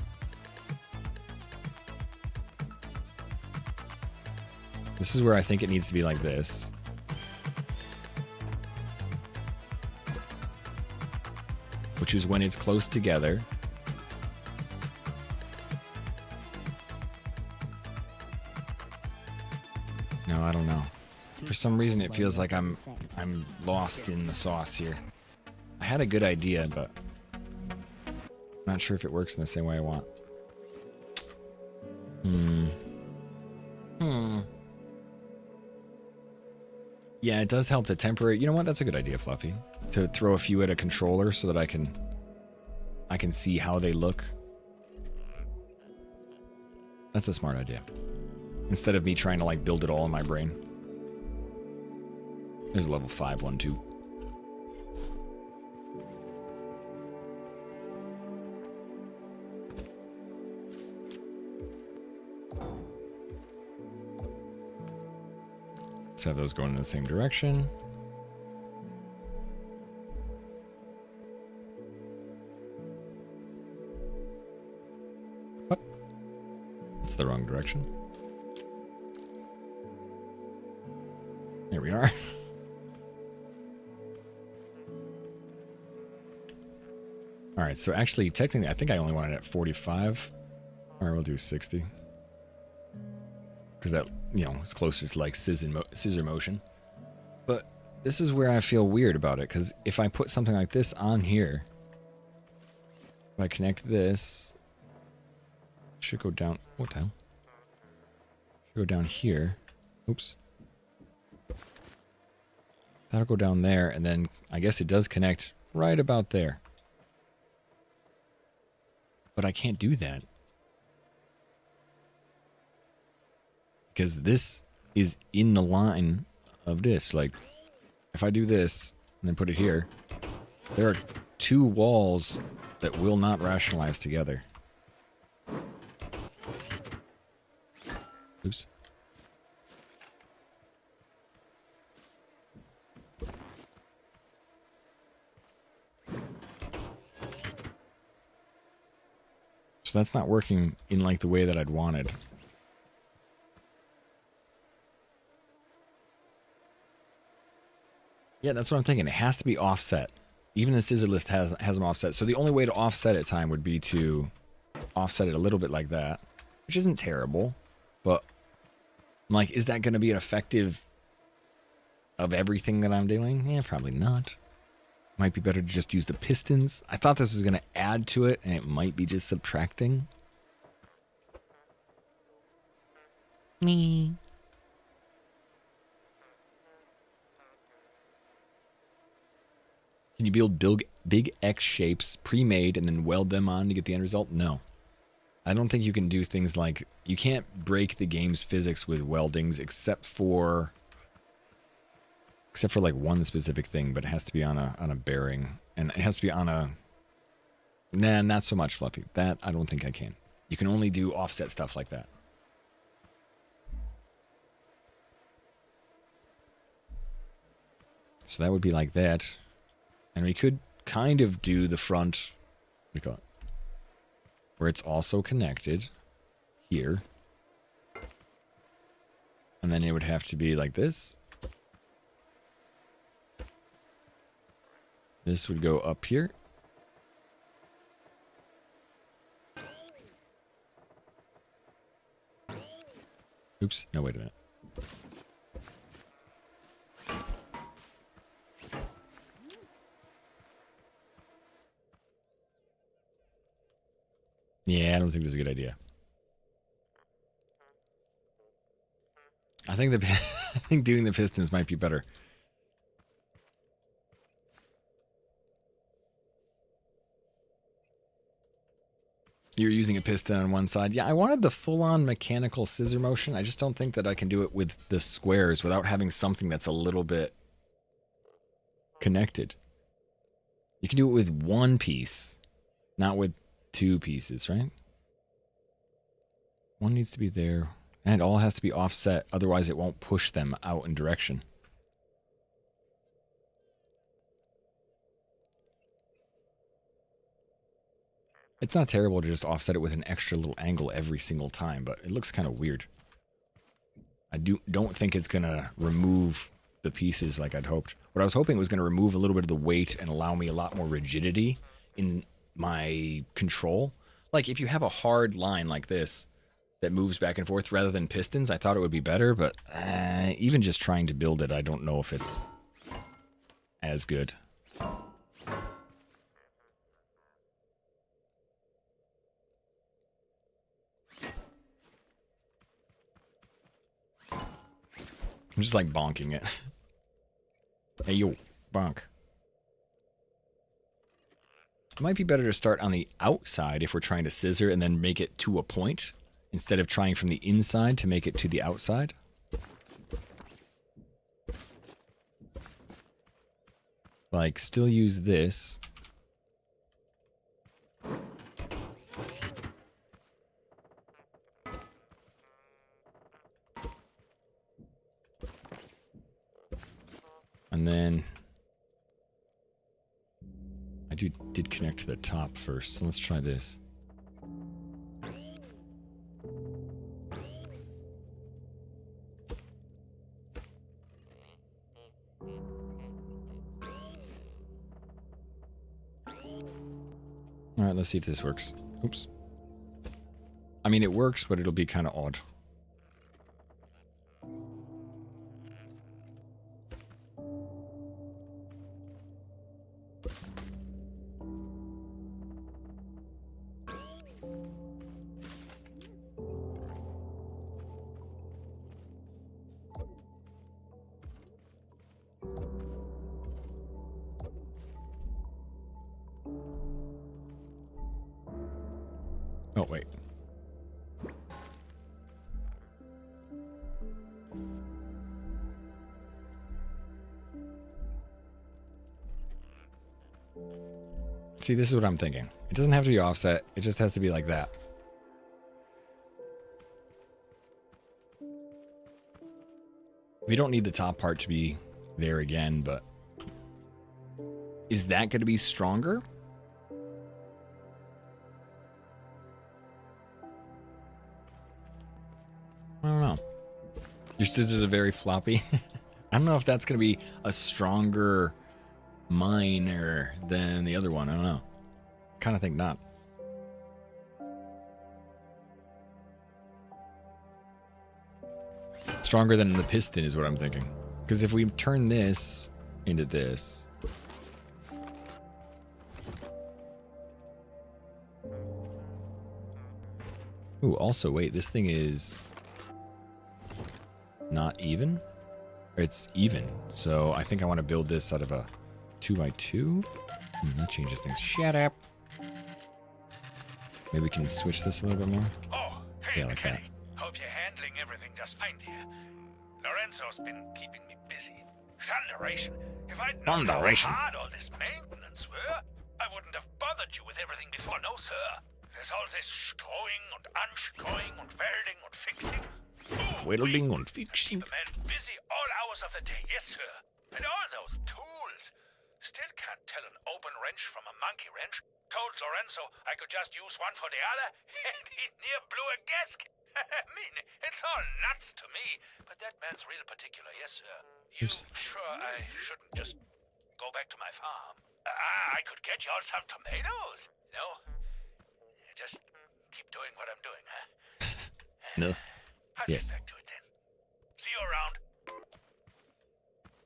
this is where I think it needs to be like this. Which is when it's close together. No, I don't know. For some reason, it feels like I'm lost in the sauce here. I had a good idea, but I'm not sure if it works in the same way I want. Yeah, it does help to temper it. You know what? That's a good idea, Fluffy. To throw a few at a controller so that I can see how they look. That's a smart idea. Instead of me trying to like build it all in my brain. There's a level 5 one too. Let's have those going in the same direction. What? That's the wrong direction. There we are. All right, so actually, technically, I think I only wanted it at 45. All right, we'll do 60. Because that, you know, is closer to like scissor motion. But this is where I feel weird about it, because if I put something like this on here, if I connect this, it should go down. What the hell? Should go down here. Oops. That'll go down there, and then I guess it does connect right about there. But I can't do that. Because this is in the line of this. Like, if I do this and then put it here, there are two walls that will not rationalize together. Oops. So that's not working in like the way that I'd wanted. Yeah, that's what I'm thinking. It has to be offset. Even the scissor list has them offset. So the only way to offset it time would be to offset it a little bit like that, which isn't terrible, but I'm like, is that going to be an effective of everything that I'm doing? Yeah, probably not. Might be better to just use the pistons. I thought this was going to add to it, and it might be just subtracting. Me. Can you build big X shapes pre-made and then weld them on to get the end result? No. I don't think you can do things like... You can't break the game's physics with weldings except for like one specific thing, but it has to be on a bearing. And it has to be on a... Nah, not so much, Fluffy. That, I don't think I can. You can only do offset stuff like that. So that would be like that. And we could kind of do the front, what do you call it? Where it's also connected here. And then it would have to be like this. This would go up here. Oops, no, wait a minute. don't think this is a good idea. I think I think doing the pistons might be better. You're using a piston on one side. Yeah, I wanted the full-on mechanical scissor motion. I just don't think that I can do it with the squares without having something that's a little bit connected. You can do it with one piece, not with two pieces, right? One needs to be there, and it all has to be offset, otherwise it won't push them out in direction. It's not terrible to just offset it with an extra little angle every single time, but it looks kind of weird. I don't think it's going to remove the pieces like I'd hoped. What I was hoping was going to remove a little bit of the weight and allow me a lot more rigidity in my control. Like if you have a hard line like this that moves back and forth rather than pistons, I thought it would be better, but even just trying to build it, I don't know if it's as good. I'm just like bonking it. Hey, yo, bonk. It might be better to start on the outside if we're trying to scissor and then make it to a point instead of trying from the inside to make it to the outside. Like, still use this. And then I did connect to the top first, so let's try this. All right, let's see if this works. Oops. I mean, it works, but it'll be kind of odd. Oh, wait. See, this is what I'm thinking. It doesn't have to be offset. It just has to be like that. We don't need the top part to be there again, but is that going to be stronger? I don't know. Your scissors are very floppy. I don't know if that's going to be a stronger miner than the other one. I don't know. Kind of think not. Stronger than the piston is what I'm thinking. Because if we turn this into this. Ooh, also, wait, this thing is not even? It's even. So I think I want to build this out of a 2x2. That changes things. Shut up. Maybe we can switch this a little bit more. Oh, hey, Yeah, like that. mechanic. Hope you're handling everything just fine here. Lorenzo's been keeping me busy. Thunderation. If I'd known how Thunderation. hard all this maintenance were, I wouldn't have bothered you with everything before. No, sir. There's all this screwing and unscrewing and welding and fixing. Ooh, Welding we and fixing. keep a man busy all hours of the day. Yes, sir. And all those tools. Still can't tell an open wrench from a monkey wrench. Told Lorenzo I could just use one for the other, and he near blew a gasket. I mean, it's all nuts to me, but that man's real particular, yes, sir. You sure I shouldn't just go back to my farm? I could get you all some tomatoes. No? Just keep doing what I'm doing, huh? No. I'll Yes. get back to it then. See you around.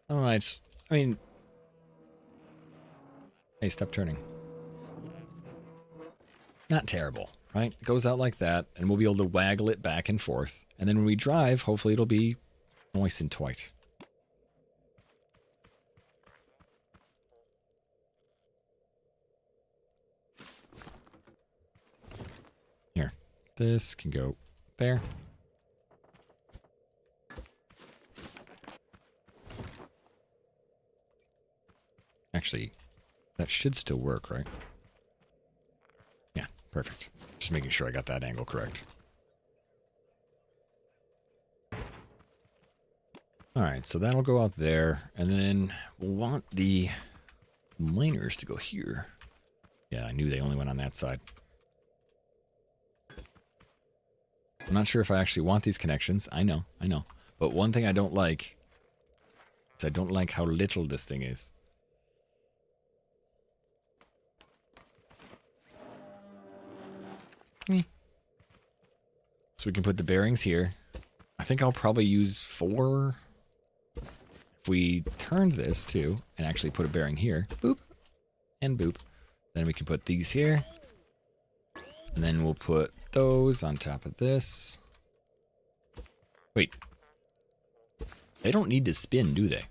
All right. I mean, hey, stop turning. Not terrible. right? It goes out like that, and we'll be able to waggle it back and forth. And then when we drive, hopefully it'll be nice and tight. Here, this can go there. Actually, that should still work, right? Yeah, perfect. Just making sure I got that angle correct. Alright, so that'll go out there, and then we'll want the miners to go here. Yeah, I knew they only went on that side. I'm not sure if I actually want these connections. I know. But one thing I don't like is I don't like how little this thing is. So we can put the bearings here. I think I'll probably use 4. If we turned this too, and actually put a bearing here, boop, and boop, then we can put these here. And then we'll put those on top of this. Wait. They don't need to spin, do they?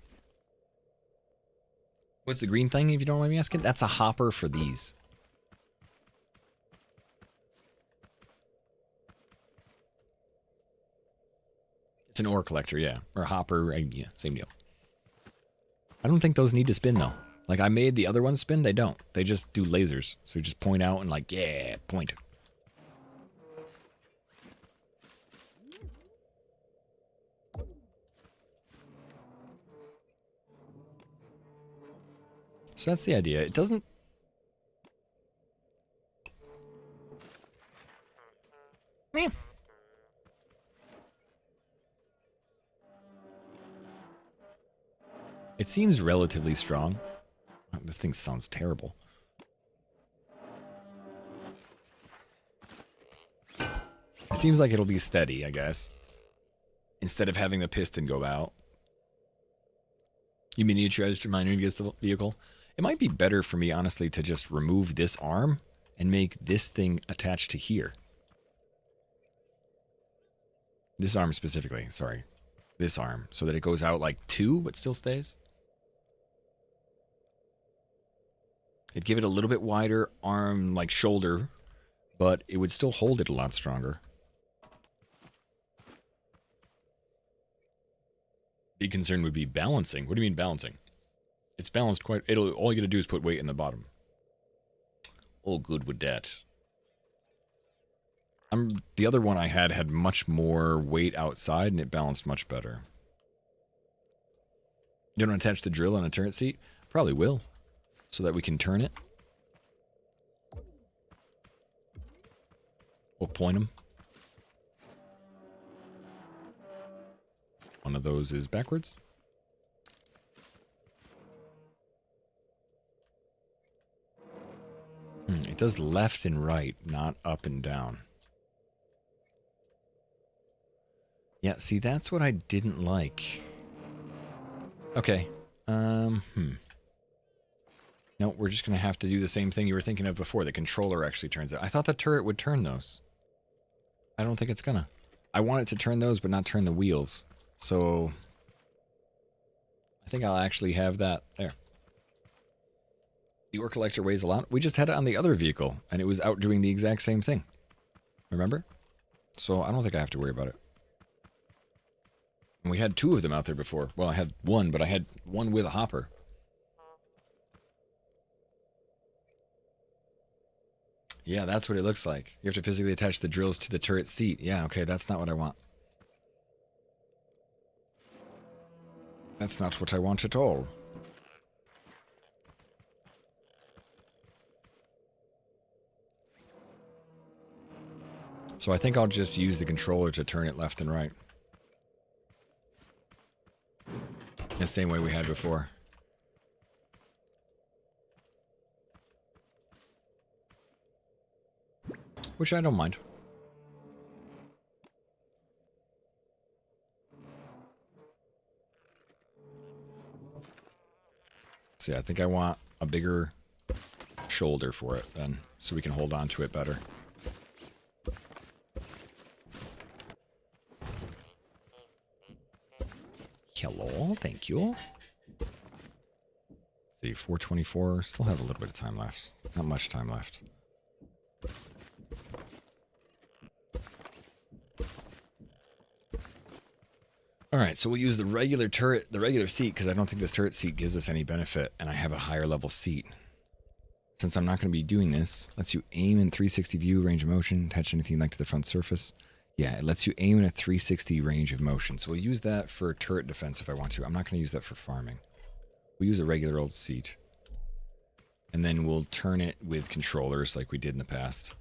What's the green thing, if you don't mind me asking? That's a hopper for these. It's an ore collector, yeah. Or a hopper, yeah, same deal. I don't think those need to spin, though. Like, I made the other ones spin, they don't. They just do lasers. So you just point out and like, yeah, point. So that's the idea. It doesn't... Meh. It seems relatively strong. Oh, this thing sounds terrible. It seems like it'll be steady, I guess. Instead of having the piston go out. You miniaturized your miner against the vehicle? It might be better for me, honestly, to just remove this arm and make this thing attached to here. This arm specifically, sorry. This arm, so that it goes out like 2, but still stays. It'd give it a little bit wider arm, like shoulder, but it would still hold it a lot stronger. Big concern would be balancing. What do you mean balancing? It's balanced quite... all you gotta do is put weight in the bottom. All good with that. The other one I had much more weight outside, and it balanced much better. You don't attach the drill on a turret seat? Probably will. So that we can turn it. We'll point them. One of those is backwards. It does left and right, not up and down. Yeah, see, that's what I didn't like. Okay. No, we're just going to have to do the same thing you were thinking of before. The controller actually turns it. I thought the turret would turn those. I don't think it's gonna. I want it to turn those, but not turn the wheels. So I think I'll actually have that there. The ore collector weighs a lot. We just had it on the other vehicle, and it was out doing the exact same thing. Remember? So I don't think I have to worry about it. And we had 2 of them out there before. Well, I had 1, but I had 1 with a hopper. Yeah, that's what it looks like. You have to physically attach the drills to the turret seat. Yeah, okay, that's not what I want. That's not what I want at all. So I think I'll just use the controller to turn it left and right. The same way we had before. Which I don't mind. See, I think I want a bigger shoulder for it then, so we can hold on to it better. hello. Thank you. See, 424. Still have a little bit of time left. Not much time left. All right, so we'll use the regular turret, the regular seat, because I don't think this turret seat gives us any benefit, and I have a higher level seat. Since I'm not going to be doing this, lets you aim in 360 view, range of motion, attach anything like to the front surface. Yeah, it lets you aim in a 360 range of motion. So we'll use that for turret defense if I want to. I'm not going to use that for farming. We'll use a regular old seat. And then we'll turn it with controllers like we did in the past.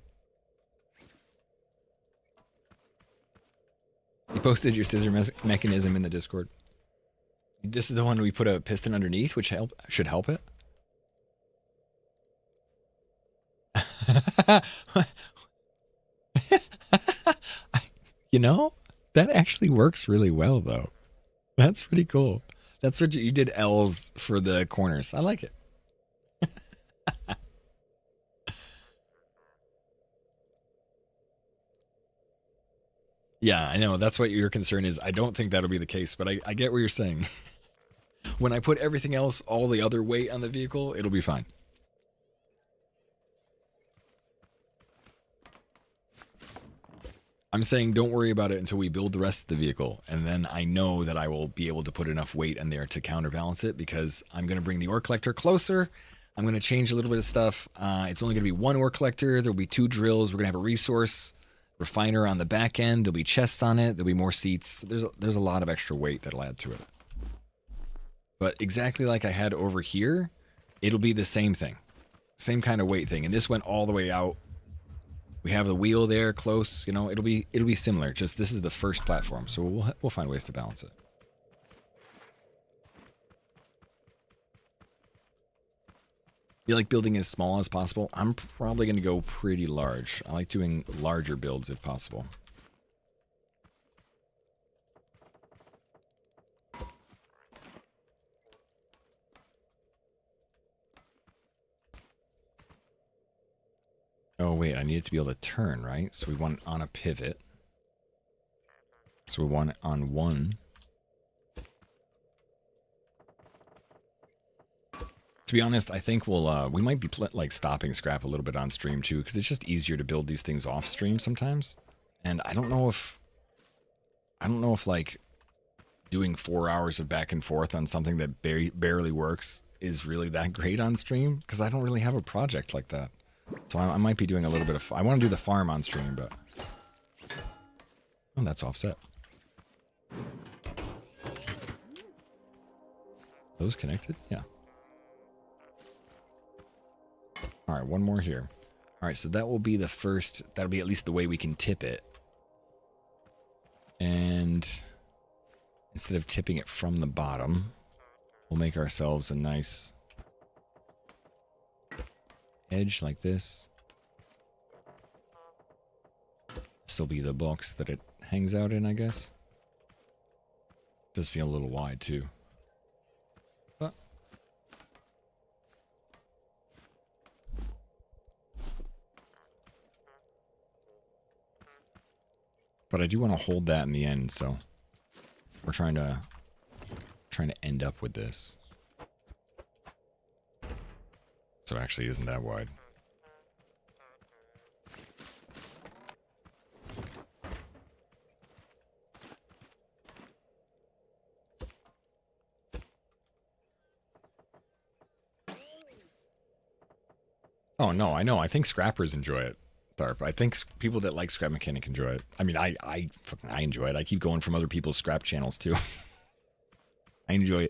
You posted your scissor mechanism in the Discord. This is the one we put a piston underneath, which should help it. You know, that actually works really well, though. That's pretty cool. That's what you did L's for the corners. I like it. Yeah, I know. That's what your concern is. I don't think that'll be the case, but I get what you're saying. When I put everything else, all the other weight on the vehicle, it'll be fine. I'm saying don't worry about it until we build the rest of the vehicle, and then I know that I will be able to put enough weight in there to counterbalance it, because I'm going to bring the ore collector closer. I'm going to change a little bit of stuff. It's only going to be one ore collector. There'll be 2 drills. We're going to have a resource refiner on the back end. There'll be chests on it. There'll be more seats. There's a lot of extra weight that'll add to it. But exactly like I had over here, it'll be the same thing. Same kind of weight thing. And this went all the way out. We have the wheel there close, you know, it'll be similar. Just this is the first platform, so we'll find ways to balance it. You like building as small as possible? I'm probably going to go pretty large. I like doing larger builds if possible. Oh, wait, I need it to be able to turn, right? So we want it on a pivot. So we want it on one. To be honest, I think we might be like stopping scrap a little bit on stream too, because it's just easier to build these things off stream sometimes. And I don't know if like doing 4 hours of back and forth on something that barely works is really that great on stream, because I don't really have a project like that. So I might be doing a little bit of... I want to do the farm on stream, but... Oh, that's offset. Those connected? Yeah. Alright, one more here. Alright, so that will be the first... That'll be at least the way we can tip it. And... instead of tipping it from the bottom, we'll make ourselves a nice... edge like this. This will be the box that it hangs out in, I guess. Does feel a little wide too. But I do want to hold that in the end, so we're trying to end up with this. So it actually isn't that wide. Oh, no, I know. I think scrappers enjoy it, Tharp. I think people that like Scrap Mechanic enjoy it. I mean, I enjoy it. I keep going from other people's scrap channels, too. I enjoy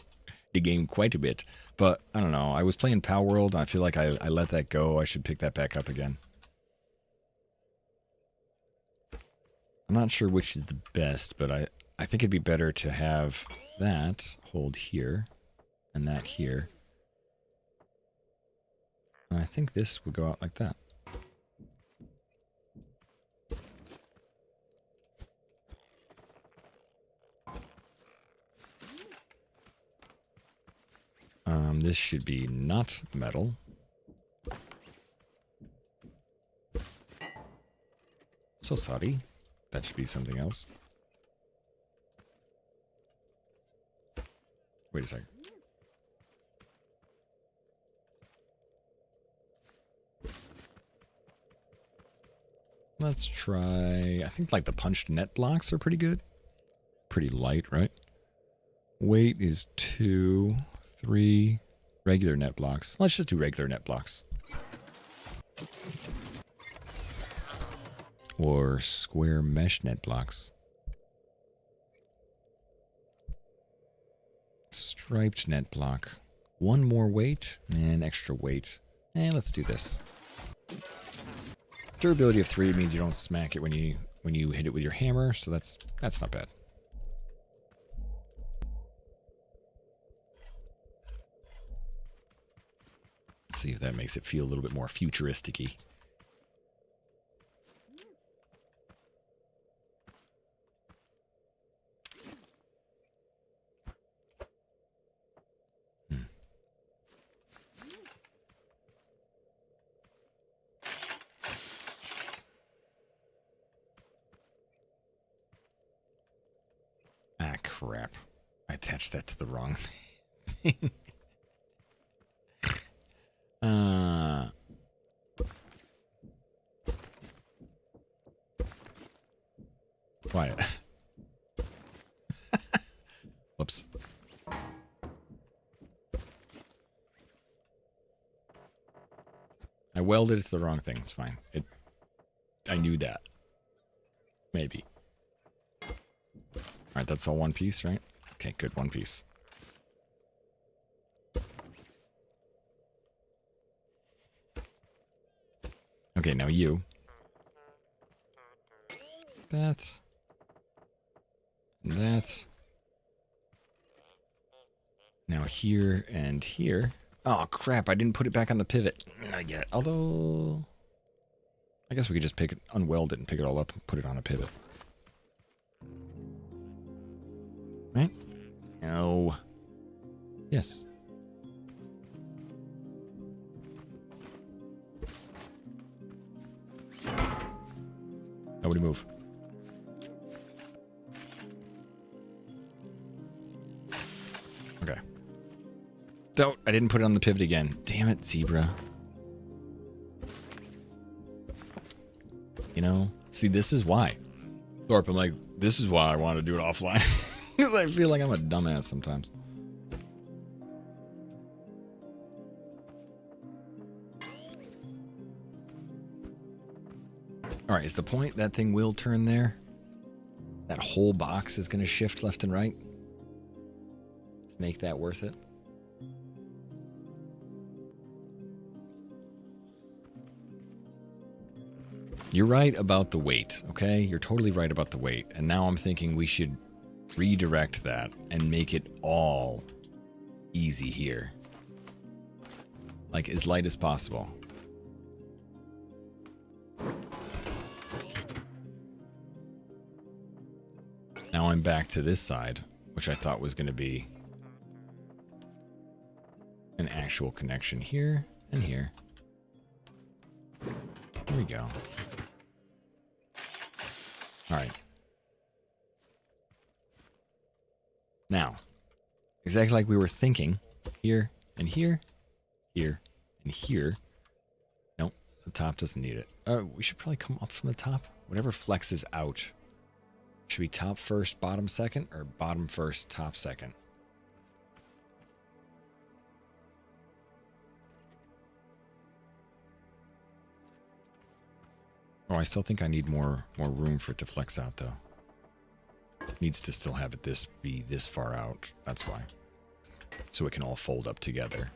the game quite a bit. But, I don't know. I was playing Power World, and I feel like I let that go. I should pick that back up again. I'm not sure which is the best, but I think it'd be better to have that hold here and that here. And I think this would go out like that. This should be not metal. So sorry. That should be something else. Wait a second. Let's try, I think like the punched net blocks are pretty good. Pretty light, right? Weight is 2, 3 regular net blocks. Let's just do regular net blocks. Or square mesh net blocks. Striped net block. 1 more weight and extra weight. And let's do this. Durability of 3 means you don't smack it when you hit it with your hammer, so that's not bad. Let's see if that makes it feel a little bit more futuristic-y. Ah, crap. I attached that to the wrong thing. Quiet. Whoops. I welded it to the wrong thing. It's fine. I knew that. Maybe. Alright, that's all one piece, right? Okay, good, one piece. Okay, now you. That. That. Now here and here. Oh, crap, I didn't put it back on the pivot. Not yet. Although, I guess we could just pick it, unweld it and pick it all up and put it on a pivot. Right? No. Yes. Nobody move. Okay. So, I didn't put it on the pivot again. Damn it, Zebra. You know? See, this is why. Thorpe, I'm like, this is why I want to do it offline. Because I feel like I'm a dumbass sometimes. Alright, is the point that thing will turn there? That whole box is going to shift left and right? Make that worth it? You're right about the weight, okay? You're totally right about the weight. And now I'm thinking we should redirect that and make it all easy here. Like, as light as possible. Now I'm back to this side, which I thought was going to be an actual connection here and here. There we go. All right. Now, exactly like we were thinking, here and here, here and here. Nope, the top doesn't need it. We should probably come up from the top. Whatever flexes out. Should be top first, bottom second, or bottom first, top second? Oh, I still think I need more room for it to flex out, though. Needs to still have it be this far out. That's why. So it can all fold up together.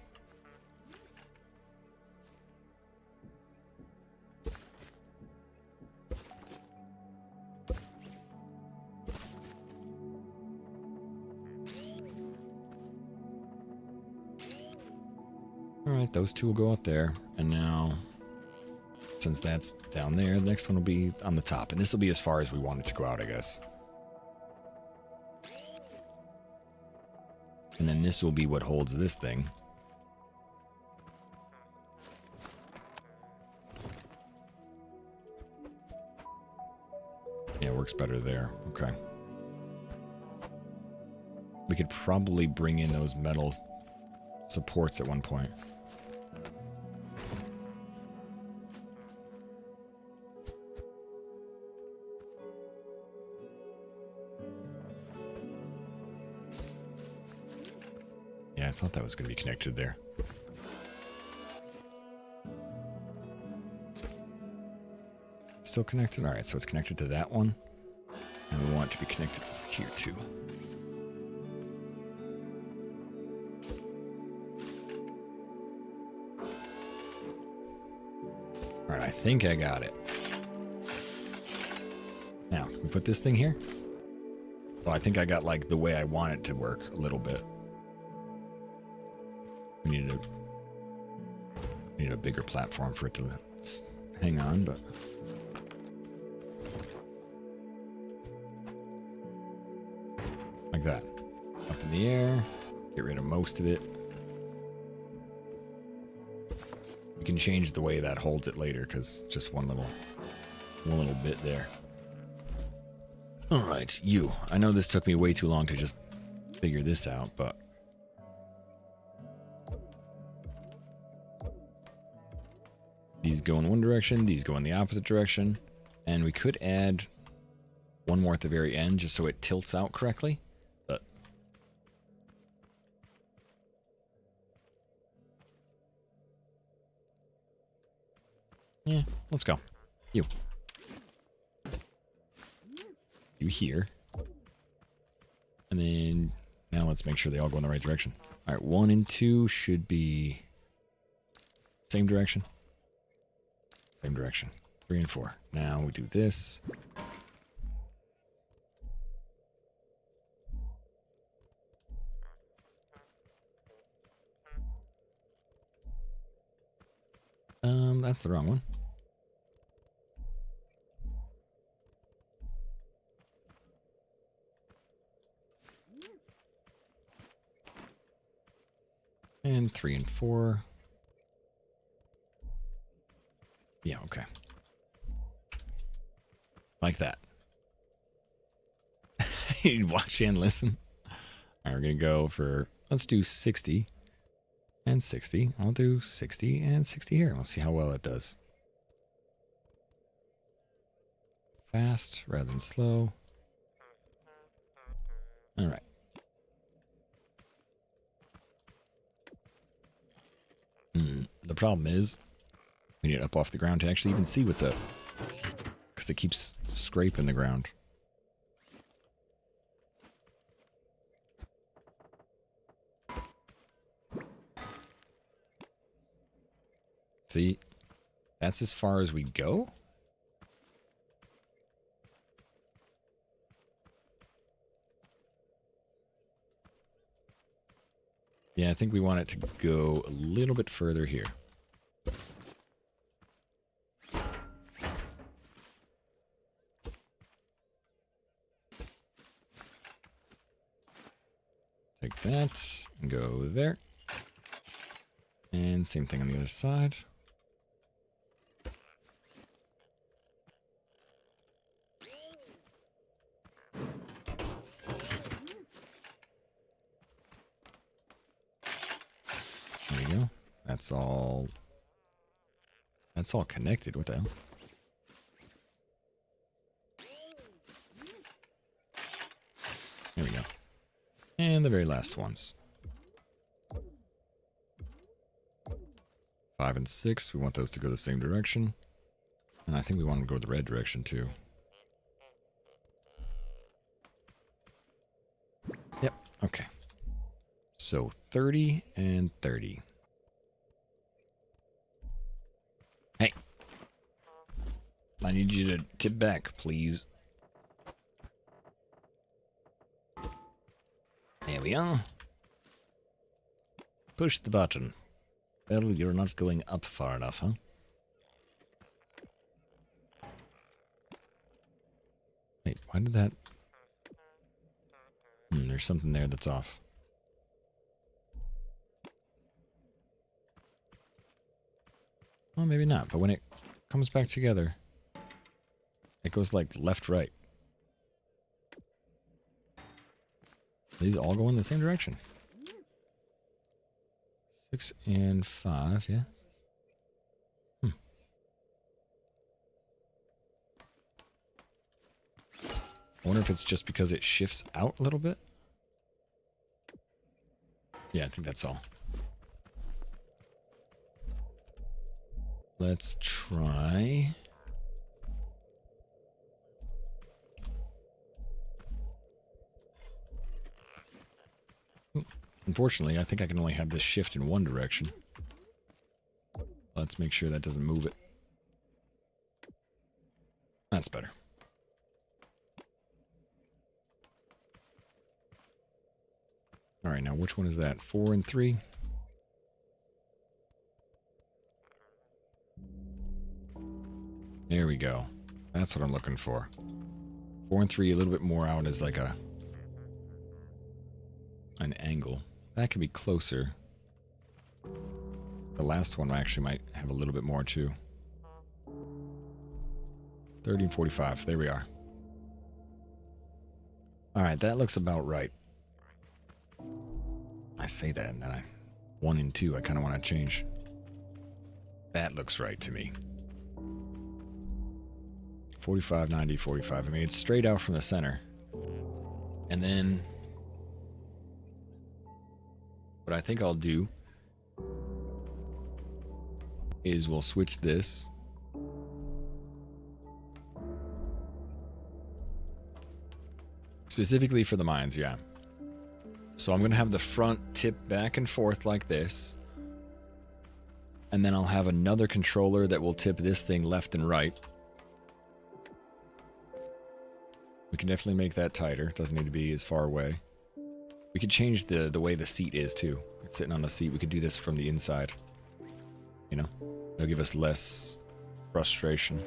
Alright, those two will go out there. And now, since that's down there, the next one will be on the top. And this will be as far as we want it to go out, I guess. And then this will be what holds this thing. Yeah, it works better there. Okay. We could probably bring in those metal supports at one point. Yeah, I thought that was going to be connected there. Still connected? Alright, so it's connected to that one. And we want it to be connected over here too. Alright, I think I got it. Now, can we put this thing here? Well, I think I got like the way I want it to work a little bit. We need a bigger platform for it to hang on, but like that. Up in the air. Get rid of most of it. You can change the way that holds it later because just one little bit there. All right, you. I know this took me way too long to just figure this out, but these go in one direction, these go in the opposite direction, and we could add one more at the very end just so it tilts out correctly. But yeah, let's go. You here. And then now let's make sure they all go in the right direction. All right, 1 and 2 should be same direction. Same direction. 3 and 4. Now we do this. That's the wrong one. And 3 and 4. Yeah, okay. Like that. Watch and listen. All right, we're going to go for, let's do 60 and 60. I'll do 60 and 60 here. We'll see how well it does. Fast rather than slow. All right. The problem is we need it up off the ground to actually even see what's up. Because it keeps scraping the ground. See? That's as far as we go? Yeah, I think we want it to go a little bit further here. Take that and go there. And same thing on the other side. There we go. That's all connected. What the hell? There we go. And the very last ones. 5 and 6. We want those to go the same direction. And I think we want them to go the red direction too. Yep. Okay. So 30 and 30. Hey. I need you to tip back, please. There we are. Push the button. Well, you're not going up far enough, huh? Wait, why did that... there's something there that's off. Well, maybe not, but when it comes back together, it goes like left-right. These all go in the same direction. 6 and 5, yeah. I wonder if it's just because it shifts out a little bit. Yeah, I think that's all. Let's try. Unfortunately, I think I can only have this shift in one direction. Let's make sure that doesn't move it. That's better. All right, now which one is that? 4 and 3? There we go. That's what I'm looking for. 4 and 3, a little bit more out as like an angle. That could be closer. The last one actually might have a little bit more too. 30 and 45. There we are. All right, that looks about right. I say that and then 1 and 2, I kind of want to change. That looks right to me. 45, 90, 45. I mean, it's straight out from the center. And then what I think I'll do is we'll switch this. Specifically for the mines, yeah. So I'm going to have the front tip back and forth like this. And then I'll have another controller that will tip this thing left and right. We can definitely make that tighter. It doesn't need to be as far away. We could change the way the seat is too. It's sitting on the seat. We could do this from the inside. You know? It'll give us less frustration.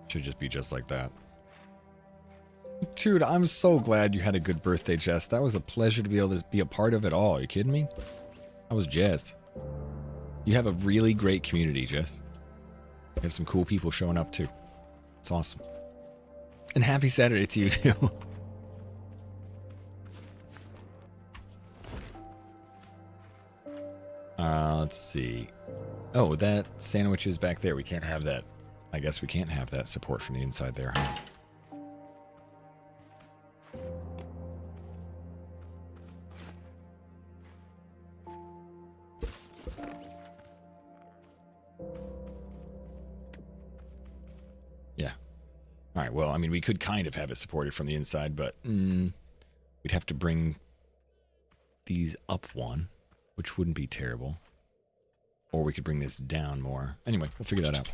Should just be just like that. Dude, I'm so glad you had a good birthday, Jess. That was a pleasure to be able to be a part of it all. Are you kidding me? I was jazzed. You have a really great community, Jess. You have some cool people showing up, too. It's awesome. And happy Saturday to you, too. Let's see. Oh, that sandwich is back there. We can't have that. I guess we can't have that support from the inside there, huh? Yeah. All right, well, I mean, we could kind of have it supported from the inside, but we'd have to bring these up one, which wouldn't be terrible. Or we could bring this down more. Anyway, we'll figure that out.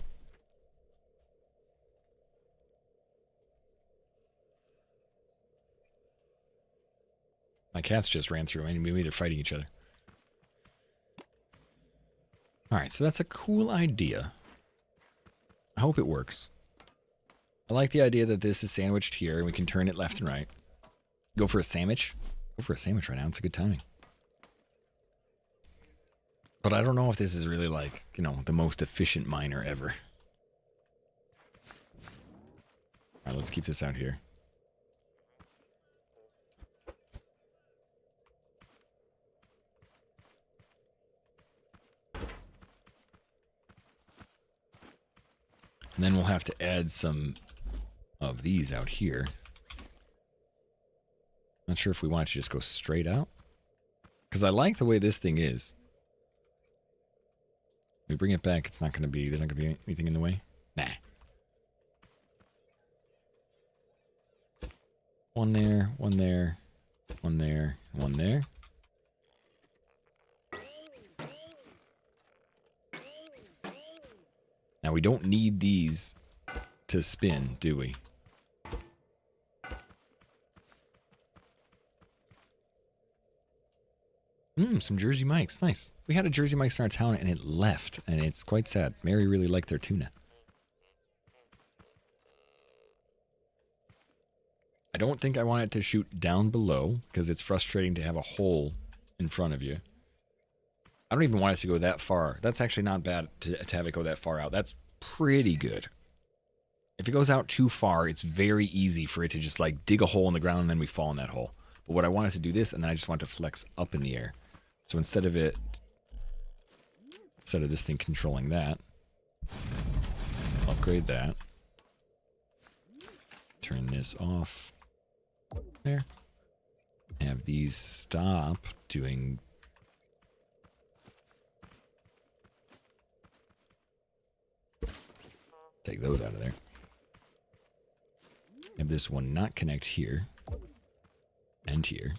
My cats just ran through and maybe they're fighting each other. Alright, so that's a cool idea. I hope it works. I like the idea that this is sandwiched here and we can turn it left and right. Go for a sandwich? Go for a sandwich right now. It's a good timing. But I don't know if this is really like, you know, the most efficient miner ever. Alright, let's keep this out here. And then we'll have to add some of these out here. Not sure if we want to just go straight out. Because I like the way this thing is. We bring it back, it's not going to be, there's not going to be anything in the way. Nah. One there, one there, one there, one there. Now we don't need these to spin, do we? Some Jersey Mikes. Nice. We had a Jersey Mikes in our town and it left, and it's quite sad. Mary really liked their tuna. I don't think I want it to shoot down below because it's frustrating to have a hole in front of you. I don't even want it to go that far. That's actually not bad to have it go that far out. That's pretty good. If it goes out too far, it's very easy for it to just like dig a hole in the ground and then we fall in that hole. But what I want it to do this, and then I just want it to flex up in the air. So instead of this thing controlling that, upgrade that. Turn this off. There. Have these stop doing... Take those out of there. Have this one not connect here. And here.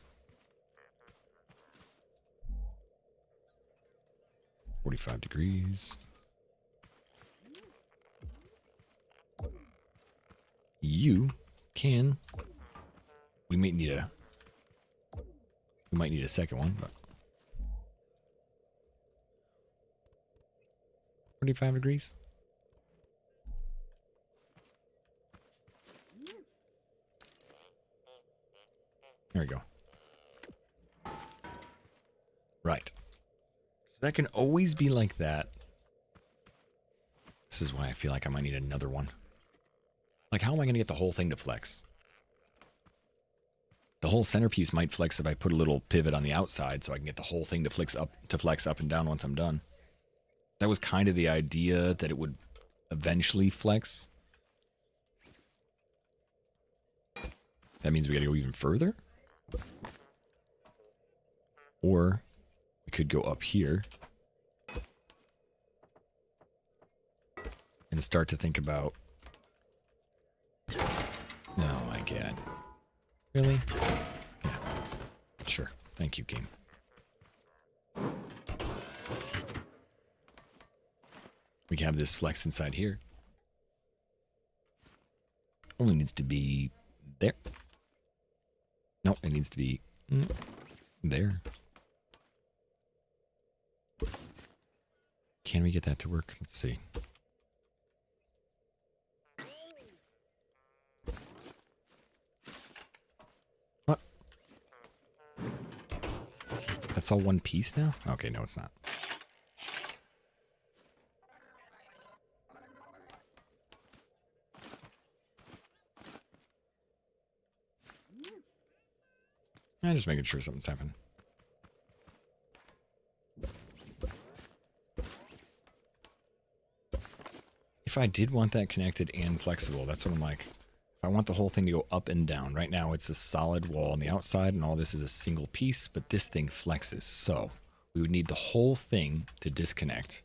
45 degrees. You can... We might need a second one, but 45 degrees. There we go. Right. So that can always be like that. This is why I feel like I might need another one. Like, how am I going to get the whole thing to flex? The whole centerpiece might flex if I put a little pivot on the outside so I can get the whole thing to flex up and down once I'm done. That was kind of the idea, that it would eventually flex. That means we got to go even further. Or we could go up here and start to think about... Oh my god. Really? Yeah. Sure. Thank you, game. We can have this flex inside here. Only needs to be there. No, it needs to be there. Can we get that to work? Let's see. What? That's all one piece now? Okay, no, it's not. I'm just making sure something's happened. If I did want that connected and flexible, that's what I'm like. If I want the whole thing to go up and down, right now it's a solid wall on the outside and all this is a single piece, but this thing flexes. So we would need the whole thing to disconnect,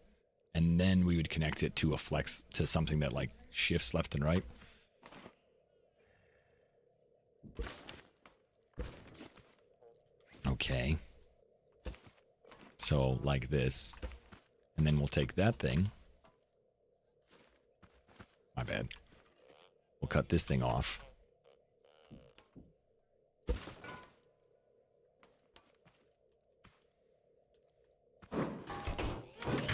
and then we would connect it to a flex, to something that like shifts left and right. Okay. So like this, and then we'll take that thing. My bad. We'll cut this thing off.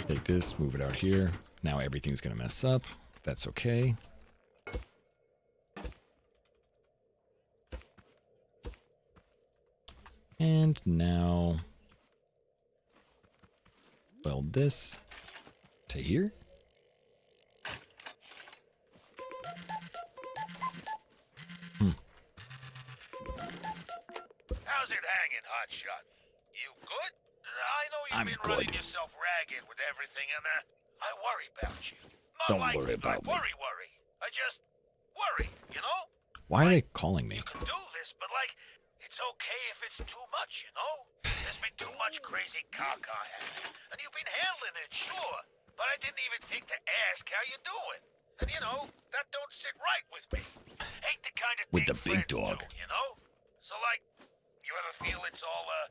Take this, move it out here. Now everything's gonna mess up. That's okay. And now weld this to here. How's it hanging, Hotshot? You good? I know you've I'm been good. running yourself ragged with everything, and I worry about you. Not Don't like worry about me. worry. I just worry, you know? Why are they calling me? You can do this, but like, it's okay if it's too much, you know? There's been too much crazy caca happening, and you've been handling it, sure. But I didn't even think to ask how you doing. And you know, that don't sit right with me. Ain't the kind of With thing the big friends dog. do, you know? So like, you ever feel it's all a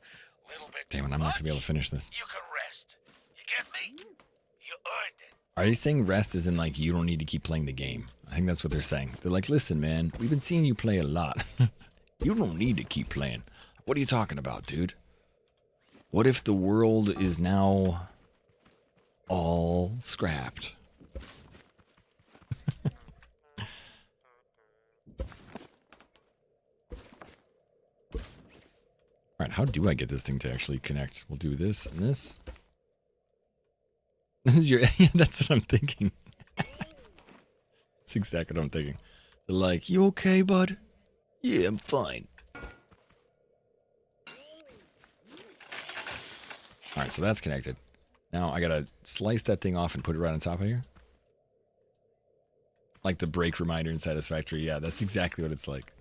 little bit Damn it, too I'm not much? gonna be able to finish this. You can rest. You get me? You earned it. Are they saying rest as in like you don't need to keep playing the game? I think that's what they're saying. They're like, listen, man, we've been seeing you play a lot. You don't need to keep playing. What are you talking about, dude? What if the world is now all scrapped? Alright, how do I get this thing to actually connect? We'll do this and this. This is your... Yeah, that's what I'm thinking. That's exactly what I'm thinking. They're like, you okay, bud? Yeah, I'm fine. Alright, so that's connected. Now I gotta slice that thing off and put it right on top of here. Like the brake reminder in Satisfactory. Yeah, that's exactly what it's like.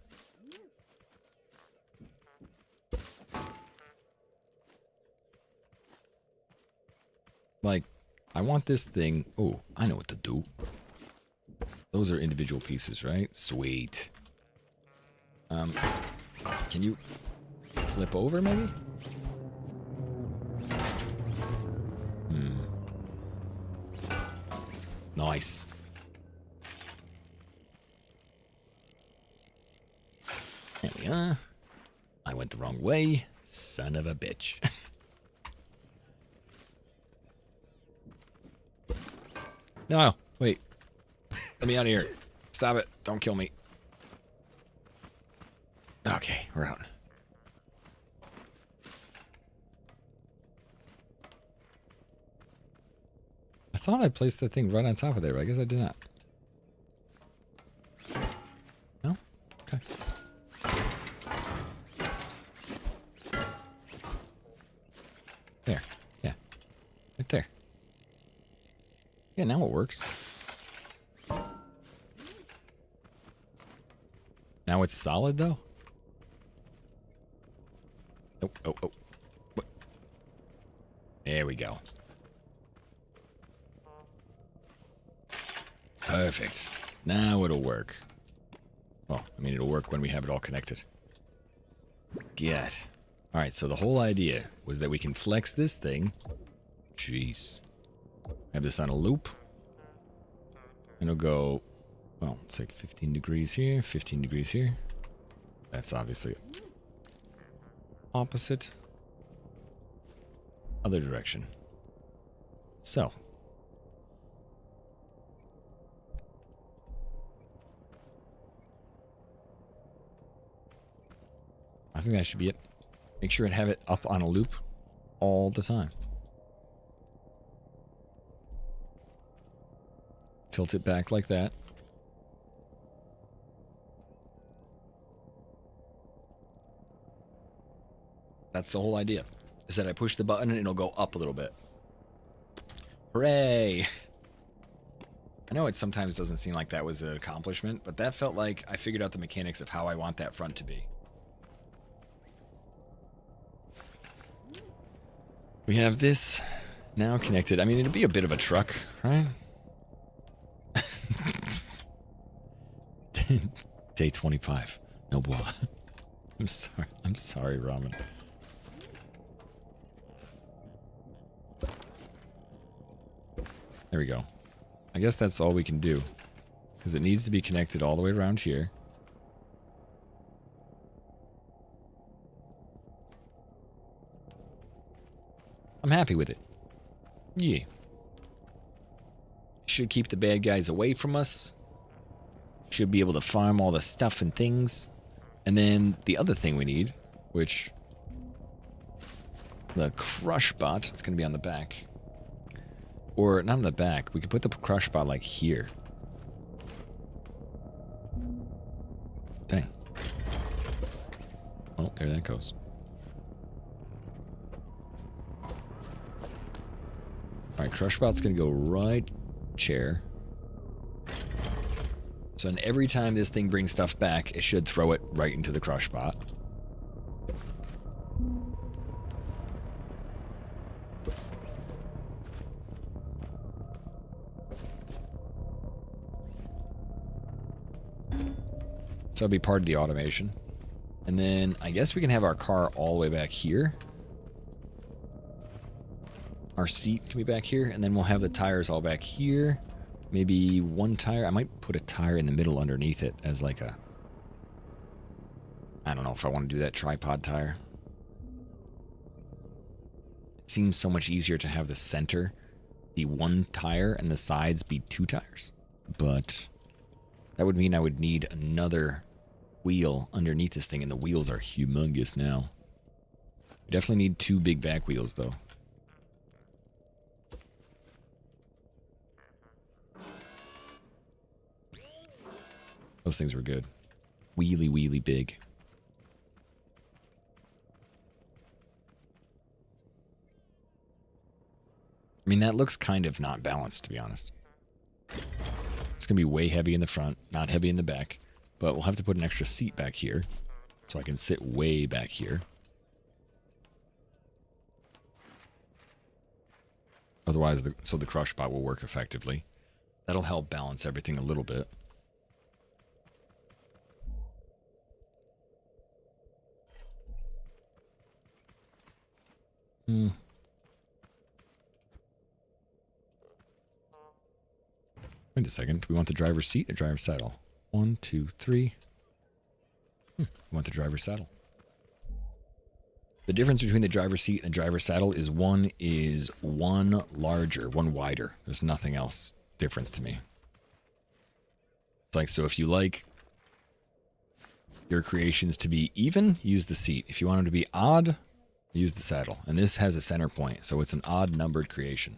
Like, I want this thing... Oh, I know what to do. Those are individual pieces, right? Sweet. Can you flip over, maybe? Nice. There we are. I went the wrong way. Son of a bitch. No, wait. Let me out of here. Stop it. Don't kill me. Okay, we're out. I thought I placed that thing right on top of there, but I guess I did not. No? Okay. There. Yeah. Right there. Yeah, now it works. Now it's solid, though? Oh. What? There we go. Perfect. Now it'll work. Well, I mean, it'll work when we have it all connected. Get. Alright, so the whole idea was that we can flex this thing. Jeez. Have this on a loop. And it'll go, well, it's like 15 degrees here, 15 degrees here. That's obviously opposite. Other direction. So. I think that should be it. Make sure and have it up on a loop all the time. Tilt it back like that. That's the whole idea. Is that I push the button and it'll go up a little bit. Hooray! I know it sometimes doesn't seem like that was an accomplishment, but that felt like I figured out the mechanics of how I want that front to be. We have this now connected. I mean, it'd be a bit of a truck, right? Day 25. No blah. I'm sorry. I'm sorry, Ramen. There we go. I guess that's all we can do. Because it needs to be connected all the way around here. I'm happy with it. Yeah. Should keep the bad guys away from us. Should be able to farm all the stuff and things. And then the other thing we need, which... the crush bot is going to be on the back. Or, not on the back. We could put the crush bot, like, here. Dang. Oh, there that goes. Alright, crush bot's going to go right chair. So then every time this thing brings stuff back, it should throw it right into the crush bot. So it'll be part of the automation. And then I guess we can have our car all the way back here. Our seat can be back here, and then we'll have the tires all back here. Maybe one tire. I might put a tire in the middle underneath it as like a... I don't know if I want to do that tripod tire. It seems so much easier to have the center be one tire and the sides be two tires. But that would mean I would need another wheel underneath this thing, and the wheels are humongous now. We definitely need 2 big back wheels, though. Those things were good. Wheelie, wheelie big. I mean, that looks kind of not balanced, to be honest. It's going to be way heavy in the front, not heavy in the back. But we'll have to put an extra seat back here, so I can sit way back here. Otherwise, so the crush bot will work effectively. That'll help balance everything a little bit. Wait a second. Do we want the driver's seat or driver's saddle? 1, 2, 3. We want the driver's saddle. The difference between the driver's seat and the driver's saddle is one larger, one wider. There's nothing else difference to me. It's like, so if you like your creations to be even, use the seat. If you want them to be odd, use the saddle. And this has a center point, so it's an odd numbered creation.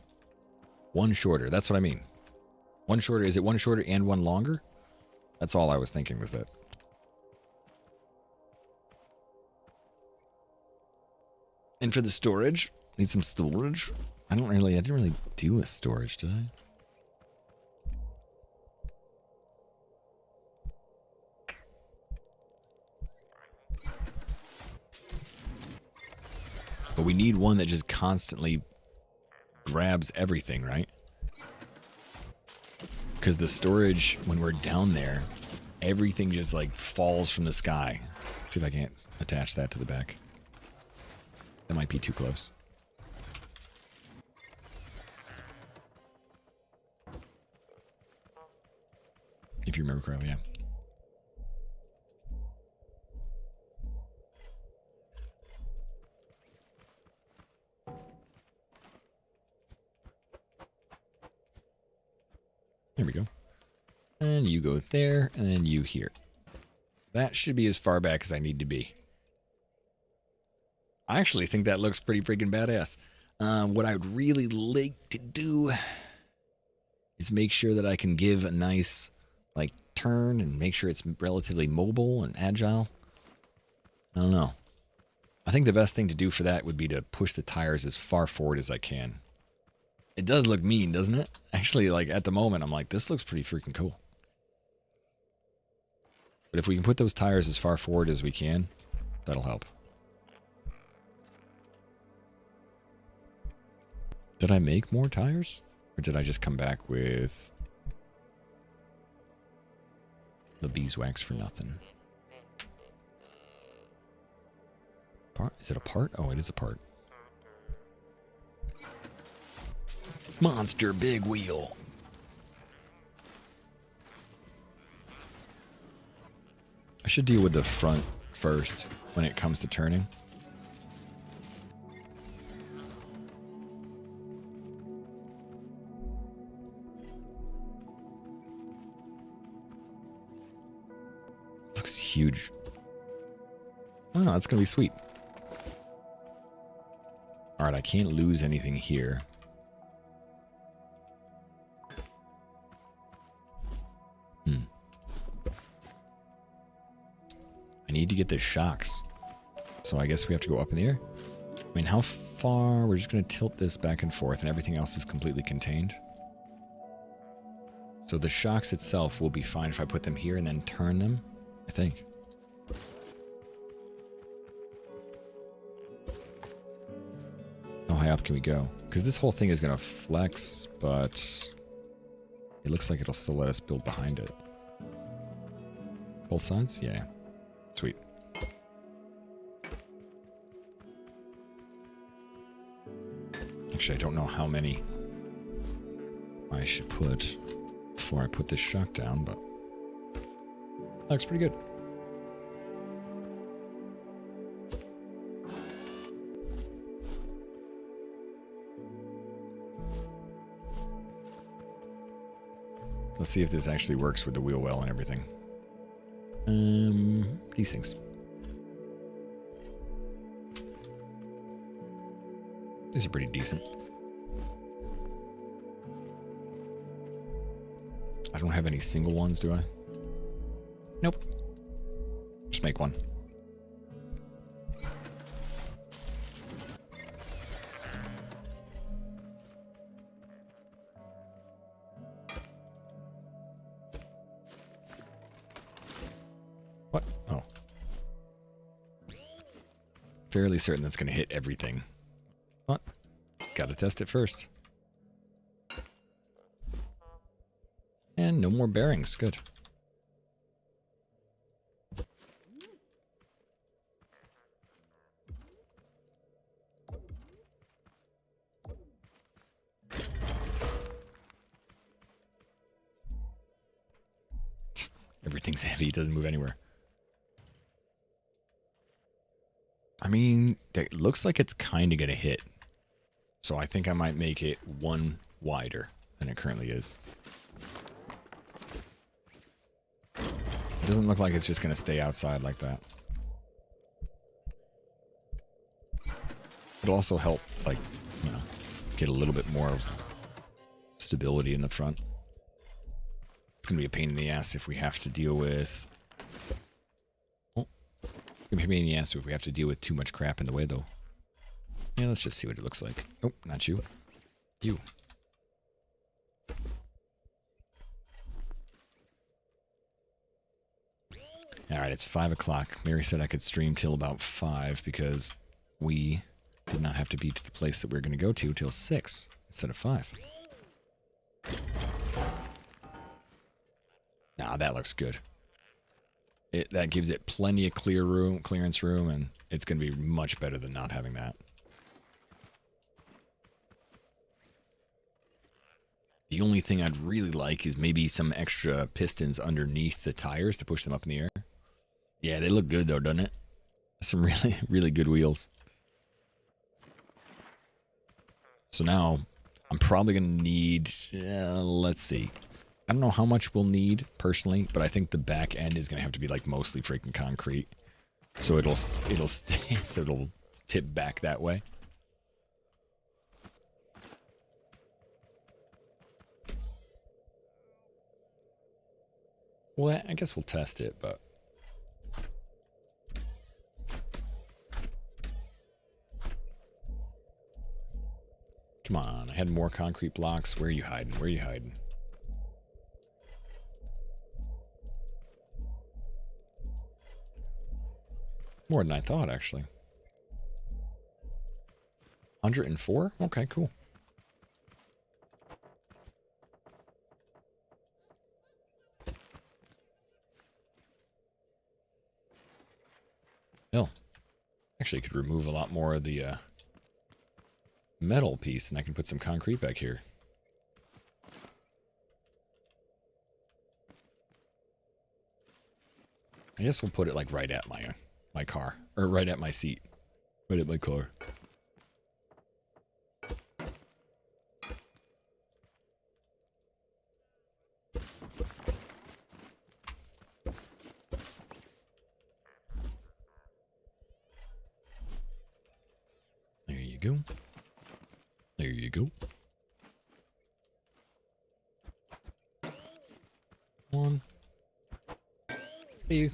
One shorter, that's what I mean. One shorter, is it one shorter and one longer? That's all I was thinking was that. And for the storage, need some storage. I didn't really do a storage, did I? But we need one that just constantly grabs everything, right? Because the storage, when we're down there, everything just like falls from the sky. Let's see if I can't attach that to the back. That might be too close. If you remember correctly, yeah. There we go. And you go there, and then you here. That should be as far back as I need to be. I actually think that looks pretty freaking badass. What I would really like to do is make sure that I can give a nice, like, turn and make sure it's relatively mobile and agile. I don't know. I think the best thing to do for that would be to push the tires as far forward as I can. It does look mean, doesn't it? Actually, like, at the moment, I'm like, this looks pretty freaking cool. But if we can put those tires as far forward as we can, that'll help. Did I make more tires? Or did I just come back with the beeswax for nothing? Part? Is it a part? Oh, it is a part. Monster big wheel. I should deal with the front first when it comes to turning. Looks huge. Oh, that's gonna be sweet. Alright, I can't lose anything here. I need to get the shocks. So I guess we have to go up in the air. I mean, how far? We're just going to tilt this back and forth and everything else is completely contained. So the shocks itself will be fine if I put them here and then turn them, I think. How high up can we go? Because this whole thing is going to flex, but it looks like it'll still let us build behind it. Both sides? Yeah. Sweet. Actually, I don't know how many I should put before I put this shock down, but that looks pretty good. Let's see if this actually works with the wheel well and everything. These things. These are pretty decent. I don't have any single ones, do I? Nope. Just make one. What? Oh. Fairly certain that's going to hit everything. What? Gotta test it first. And no more bearings. Good. Everything's heavy. It doesn't move anywhere. I mean, it looks like it's kind of going to hit. So I think I might make it one wider than it currently is. It doesn't look like it's just going to stay outside like that. It'll also help, like, you know, get a little bit more of stability in the front. It's going to be a pain in the ass if we have to deal with... Oh, it's going to be a pain in the ass if we have to deal with too much crap in the way, though. Yeah, let's just see what it looks like. Oh, not you. You. Alright, it's 5 o'clock. Mary said I could stream till about 5 because we did not have to be to the place that we are going to go to till 6 instead of 5. Nah, that looks good. That gives it plenty of clearance room, and it's going to be much better than not having that. The only thing I'd really like is maybe some extra pistons underneath the tires to push them up in the air. Yeah, they look good though, doesn't it? Some really, really good wheels. So now, I'm probably going to need, let's see. I don't know how much we'll need personally, but I think the back end is going to have to be like mostly freaking concrete. So it'll stay, so it'll tip back that way. Well, I guess we'll test it, but... Come on, I had more concrete blocks. Where are you hiding? Where are you hiding? More than I thought, actually. 104? Okay, cool. Oh. Actually, I could remove a lot more of the metal piece, and I can put some concrete back here. I guess we'll put it like right at my car, or right at my seat, right at my car. There you go. There you go. One. Two.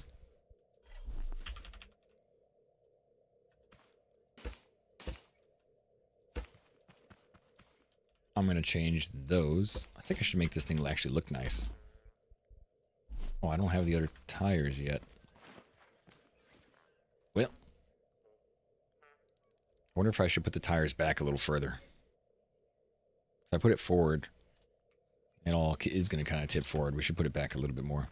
I'm going to change those. I think I should make this thing actually look nice. Oh, I don't have the other tires yet. Well. I wonder if I should put the tires back a little further. If I put it forward, it all is going to kind of tip forward. We should put it back a little bit more.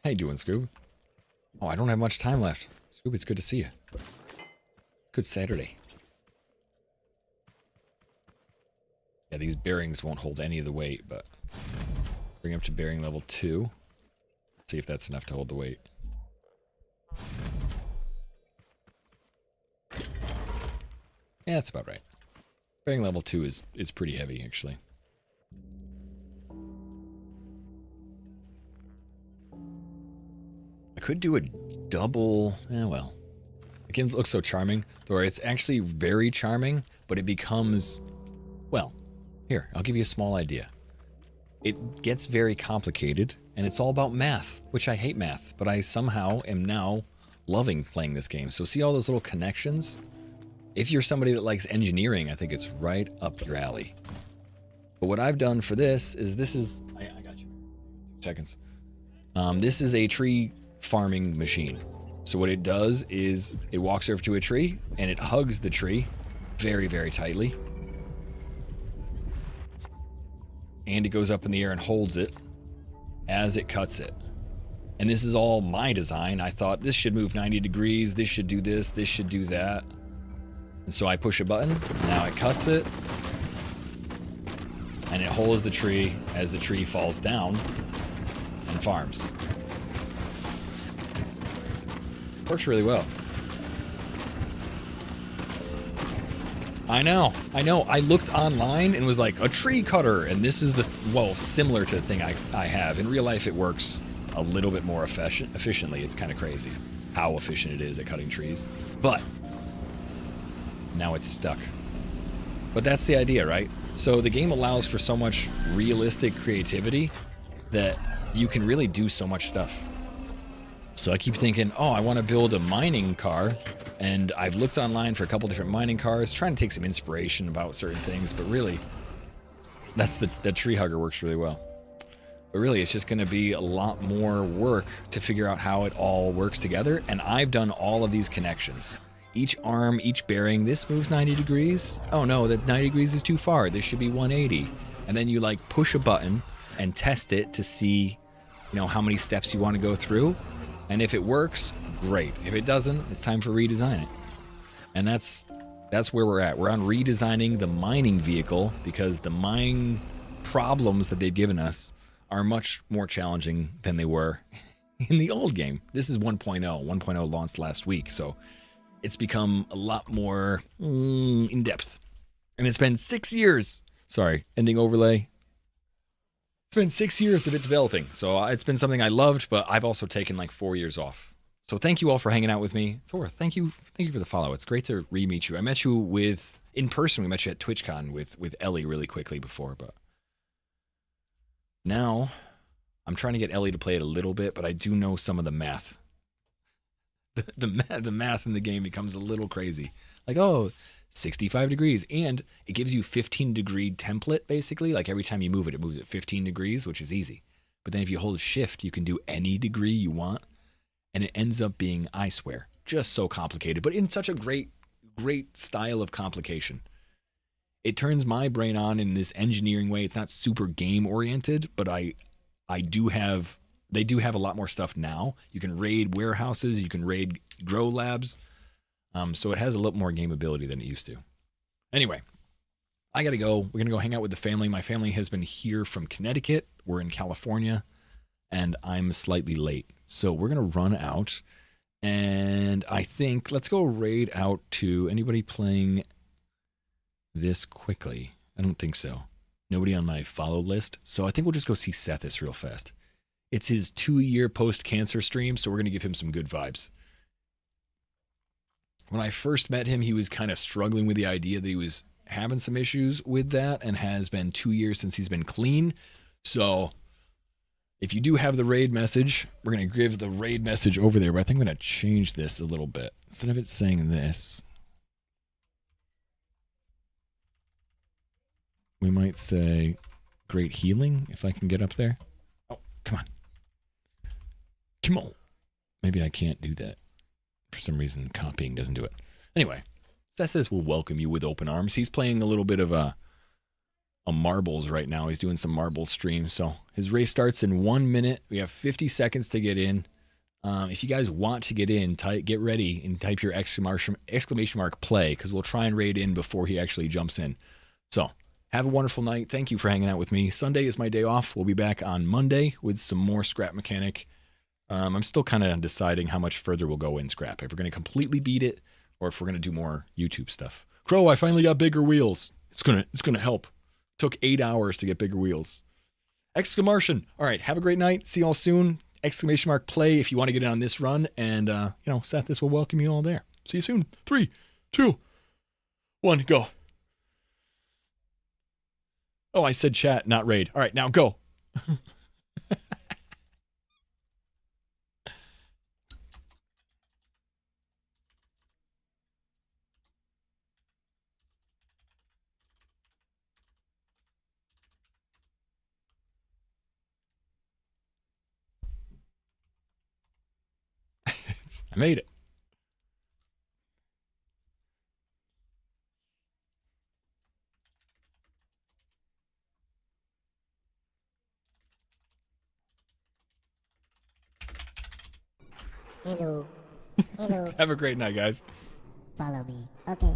How you doing, Scoob? Oh, I don't have much time left. Scoob, it's good to see you. Good Saturday. Yeah, these bearings won't hold any of the weight, but bring up to bearing level 2. Let's see if that's enough to hold the weight. Yeah, that's about right. Bearing level 2 is pretty heavy, actually. I could do a double. Well, the game looks so charming, or it's actually very charming, but it becomes, well, here, I'll give you a small idea. It gets very complicated, and it's all about math, which I hate math, but I somehow am now loving playing this game. So see all those little connections? If you're somebody that likes engineering, I think it's right up your alley. But what I've done for this is, I got you. 2 seconds. This is a tree farming machine. So what it does is it walks over to a tree and it hugs the tree very, very tightly. And it goes up in the air and holds it as it cuts it. And this is all my design. I thought this should move 90 degrees, this should do this should do that. And so I push a button, now it cuts it, and it holds the tree as the tree falls down and farms. Works really well. I know. I looked online and was like, a tree cutter, and this is similar to the thing I have. In real life, it works a little bit more efficiently. It's kind of crazy how efficient it is at cutting trees. But now it's stuck. But that's the idea, right? So the game allows for so much realistic creativity that you can really do so much stuff. So I keep thinking, oh, I want to build a mining car, and I've looked online for a couple different mining cars, trying to take some inspiration about certain things, but really, that tree hugger works really well. But really, it's just going to be a lot more work to figure out how it all works together, and I've done all of these connections. Each arm, each bearing, this moves 90 degrees. Oh no, that 90 degrees is too far. This should be 180. And then you like push a button and test it to see, how many steps you want to go through. And if it works, great. If it doesn't, it's time for redesign it. And that's where we're at. We're on redesigning the mining vehicle because the mine problems that they've given us are much more challenging than they were in the old game. This is 1.0. 1.0 launched last week, so it's become a lot more in-depth. And it's been 6 years. Sorry, ending overlay. It's been 6 years of it developing. So it's been something I loved, but I've also taken like 4 years off. So thank you all for hanging out with me. Thor, thank you for the follow. It's great to re-meet you. I met you in person. We met you at TwitchCon with Ellie really quickly before, but now I'm trying to get Ellie to play it a little bit, but I do know some of the math. The math in the game becomes a little crazy. Like, 65 degrees. And it gives you 15-degree template, basically. Like, every time you move it, it moves at 15 degrees, which is easy. But then if you hold shift, you can do any degree you want. And it ends up being, I swear, just so complicated. But in such a great style of complication. It turns my brain on in this engineering way. It's not super game-oriented, but they do have a lot more stuff now. You can raid warehouses. You can raid grow labs. So it has a little more game ability than it used to. Anyway, I got to go. We're going to go hang out with the family. My family has been here from Connecticut. We're in California, and I'm slightly late. So we're going to run out, and I think let's go raid out to anybody playing this quickly. I don't think so. Nobody on my follow list. So I think we'll just go see Sethis real fast. It's his 2-year post-cancer stream, so we're going to give him some good vibes. When I first met him, he was kind of struggling with the idea that he was having some issues with that and has been 2 years since he's been clean. So if you do have the raid message, we're going to give the raid message over there, but I think I'm going to change this a little bit. Instead of it saying this, we might say great healing, if I can get up there. Oh, come on. Come on. Maybe I can't do that. For some reason, copying doesn't do it. Anyway, Sethis will welcome you with open arms. He's playing a little bit of a marbles right now. He's doing some marbles stream. So his race starts in 1 minute. We have 50 seconds to get in. If you guys want to get in, get ready and type your exclamation mark play, because we'll try and raid in before he actually jumps in. So have a wonderful night. Thank you for hanging out with me. Sunday is my day off. We'll be back on Monday with some more Scrap Mechanic. I'm still kind of deciding how much further we'll go in Scrap. If we're going to completely beat it, or if we're going to do more YouTube stuff. Crow, I finally got bigger wheels. It's gonna help. Took 8 hours to get bigger wheels. Exclamation. All right, have a great night. See y'all soon. exclamation mark play if you want to get in on this run. And, Seth, this will welcome you all there. See you soon. 3, 2, 1, go. Oh, I said chat, not raid. All right, now go. I made it. Hello. Hello. Have a great night, guys. Follow me. Okay.